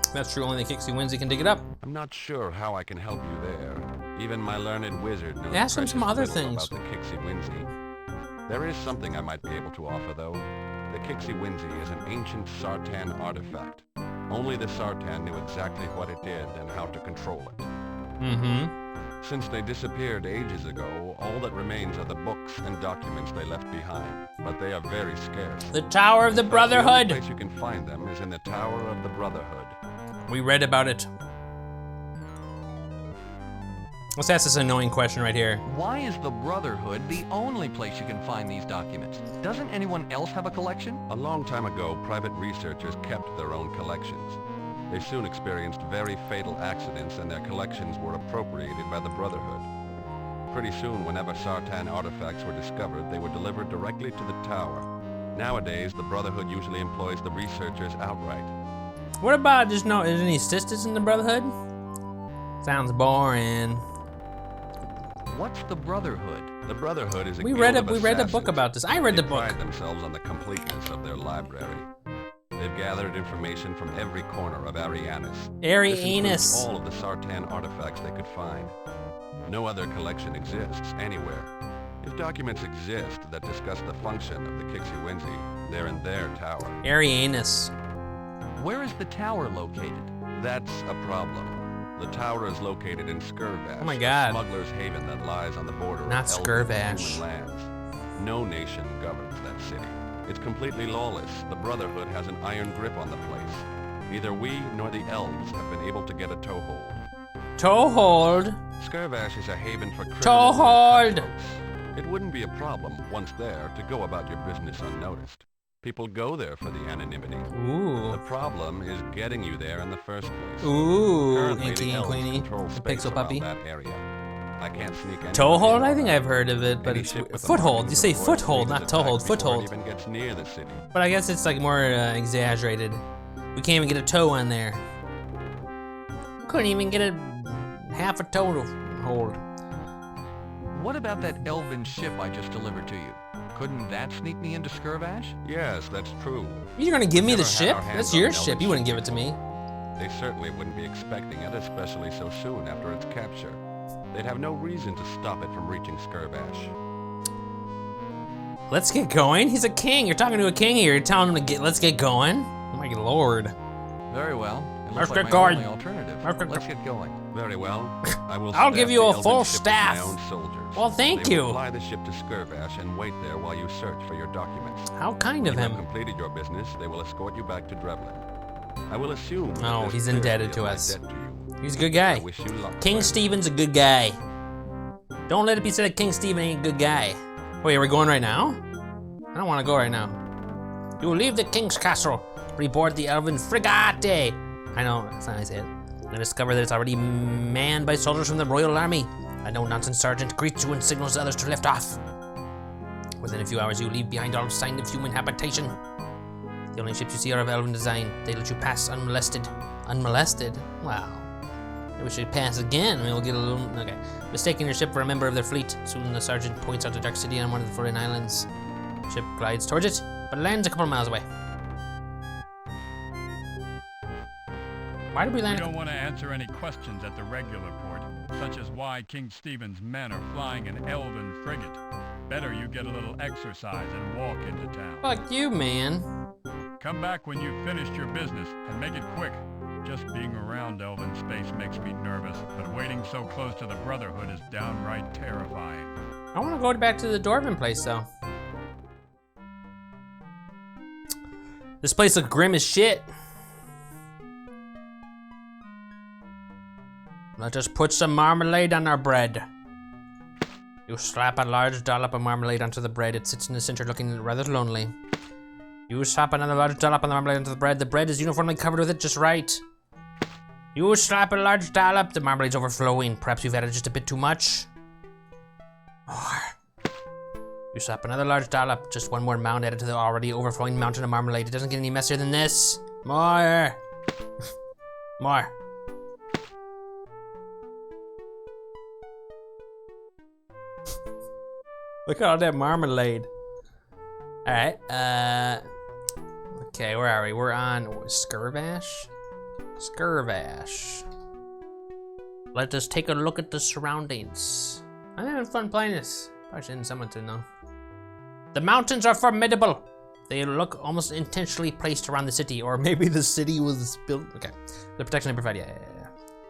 If that's true, only the Kixie Winsey can dig it up. I'm not sure how I can help you there. Even my learned wizard knows Ask him some other precious little things. about the Kixie Winsey. There is something I might be able to offer, though. The Kixie Winsey is an ancient Sartan artifact. Only the Sartan knew exactly what it did and how to control it. Mm-hmm. Since they disappeared ages ago, all that remains are the books and documents they left behind. But they are very scarce. The Tower of the Brotherhood! The only place you can find them is in the Tower of the Brotherhood. We read about it. Let's ask this annoying question right here. Why is the Brotherhood the only place you can find these documents? Doesn't anyone else have a collection? A long time ago, private researchers kept their own collections. They soon experienced very fatal accidents and their collections were appropriated by the Brotherhood. Pretty soon, whenever Sartan artifacts were discovered, they were delivered directly to the tower. Nowadays, the Brotherhood usually employs the researchers outright. What about just no, is any sisters in the Brotherhood? Sounds boring. What's the Brotherhood? The Brotherhood is a We guild read of a book assassins. about this. I read the They book. pride themselves on the completeness of their library. They've gathered information from every corner of Arianus. This includes all of the Sartan artifacts they could find. No other collection exists anywhere. If documents exist that discuss the function of the Kixie Winsey, they're in their tower. Arianus. Where is the tower located? That's a problem. The tower is located in Skirvash, Oh my God. a smuggler's haven that lies on the border Not of Elven and Skirvash. human lands. No nation governs that city. It's completely lawless. The Brotherhood has an iron grip on the place. Neither we nor the elves have been able to get a toehold. Toehold. Skirvash is a haven for criminals Toehold. and cutthroats. It wouldn't be a problem, once there, to go about your business unnoticed. People go there for the anonymity. Ooh. The problem is getting you there in the first place. Ooh. Currently, Inky the and elves Queenie. control The space Pixel around Puppy. that area. I can't sneak anybody Toehold? I in think or I've heard of it, but Any it's ship with a foothold. marking You say before it foothold, leaves not attack toehold. before Foothold. it even gets near the city. But I guess it's like more exaggerated. We can't even get a toe on there. Couldn't even get a half a toe to hold. What about that elven ship I just delivered to you? Couldn't that sneak me into Skirvash? Yes, that's true. You're gonna give me the Never had ship? our hands That's on your an ship. elven You wouldn't ship give it to me. They certainly wouldn't be expecting it, especially so soon after its capture. They'd have no reason to stop it from reaching Skirvash. Let's get going. He's a king. You're talking to a king here. You're telling him to get. Let's get going. Oh my lord. Very well. It Let's looks like get my going. only alternative. Let's get going. Very well. I will I'll staff give you the a elven full ship with staff. my own soldiers. Well, thank They will you. fly the ship to Skirvash and wait there while you search for your documents. How kind When of you have him. completed your business, they will escort you back to Drevlin. I will assume that Oh, this he's clears indebted me to of my us. debt to you. He's a good I guy. wish you luck. King friend. Stephen's a good guy. Don't let it be said that King Stephen ain't a good guy. Wait, are we going right now? I don't want to go right now. You will leave the king's castle, reboard the elven frigate. I know, that's not how I say it. I discover that it's already manned by soldiers from the royal army. A no-nonsense sergeant greets you and signals the others to lift off. Within a few hours, you leave behind all sign of human habitation. The only ships you see are of elven design. They let you pass unmolested. Unmolested? Wow. Maybe we should pass again. We'll get a little. Okay. Mistaking your ship for a member of their fleet. Soon the sergeant points out a dark city on one of the Florian Islands. Ship glides towards it, but lands a couple miles away. Why did we We land? don't want to answer any questions at the regular port, such as why King Stephen's men are flying an elven frigate. Better you get a little exercise and walk into town. Fuck you, man. Come back when you've finished your business, and make it quick. Just being around elven space makes me nervous, but waiting so close to the Brotherhood is downright terrifying. I want to go back to the Dwarven place, though. This place looks grim as shit. Let us put some marmalade on our bread. You slap a large dollop of marmalade onto the bread. It sits in the center looking rather lonely. You slap another large dollop of the marmalade onto the bread. The bread is uniformly covered with it just right. You slap a large dollop. The marmalade's overflowing. Perhaps you've added just a bit too much. More. You slap another large dollop, just one more mound added to the already overflowing mountain of marmalade. It doesn't get any messier than this. More. More. Look at all that marmalade. All right. Okay, where are we? We're on Skirvash. Skirvash. Let us take a look at the surroundings. I'm having fun playing this. Probably should send someone to know. The mountains are formidable. They look almost intentionally placed around the city, or maybe the city was built. Okay. The protection they provide. Yeah.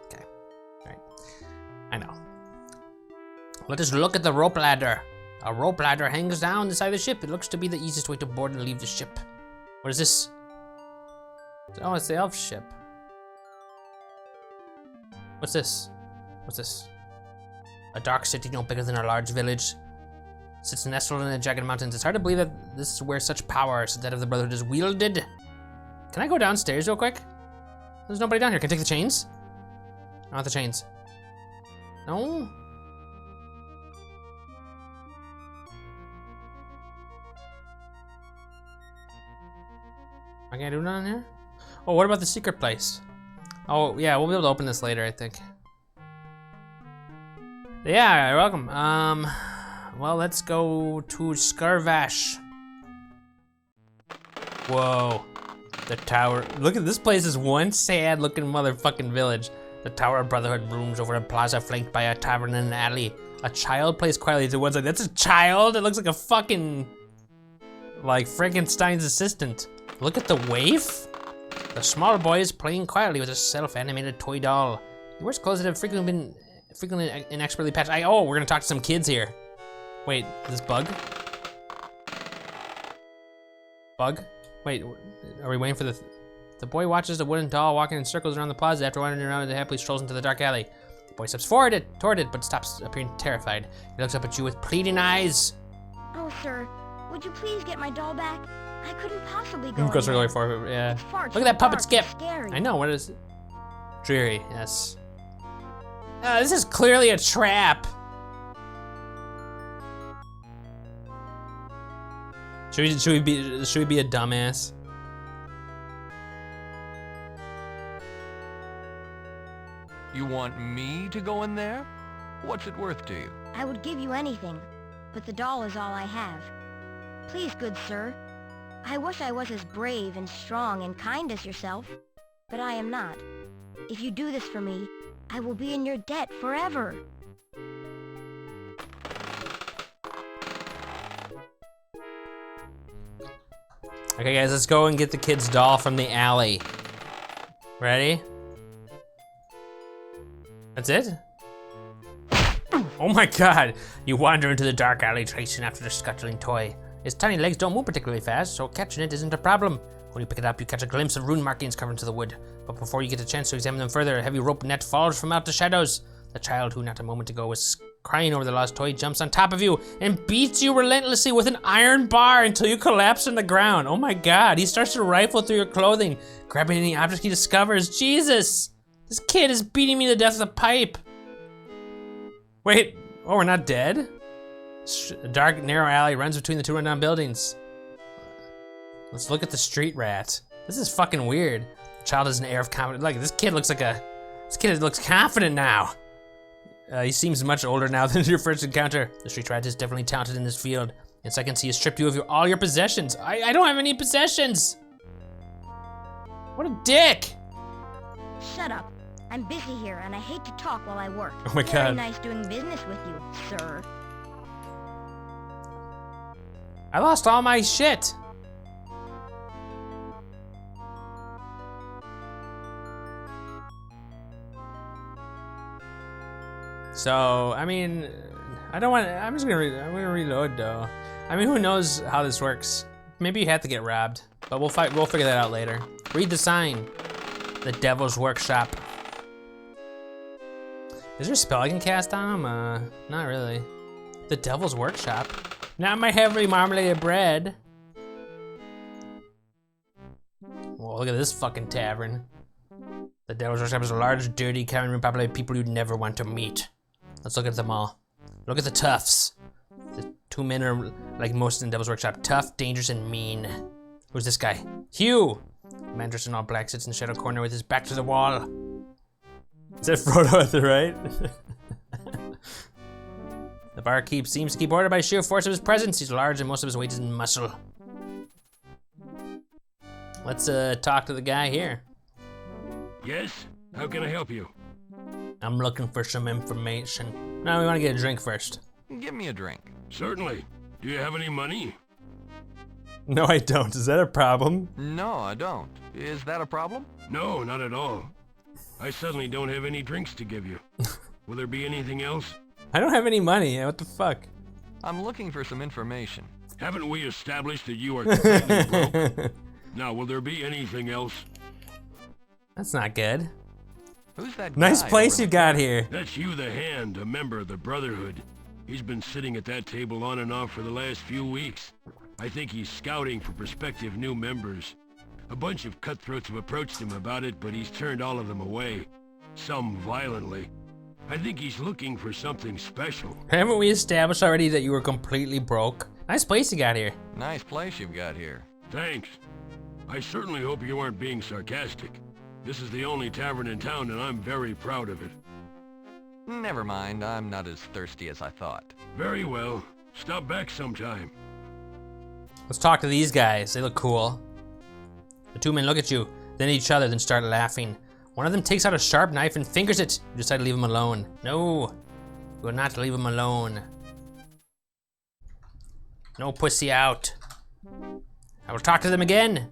Okay. All right. I know. Let us look at the rope ladder. A rope ladder hangs down the side of the ship. It looks to be the easiest way to board and leave the ship. What is this? Oh, it's the elf ship. What's this? What's this? A dark city no bigger than a large village. Sits nestled in the jagged mountains. It's hard to believe that this is where such power as that of the Brotherhood is wielded. Can I go downstairs real quick? There's nobody down here. Can I take the chains? I want the chains. No? I can't do nothing here? Oh, what about the secret place? Oh, yeah, we'll be able to open this later, I think. Yeah, you're welcome. Well, let's go to Skirvash. Whoa. The tower. Look at this place is one sad looking motherfucking village. The Tower of Brotherhood looms over a plaza flanked by a tavern and an alley. A child plays quietly to one side. That's a child? It looks like a fucking, like Frankenstein's assistant. Look at the waif. The small boy is playing quietly with a self-animated toy doll. He wears clothes that have frequently inexpertly patched. Oh, we're gonna talk to some kids here. Wait, is this Bug? Bug? Wait, are we waiting for the boy watches the wooden doll walking in circles around the plaza. After wandering around, it happily strolls into the dark alley. The boy steps toward it, but stops appearing terrified. He looks up at you with pleading eyes. Oh, sir, would you please get my doll back? I couldn't possibly go. Of course, we're going for it. Yeah. Look at that puppet skip. I know. What is it? Dreary. Yes. This is clearly a trap. Should we be a dumbass? You want me to go in there? What's it worth to you? I would give you anything, but the doll is all I have. Please, good sir. I wish I was as brave and strong and kind as yourself, but I am not. If you do this for me, I will be in your debt forever. Okay, guys, let's go and get the kid's doll from the alley. Ready? That's it? Oh my god! You wander into the dark alley chasing after the scuttling toy. Its tiny legs don't move particularly fast, so catching it isn't a problem. When you pick it up, you catch a glimpse of rune markings carved into the wood. But before you get a chance to examine them further, a heavy rope net falls from out the shadows. The child, who not a moment ago was crying over the lost toy, jumps on top of you and beats you relentlessly with an iron bar until you collapse on the ground. Oh my god, he starts to rifle through your clothing, grabbing any object he discovers. Jesus! This kid is beating me to death with a pipe. Wait, oh, we're not dead? A dark, narrow alley runs between the two rundown buildings. Let's look at the street rat. This is fucking weird. The child has an air of confidence. Like, this kid looks confident now. He seems much older now than your first encounter. The street rat is definitely talented in this field. In seconds, he has stripped you of all your possessions. I don't have any possessions. What a dick. Shut up. I'm busy here, and I hate to talk while I work. Oh my god. Very nice doing business with you, sir. I lost all my shit. So, I mean, I'm just gonna reload though. I mean, who knows how this works? Maybe you have to get robbed, but we'll figure that out later. Read the sign. The Devil's Workshop. Is there a spell I can cast on him? Not really. The Devil's Workshop. Not my heavily marmorated bread. Well, look at this fucking tavern. The Devil's Workshop is a large, dirty cavern room populated with people you'd never want to meet. Let's look at them all. Look at the toughs. 2 men are like most in Devil's Workshop. Tough, dangerous, and mean. Who's this guy? Hugh! Man dressed in all black sits in the shadow corner with his back to the wall. Is that Frodo at the right? The barkeep seems to keep order by sheer force of his presence. He's large and most of his weight is in muscle. Let's talk to the guy here. Yes? How can I help you? I'm looking for some information. No, we want to get a drink first. Give me a drink. Certainly. Do you have any money? No, I don't. Is that a problem? No, I don't. Is that a problem? No, not at all. I suddenly don't have any drinks to give you. Will there be anything else? I don't have any money. What the fuck? I'm looking for some information. Haven't we established that you are completely broke? Now, will there be anything else? That's not good. Who's that Nice guy place over you in the got corner? here. That's you, the Hand, a member of the Brotherhood. He's been sitting at that table on and off for the last few weeks. I think he's scouting for prospective new members. A bunch of cutthroats have approached him about it, but he's turned all of them away. Some violently. I think he's looking for something special. Haven't we established already that you were completely broke? Nice place you got here. Nice place you've got here. Thanks. I certainly hope you aren't being sarcastic. This is the only tavern in town, and I'm very proud of it. Never mind, I'm not as thirsty as I thought. Very well. Stop back sometime. Let's talk to these guys. They look cool. The 2 men look at you, then at each other, then start laughing. One of them takes out a sharp knife and fingers it. You decide to leave him alone. No, you will not leave him alone. No pussy out. I will talk to them again.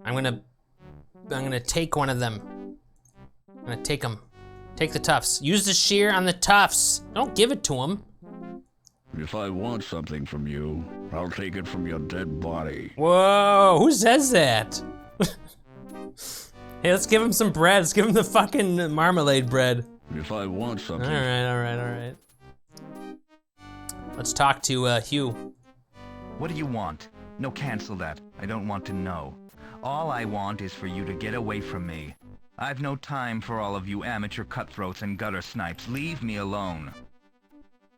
I'm gonna take one of them. I'm gonna take him. Take the tufts. Use the shear on the tufts. Don't give it to him. If I want something from you, I'll take it from your dead body. Whoa, who says that? Hey, let's give him some bread. Let's give him the fucking marmalade bread. If I want something... Alright. Let's talk to Hugh. What do you want? No, cancel that. I don't want to know. All I want is for you to get away from me. I've no time for all of you amateur cutthroats and gutter snipes. Leave me alone.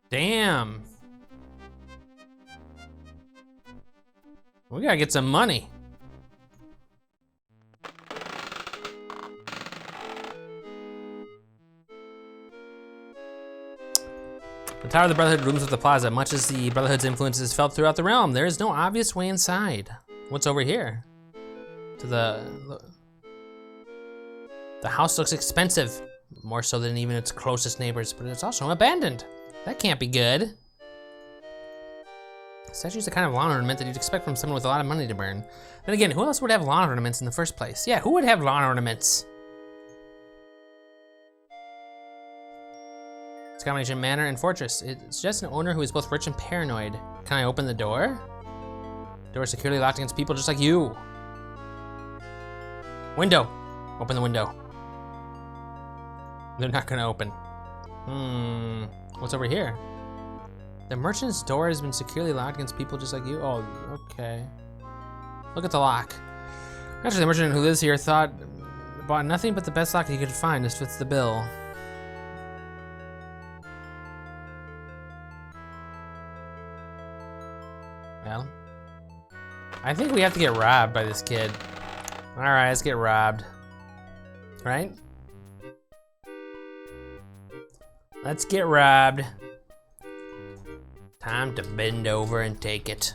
Damn. We gotta get some money. The Tower of the Brotherhood rooms with the plaza. Much as the Brotherhood's influence is felt throughout the realm, there is no obvious way inside. What's over here? To the house looks expensive, more so than even its closest neighbors, but it's also abandoned. That can't be good. Statue's the kind of lawn ornament that you'd expect from someone with a lot of money to burn. Then again, who else would have lawn ornaments in the first place? Yeah, who would have lawn ornaments? It's a combination of manor and fortress. It suggests an owner who is both rich and paranoid. Can I open the door? The door is securely locked against people just like you. Window. Open the window. They're not gonna open. What's over here? The merchant's door has been securely locked against people just like you. Oh, okay. Look at the lock. Actually, the merchant who lives here bought nothing but the best lock he could find. This fits the bill. Well, I think we have to get robbed by this kid. All right, let's get robbed. Right? Let's get robbed. Time to bend over and take it.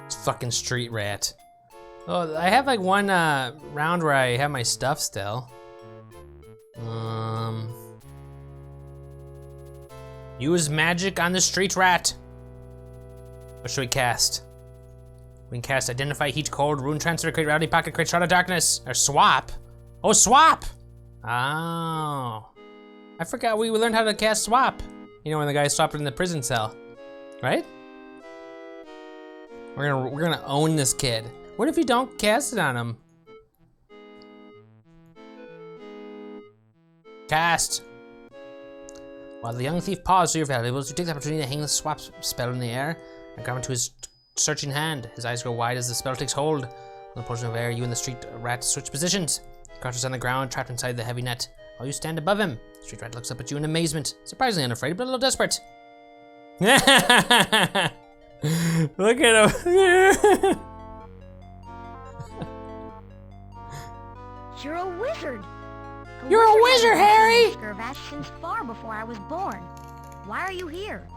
It's fucking street rat. Oh, I have like one round where I have my stuff still. Use magic on the street rat. What should we cast? We can cast Identify, Heat, Cold, Rune Transfer, Create Rowdy Pocket, Create Shroud of Darkness, or Swap. Oh, Swap! Oh. I forgot we learned how to cast Swap. You know, when the guy swapped in the prison cell, right? We're gonna own this kid. What if you don't cast it on him? Cast. While the young thief paused through your valuables, you take the opportunity to hang the swap spell in the air and grab into his searching hand. His eyes grow wide as the spell takes hold. On the portion of air, you and the street rat switch positions. Crouches on the ground, trapped inside the heavy net. While you stand above him, Street Rat looks up at you in amazement. Surprisingly unafraid, but a little desperate. Look at him. You're a wizard. You're a wizard, Harry! Skirvash since far before I was born. Why are you here?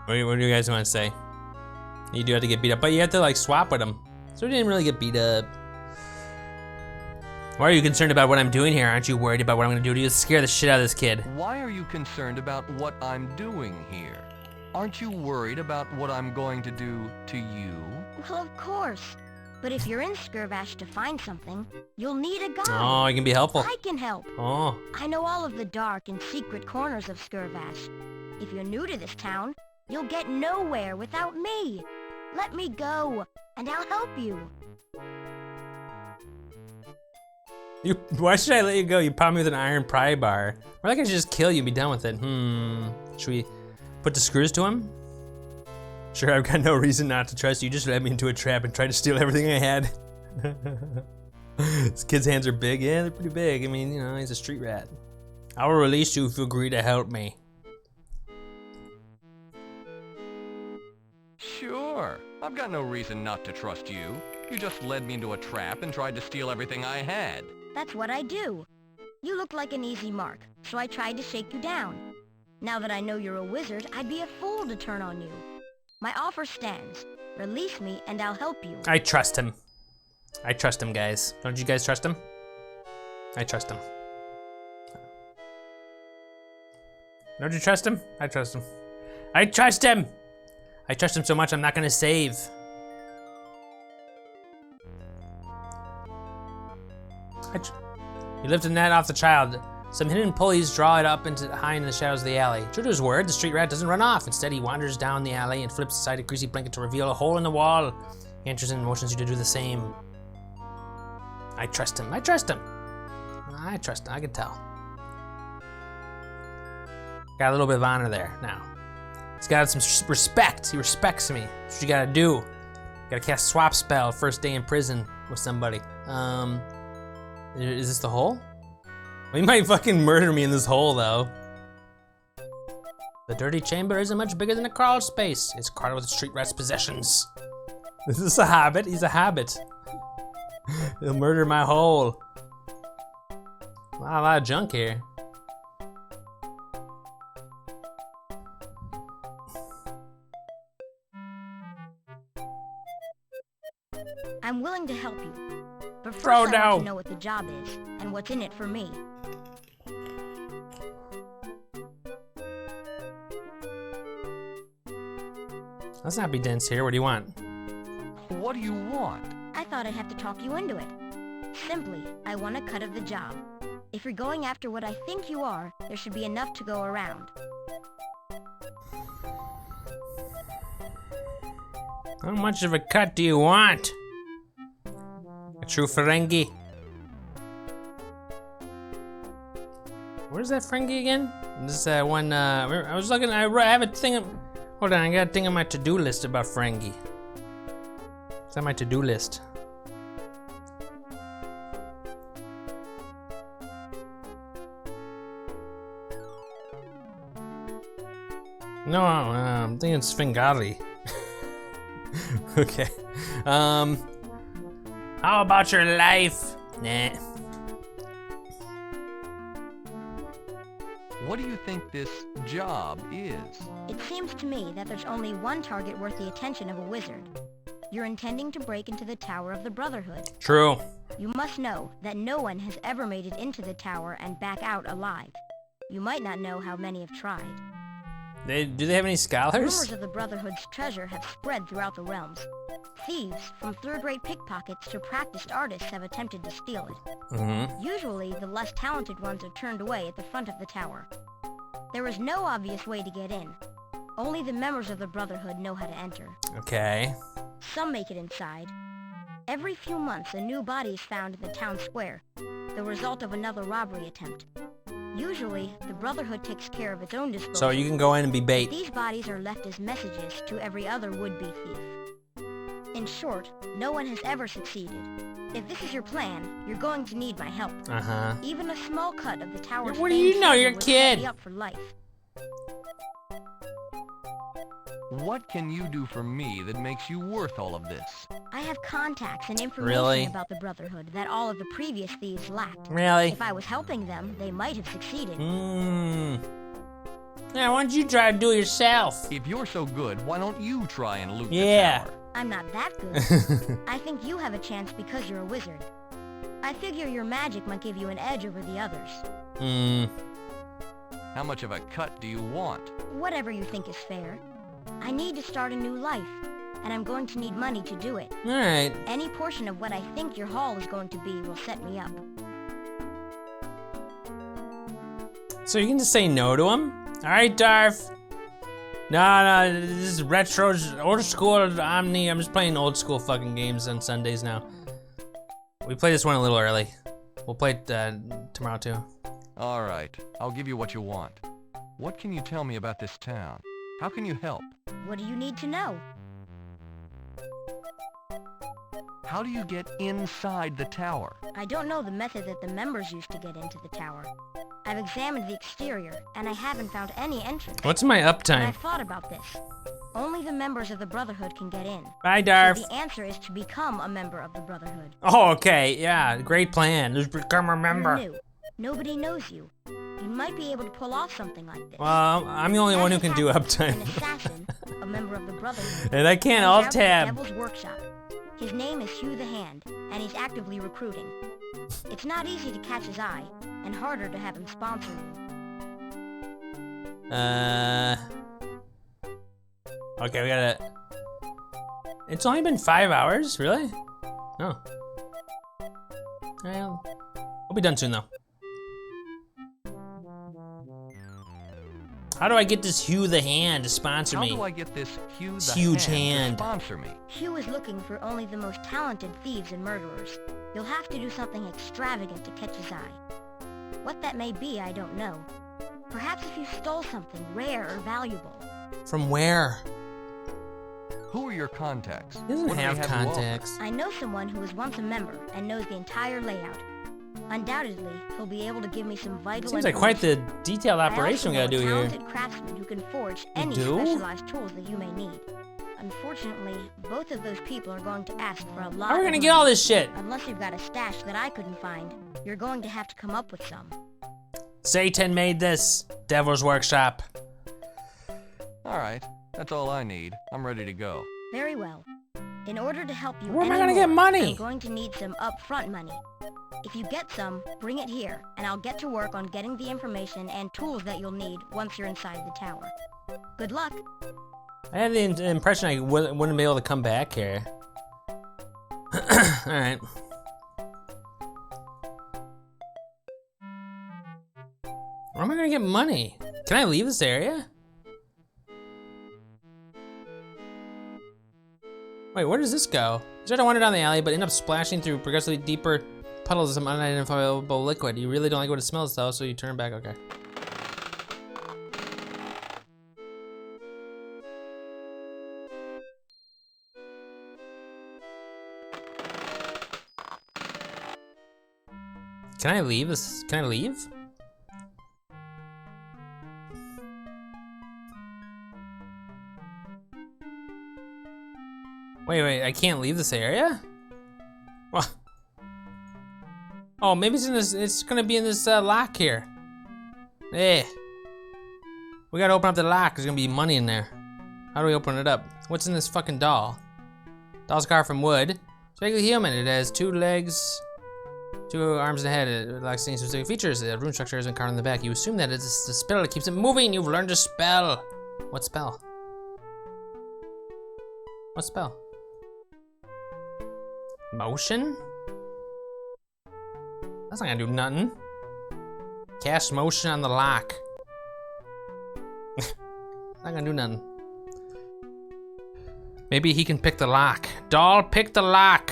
What do you guys want to say? You do have to get beat up, but you have to like swap with him. So we didn't really get beat up. Why are you concerned about what I'm doing here? Aren't you worried about what I'm gonna do to you? Scare the shit out of this kid. Why are you concerned about what I'm doing here? Aren't you worried about what I'm going to do to you? Well, of course. But if you're in Skirvash to find something, you'll need a guide. Oh, you can be helpful. I can help. Oh. I know all of the dark and secret corners of Skirvash. If you're new to this town, you'll get nowhere without me. Let me go, and I'll help you. Why should I let you go? You pound me with an iron pry bar. Or like I should just kill you and be done with it. Should we put the screws to him? Sure, I've got no reason not to trust you. Just led me into a trap and tried to steal everything I had. This kid's hands are big. Yeah, they're pretty big. I mean, you know, he's a street rat. I will release you if you agree to help me. Sure. I've got no reason not to trust you. You just led me into a trap and tried to steal everything I had. That's what I do. You look like an easy mark, so I tried to shake you down. Now that I know you're a wizard, I'd be a fool to turn on you. My offer stands. Release me and I'll help you. I trust him. I trust him, guys. Don't you guys trust him? I trust him. Don't you trust him? I trust him. I trust him! I trust him so much I'm not gonna save. He lifted the net off the child. Some hidden pulleys draw it up into high in the shadows of the alley. True to his word, the street rat doesn't run off. Instead, he wanders down the alley and flips aside a greasy blanket to reveal a hole in the wall. He enters and motions you to do the same. I trust him. I trust him. I trust him. I can tell. Got a little bit of honor there now. He's got some respect. He respects me. That's what you gotta do. Gotta cast swap spell first day in prison with somebody. Is this the hole? Well, he might fucking murder me in this hole though. The dirty chamber isn't much bigger than a crawl space. It's crowded with street rat's possessions. Is this a habit? He's a habit. He'll murder my hole. A lot of junk here. I'm willing to help you, but first I want to know what the job is and what's in it for me. Let's not be dense here. What do you want? What do you want? I thought I'd have to talk you into it. Simply, I want a cut of the job. If you're going after what I think you are, there should be enough to go around. How much of a cut do you want? A true Ferengi. Where's that Ferengi again? This one, I was looking, I have a thing, hold on, I got a thing on my to-do list about Ferengi. It's on my to-do list. No, I'm thinking Svengali. Okay. How about your life? Nah. What do you think this job is? It seems to me that there's only one target worth the attention of a wizard. You're intending to break into the Tower of the Brotherhood. True. You must know that no one has ever made it into the tower and back out alive. You might not know how many have tried. Do they have any scholars? Rumors of the Brotherhood's treasure have spread throughout the realms. Thieves, from third-rate pickpockets to practiced artists, have attempted to steal it. Usually, the less talented ones are turned away at the front of the tower. There is no obvious way to get in. Only the members of the Brotherhood know how to enter. Okay. Some make it inside. Every few months, a new body is found in the town square, the result of another robbery attempt. Usually, the Brotherhood takes care of its own disposal. So you can go in and be bait. These bodies are left as messages to every other would-be thief. In short, no one has ever succeeded. If this is your plan, you're going to need my help. Uh-huh. Even a small cut of the tower's What do you know? You're a would kid. set me up for life. What can you do for me that makes you worth all of this? I have contacts and information Really? about the Brotherhood that all of the previous thieves lacked. Really? If I was helping them, they might have succeeded. Yeah, why don't you try to do it yourself? If you're so good, why don't you try and loot the Yeah. tower? I'm not that good. I think you have a chance because you're a wizard. I figure your magic might give you an edge over the others. How much of a cut do you want? Whatever you think is fair. I need to start a new life, and I'm going to need money to do it. Alright. Any portion of what I think your haul is going to be will set me up. So you can just say no to him? Alright, Darth. No, this is retro, old school Omni. I'm just playing old school fucking games on Sundays now. We play this one a little early. We'll play it tomorrow too. All right, I'll give you what you want. What can you tell me about this town? How can you help? What do you need to know? How do you get inside the tower? I don't know the method that the members used to get into the tower. I've examined the exterior, and I haven't found any entrance. What's my But uptime? I've thought about this. Only the members of the Brotherhood can get in. Bye, Darth. So the answer is to become a member of the Brotherhood. Oh, okay. Yeah, great plan. Just become a member. You're new. Nobody knows you. You might be able to pull off something like this. Well, I'm the only one who can do An uptime. assassin, a member of the Brotherhood. And I can't hangs alt out at the tab. Devil's Workshop. His name is Hugh the Hand, and he's actively recruiting. It's not easy to catch his eye, and harder to have him sponsor you. Okay, we gotta... It's only been 5 hours? Really? Oh. Well, I'll be done soon, though. How do I get this Hugh the Hand to sponsor me? How do I get this Hugh the Huge Hand hand. to sponsor me? Hugh is looking for only the most talented thieves and murderers. You'll have to do something extravagant to catch his eye. What that may be, I don't know. Perhaps if you stole something rare or valuable. From where? Who are your contacts? He doesn't What do they have to offer? contacts. I know someone who was once a member and knows the entire layout. Undoubtedly, he'll be able to give me some vital Seems like quite the information. detailed operation we I gotta also do know a here. talented craftsman who can forge any do? specialized tools that you may need. Unfortunately, both of those people are going to ask for a lot. How are we of gonna get all money. this shit? Unless you've got a stash that I couldn't find, you're going to have to come up with some. Satan made this. Devil's Workshop. All right, that's all I need. I'm ready to go. Very well. In order to help you Where am I any gonna get more, money? I'm going to need some upfront money. If you get some, bring it here, and I'll get to work on getting the information and tools that you'll need once you're inside the tower. Good luck. I had the impression I wouldn't be able to come back here. Alright. Where am I gonna get money? Can I leave this area? Wait, where does this go? You try to wander down the alley, but end up splashing through progressively deeper puddles of some unidentifiable liquid. You really don't like what it smells though, so you turn back, okay. Can I leave this? Can I leave? Wait, I can't leave this area? What? Oh, maybe it's in this, it's gonna be in this lock here. Eh. We gotta open up the lock, there's gonna be money in there. How do we open it up? What's in this fucking doll? Doll's carved from wood. It's vaguely human, it has 2 legs, 2 arms and a head. It lacks any specific features. The rune structure has been carved on the back. You assume that it's the spell that keeps it moving. You've learned a spell. What spell? What spell? Motion? That's not gonna do nothing. Cast motion on the lock. Not gonna do nothing. Maybe he can pick the lock. Doll, pick the lock.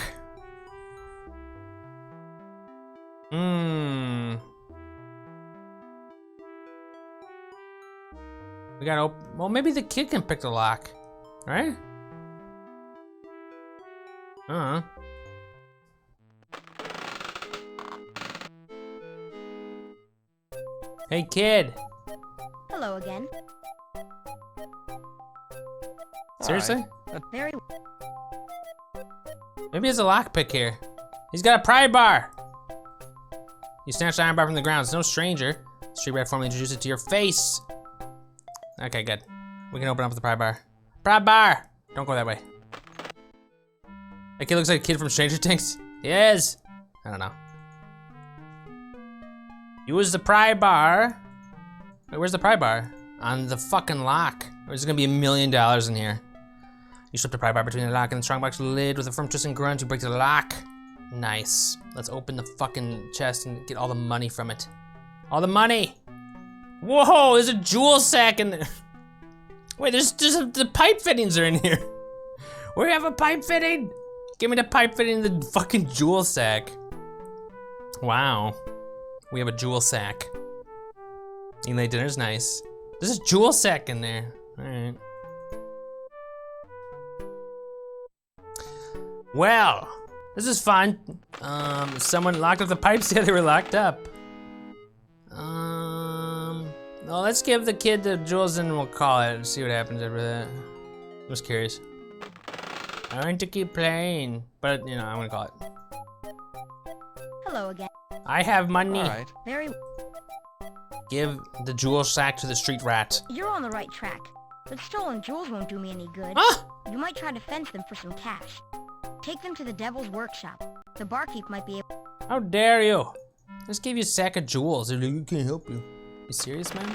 We gotta open. Well, maybe the kid can pick the lock, right? Hey, kid. Hello again. Seriously? Very. Maybe there's a lockpick here. He's got a pry bar. You snatched the iron bar from the ground. It's no stranger. Street rat formally introduced it to your face. Okay, good. We can open up with the pry bar. Pry bar! Don't go that way. That kid looks like a kid from Stranger Things. He is. I don't know. Use the pry bar. Wait, where's the pry bar? On the fucking lock. There's gonna be $1 million in here. You slip the pry bar between the lock and the strongbox lid with a firm twist and grunt. You break the lock. Nice. Let's open the fucking chest and get all the money from it. All the money! Whoa, there's a jewel sack in there. Wait, the pipe fittings are in here. We have a pipe fitting. Give me the pipe fitting in the fucking jewel sack. Wow. We have a jewel sack. Eating late dinner's nice. There's a jewel sack in there. All right. Well, this is fun. Someone locked up the pipes. Yeah, they were locked up. Well, let's give the kid the jewels and we'll call it and see what happens after that. I'm just curious. I want to keep playing, but you know, I'm gonna call it. Hello again. I have money. All right. Very. Give the jewel sack to the street rat. You're on the right track, but stolen jewels won't do me any good. Ah! You might try to fence them for some cash. Take them to the Devil's Workshop. The barkeep might be able. How dare you? Just gave you a sack of jewels. You can't help you. You serious, man?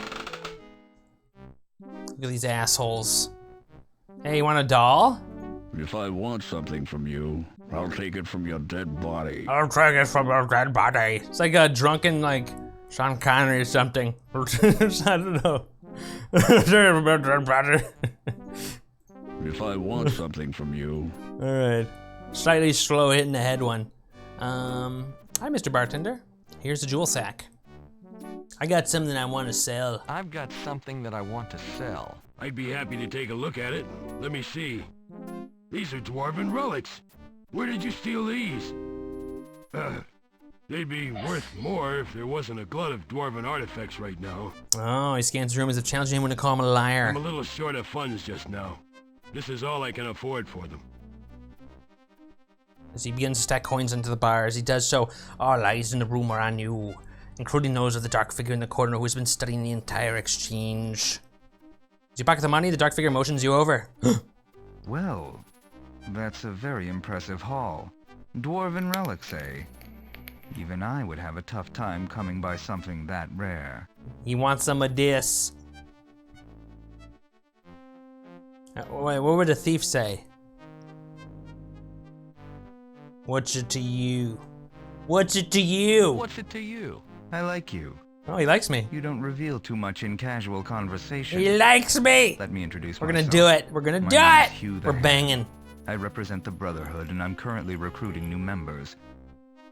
Look at these assholes. Hey, you want a doll? If I want something from you, I'll take it from your dead body. I'll take it from your dead body. It's like a drunken, like, Sean Connery or something. I don't know. If I want something from you. Alright. Slightly slow hitting the head one. Hi, Mr. Bartender. Here's the jewel sack. I got something I want to sell. I've got something that I want to sell. I'd be happy to take a look at it. Let me see. These are dwarven relics. Where did you steal these? They'd be worth more if there wasn't a glut of dwarven artifacts right now. Oh, he scans the room as if challenging anyone to call him a liar. I'm a little short of funds just now. This is all I can afford for them. As he begins to stack coins into the bar, as he does so, all eyes in the room are on you, including those of the dark figure in the corner who has been studying the entire exchange. As you pocket the money, the dark figure motions you over. Well, that's a very impressive haul. Dwarven relics, eh? Even I would have a tough time coming by something that rare. He wants some of this. Wait, what would the thief say? What's it to you? What's it to you? What's it to you? I like you. Oh, he likes me. You don't reveal too much in casual conversation. He likes me! Let me introduce myself. myself. We're gonna do it. We're gonna do it! We're banging. I represent the Brotherhood, and I'm currently recruiting new members.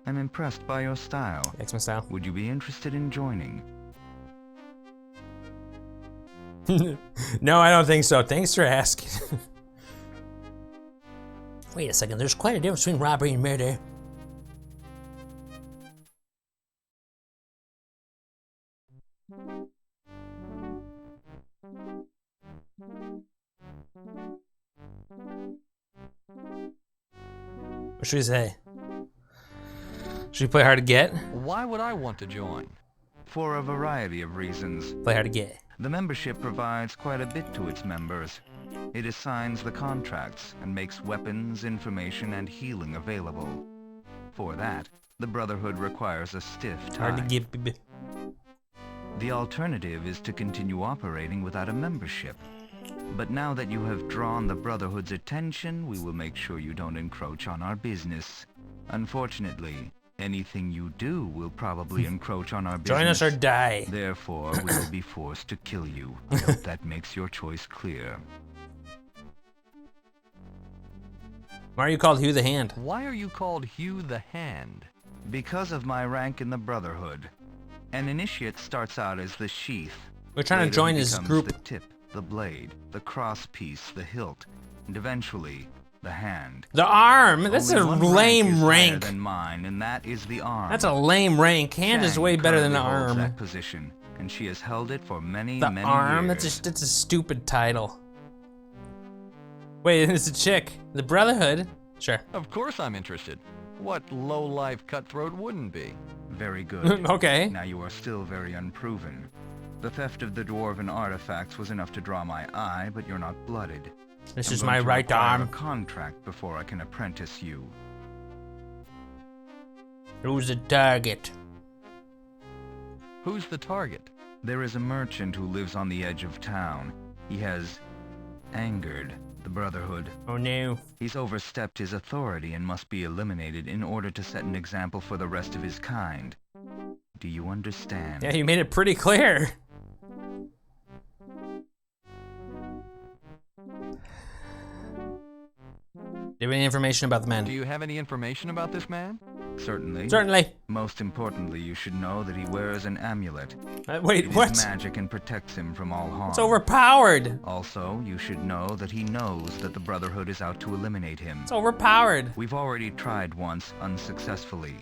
I'm impressed by your style. That's my style. Would you be interested in joining? No, I don't think so. Thanks for asking. Wait a second, there's quite a difference between robbery and murder. What should we say? Should we play hard to get? Why would I want to join? For a variety of reasons. Play hard to get. The membership provides quite a bit to its members. It assigns the contracts and makes weapons, information, and healing available. For that, the Brotherhood requires a stiff tie. Hard to get, baby. The alternative is to continue operating without a membership. But now that you have drawn the Brotherhood's attention, we will make sure you don't encroach on our business. Unfortunately, anything you do will probably encroach on our business. Join us or die. Therefore, we will be forced to kill you. I hope that makes your choice clear. Why are you called Hugh the Hand? Why are you called Hugh the Hand? Because of my rank in the Brotherhood. An initiate starts out as the sheath. We're trying to join his group. The tip. the blade, the cross piece, the hilt, and eventually the hand. The arm. That's Only a one lame rank. Is higher rank. than mine, and that is the arm. That's a lame rank. Hand is Shang way better than the currently holds arm. that position, and she has held it for many The arm. years. That's a stupid title. Wait, it's a chick. The Brotherhood. Sure. Of course I'm interested. What low-life cutthroat wouldn't be? Very good. Okay. Now you are still very unproven. The theft of the dwarven artifacts was enough to draw my eye, but you're not blooded. This I'm is going my to right require arm. a contract before I can apprentice you. Who's the target? Who's the target? There is a merchant who lives on the edge of town. He has angered the Brotherhood. Oh no. He's overstepped his authority and must be eliminated in order to set an example for the rest of his kind. Do you understand? Yeah, you made it pretty clear. Do you have any information about the man? Do you have any information about this man? Certainly. Certainly. Most importantly, you should know that he wears an amulet. Wait, It what? is magic and protects him from all harm. It's overpowered. Also, you should know that he knows that the Brotherhood is out to eliminate him. It's overpowered. We've already tried once, unsuccessfully.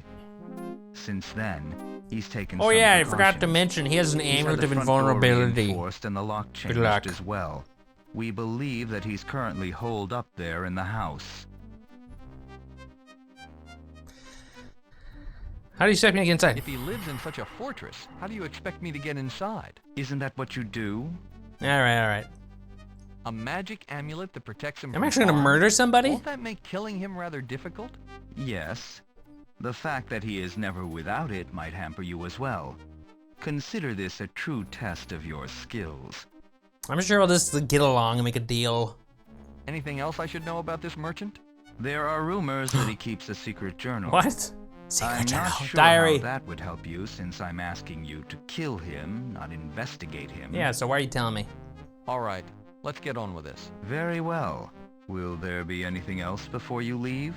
Since then, he's taken Oh some yeah, I forgot to precautions. mention he has an He's had amulet the of front door invulnerability. reinforced and the lock Good luck. changed as well. We believe that he's currently holed up there in the house. How do you expect me to get inside? If he lives in such a fortress, how do you expect me to get inside? Isn't that what you do? Alright. A magic amulet that protects him I'm from actually gonna harm? murder somebody? Won't that make killing him rather difficult? Yes. The fact that he is never without it might hamper you as well. Consider this a true test of your skills. I'm sure we'll just get along and make a deal. Anything else I should know about this merchant? There are rumors that he keeps a secret journal. What? Secret I'm journal. not sure Diary. how that would help you, since I'm asking you to kill him, not investigate him. Yeah, so why are you telling me? All right, let's get on with this. Very well. Will there be anything else before you leave?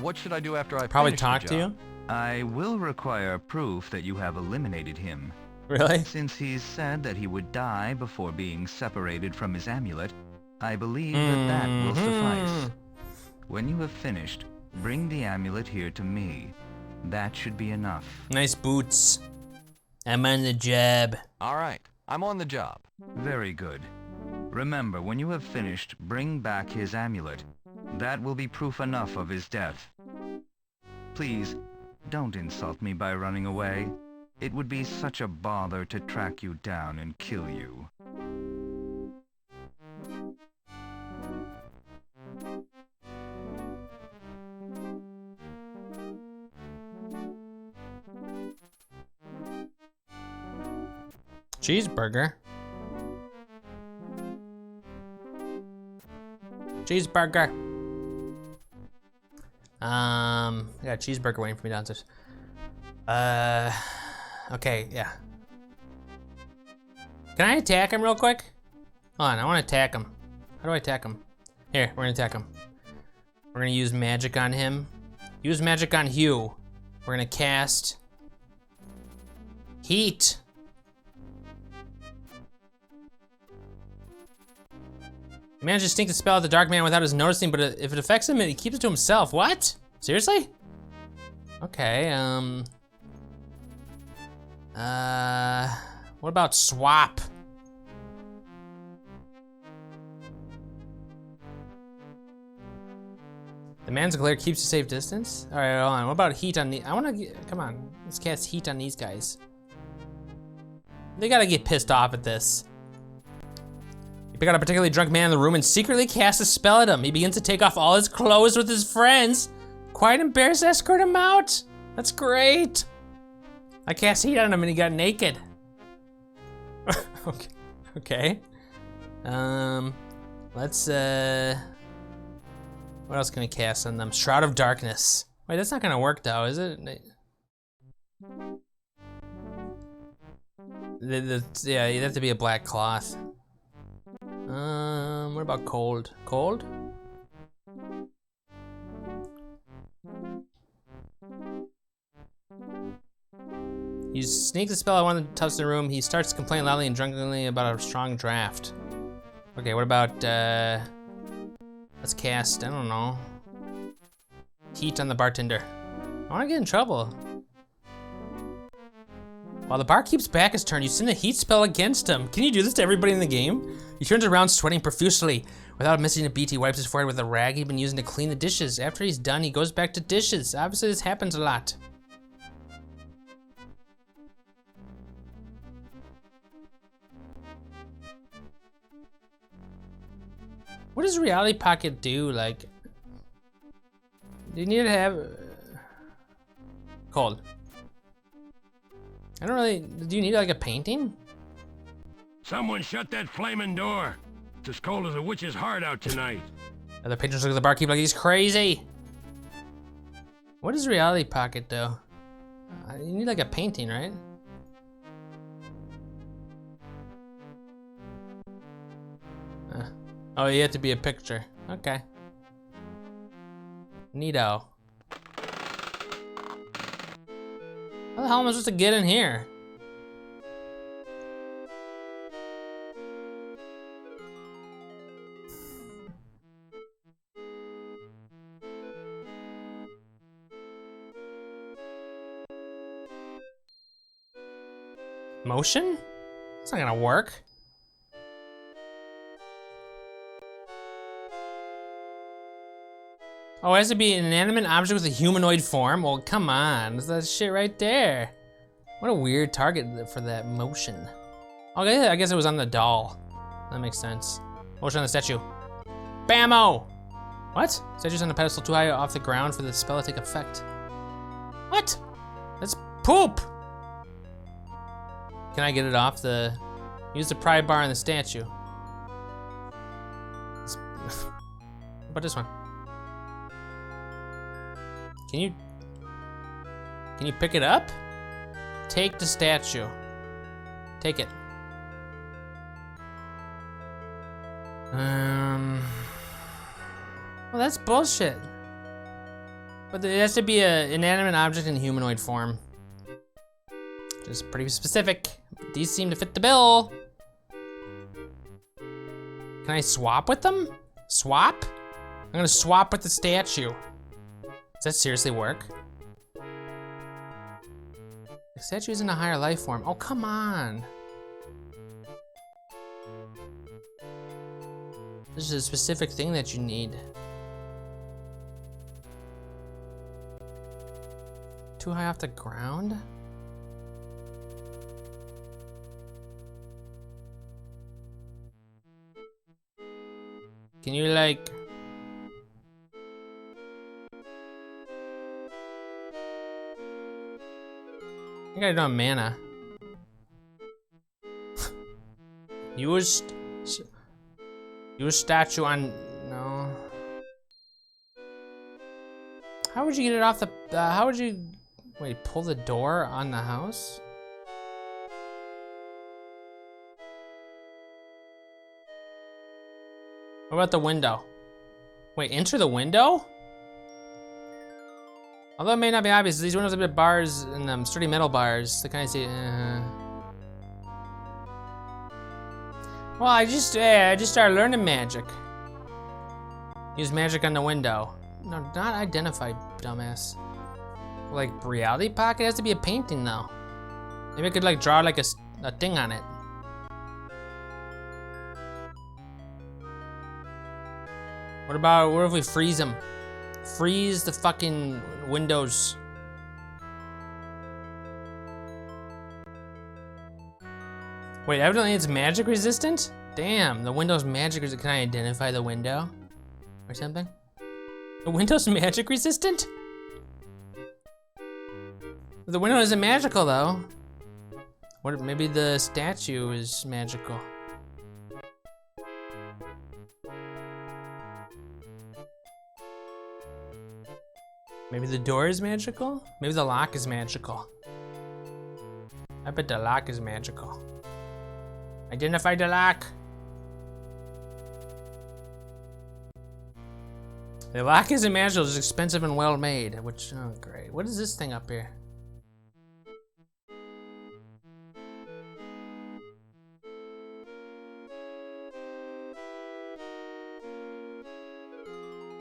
What should I do after I Probably finish the talk to job? you? I will require proof that you have eliminated him. Really? Since he's said that he would die before being separated from his amulet, I believe that will suffice. When you have finished, bring the amulet here to me. That should be enough. Nice boots. I'm on the job. All right, I'm on the job. Very good. Remember, when you have finished, bring back his amulet. That will be proof enough of his death. Please, don't insult me by running away. It would be such a bother to track you down and kill you. Cheeseburger. Cheeseburger. I got a cheeseburger waiting for me downstairs. Okay, yeah. Can I attack him real quick? Hold on, I want to attack him. How do I attack him? Here, we're gonna attack him. We're gonna use magic on him. Use magic on Hugh. We're gonna cast Heat. He managed to stink the spell at the dark man without us noticing, but if it affects him, he keeps it to himself. What? Seriously? Okay, what about swap? The man's glare keeps a safe distance? All right, hold on. What about heat on the, come on. Let's cast heat on these guys. They gotta get pissed off at this. You pick out a particularly drunk man in the room and secretly cast a spell at him. He begins to take off all his clothes with his friends. Quite embarrassed to escort him out. That's great. I cast heat on him and he got naked. Okay. Let's, what else can we cast on them? Shroud of Darkness. Wait, that's not gonna work though, is it? Yeah, you'd have to be a black cloth. What about cold? Cold? You sneak the spell at one of the tufts in the room. He starts to complain loudly and drunkenly about a strong draft. Okay, what about, let's cast, I don't know, heat on the bartender. I wanna get in trouble. While the barkeep's back is turned, you send a heat spell against him. Can you do this to everybody in the game? He turns around sweating profusely. Without missing a beat, he wipes his forehead with a rag he'd been using to clean the dishes. After he's done, he goes back to dishes. Obviously, this happens a lot. What does Reality Pocket do? Like, do you need to have cold? I don't really. Do you need like a painting? Someone shut that flaming door. It's as cold as a witch's heart out tonight. Other patrons look at the barkeep like he's crazy. What does Reality Pocket do? You need like a painting, right? Oh, you have to be a picture. Okay. Neato. How the hell am I supposed to get in here? Motion? It's not gonna work. Oh, it has to be an inanimate object with a humanoid form? Well, come on, that's that shit right there. What a weird target for that motion. Okay, I guess it was on the doll. That makes sense. Motion on the statue. Bammo! What? Statue's on the pedestal too high off the ground for the spell to take effect. What? That's poop! Can I get it off the... Use the pry bar on the statue. What about this one? Can you pick it up? Take the statue. Take it. Well, that's bullshit. But it has to be an inanimate object in humanoid form. Just pretty specific. These seem to fit the bill. Can I swap with them? Swap? I'm gonna swap with the statue. Does that seriously work? The statue is in a higher life form. Oh, come on. This is a specific thing that you need. Too high off the ground? Can you like... I think I don't have mana. Use statue on... No. How would you get it off the... how would you... Wait, pull the door on the house? What about the window? Wait, enter the window? Although it may not be obvious, these windows have been bars and sturdy metal bars. They kind of say, Well, I just started learning magic. Use magic on the window. No, not identified, dumbass. Like, Reality Pocket has to be a painting, though. Maybe I could, like, draw, like, a thing on it. What if we freeze them? Freeze the fucking windows. Wait, evidently it's magic resistant? Damn, the window's magic resistant. Can I identify the window? Or something? The window's magic resistant? The window isn't magical though. What, maybe the statue is magical. Maybe the door is magical? Maybe the lock is magical. I bet the lock is magical. Identify the lock. The lock isn't magical, it's expensive and well made, which, oh great. What is this thing up here?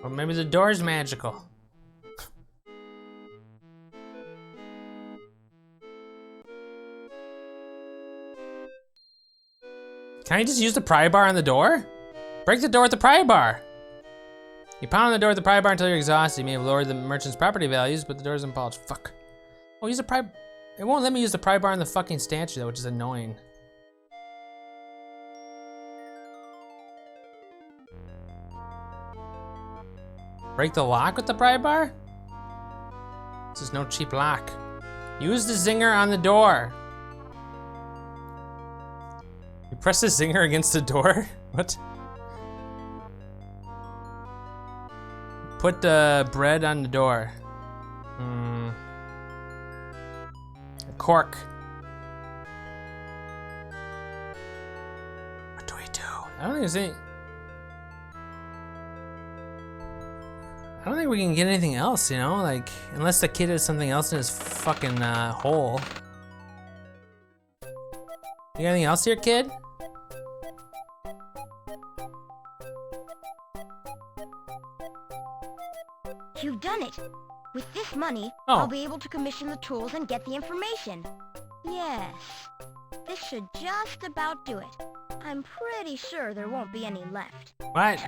Or maybe the door's magical. Can I just use the pry bar on the door? Break the door with the pry bar. You pound on the door with the pry bar until you're exhausted. You may have lowered the merchant's property values, but the door isn't polished. Fuck. Oh, use the pry. It won't let me use the pry bar on the fucking statue though, which is annoying. Break the lock with the pry bar? This is no cheap lock. Use the zinger on the door. You press the zinger against the door? What? Put the bread on the door. A cork. What do we do? I don't think there's any... I don't think we can get anything else, you know? Like, unless the kid has something else in his fucking hole. You got anything else here, kid? You've done it. With this money, I'll be able to commission the tools and get the information. Yes. This should just about do it. I'm pretty sure there won't be any left. What?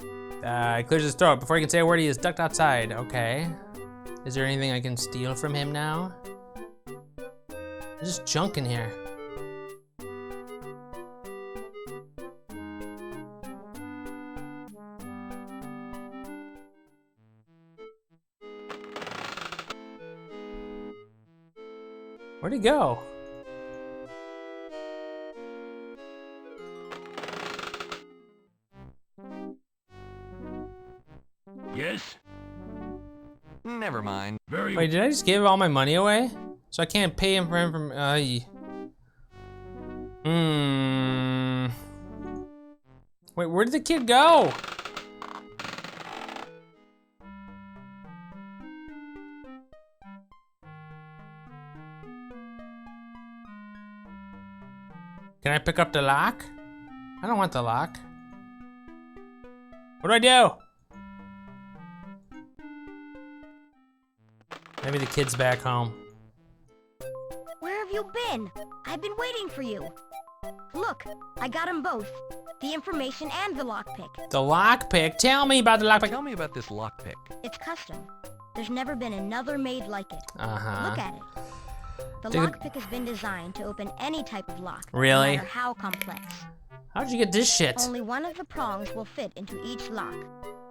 He clears his throat. Before he can say a word, he is ducked outside. Okay. Is there anything I can steal from him now? There's just junk in here. Where'd he go? Yes? Never mind. Wait, did I just give all my money away? So I can't pay him for him from, Wait, where did the kid go? Can I pick up the lock? I don't want the lock. What do I do? Maybe the kid's back home. Where have you been? I've been waiting for you. Look, I got them both. The information and the lockpick. The lockpick? Tell me about the lockpick. Tell me about this lockpick. It's custom. There's never been another made like it. Uh-huh. Look at it. The lockpick has been designed to open any type of lock. Really? No matter how complex. How'd you get this shit? Only one of the prongs will fit into each lock.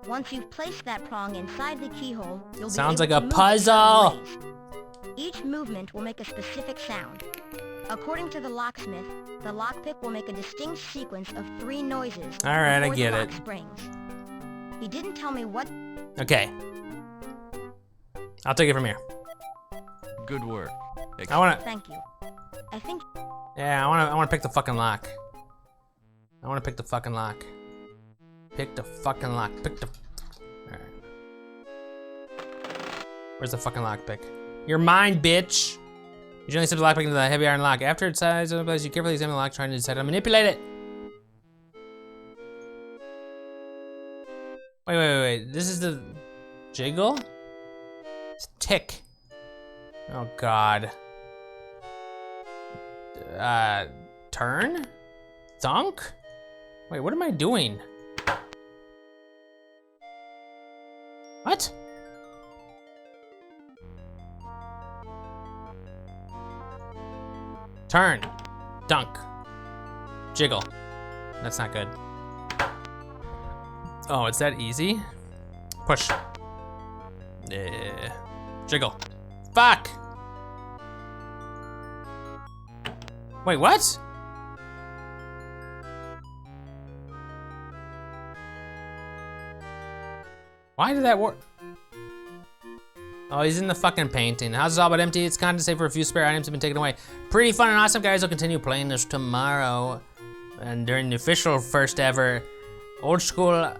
Once you've placed that prong inside the keyhole, you'll Sounds be able like to a move it puzzle. certain ways. Each movement will make a specific sound. According to the locksmith, the lockpick will make a distinct sequence of 3 noises. All right, I before get the lock it. springs. He didn't tell me what. Okay. I'll take it from here. Good work. I wanna. Thank you. I think. Yeah, I wanna pick the fucking lock. I wanna pick the fucking lock. Pick the fucking lock. Pick the. Alright. Where's the fucking lock pick? You're mine, bitch! You generally set the lockpick into the heavy iron lock. After its size in place, you carefully examine the lock, trying to decide how to manipulate it. Wait. This is the jiggle? It's tick. Oh god. Turn? Thunk? Wait, what am I doing? What? Turn. Dunk. Jiggle. That's not good. Oh, it's that easy? Push. Jiggle. Fuck! Wait, what? Why did that work? Oh, he's in the fucking painting. House is all but empty. It's content save for a few spare items have been taken away. Pretty fun and awesome, guys. I'll continue playing this tomorrow. And during the official first ever old school,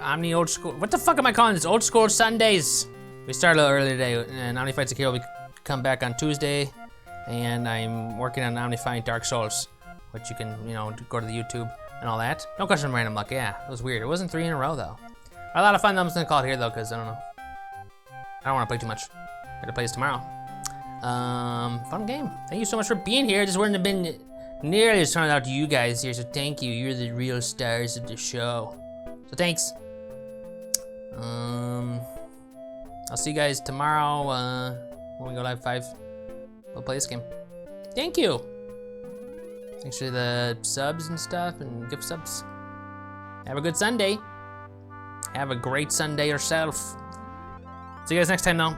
Omni old school. What the fuck am I calling this? Old school Sundays. We started a little early today, and Omnified Secure will come back on Tuesday. And I'm working on Omnifying Dark Souls, which you can, you know, go to the YouTube, and all that. No question random luck, yeah. It was weird. It wasn't 3 in a row, though. A lot of fun. I'm just gonna call it here, though, because I don't know. I don't want to play too much. I gotta play this tomorrow. Fun game. Thank you so much for being here. Just wouldn't have been nearly as turned out to you guys here, so thank you. You're the real stars of the show. So thanks. I'll see you guys tomorrow when we go live 5. We'll play this game. Thank you. Thanks for the subs and stuff and gift subs. Have a good Sunday. Have a great Sunday yourself. See you guys next time though.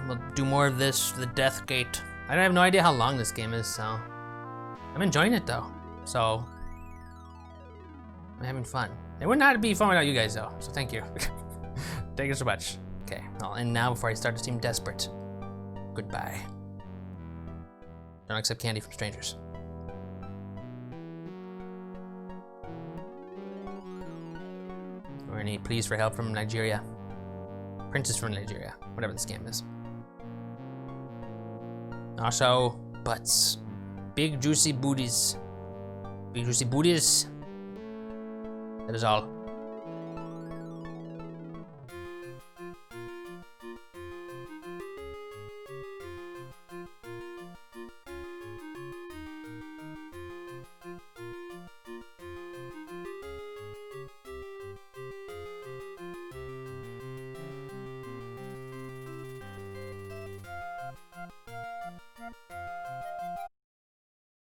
We'll do more of this, the Death Gate. I have no idea how long this game is, so I'm enjoying it though. So I'm having fun. It would not be fun without you guys though, so thank you. Thank you so much. Okay, I'll end now before I start to seem desperate. Goodbye. Don't accept candy from strangers. Or any pleas for help from Nigeria. Princess from Nigeria, whatever this game is. Also, butts. Big juicy booties. Big juicy booties. That is all.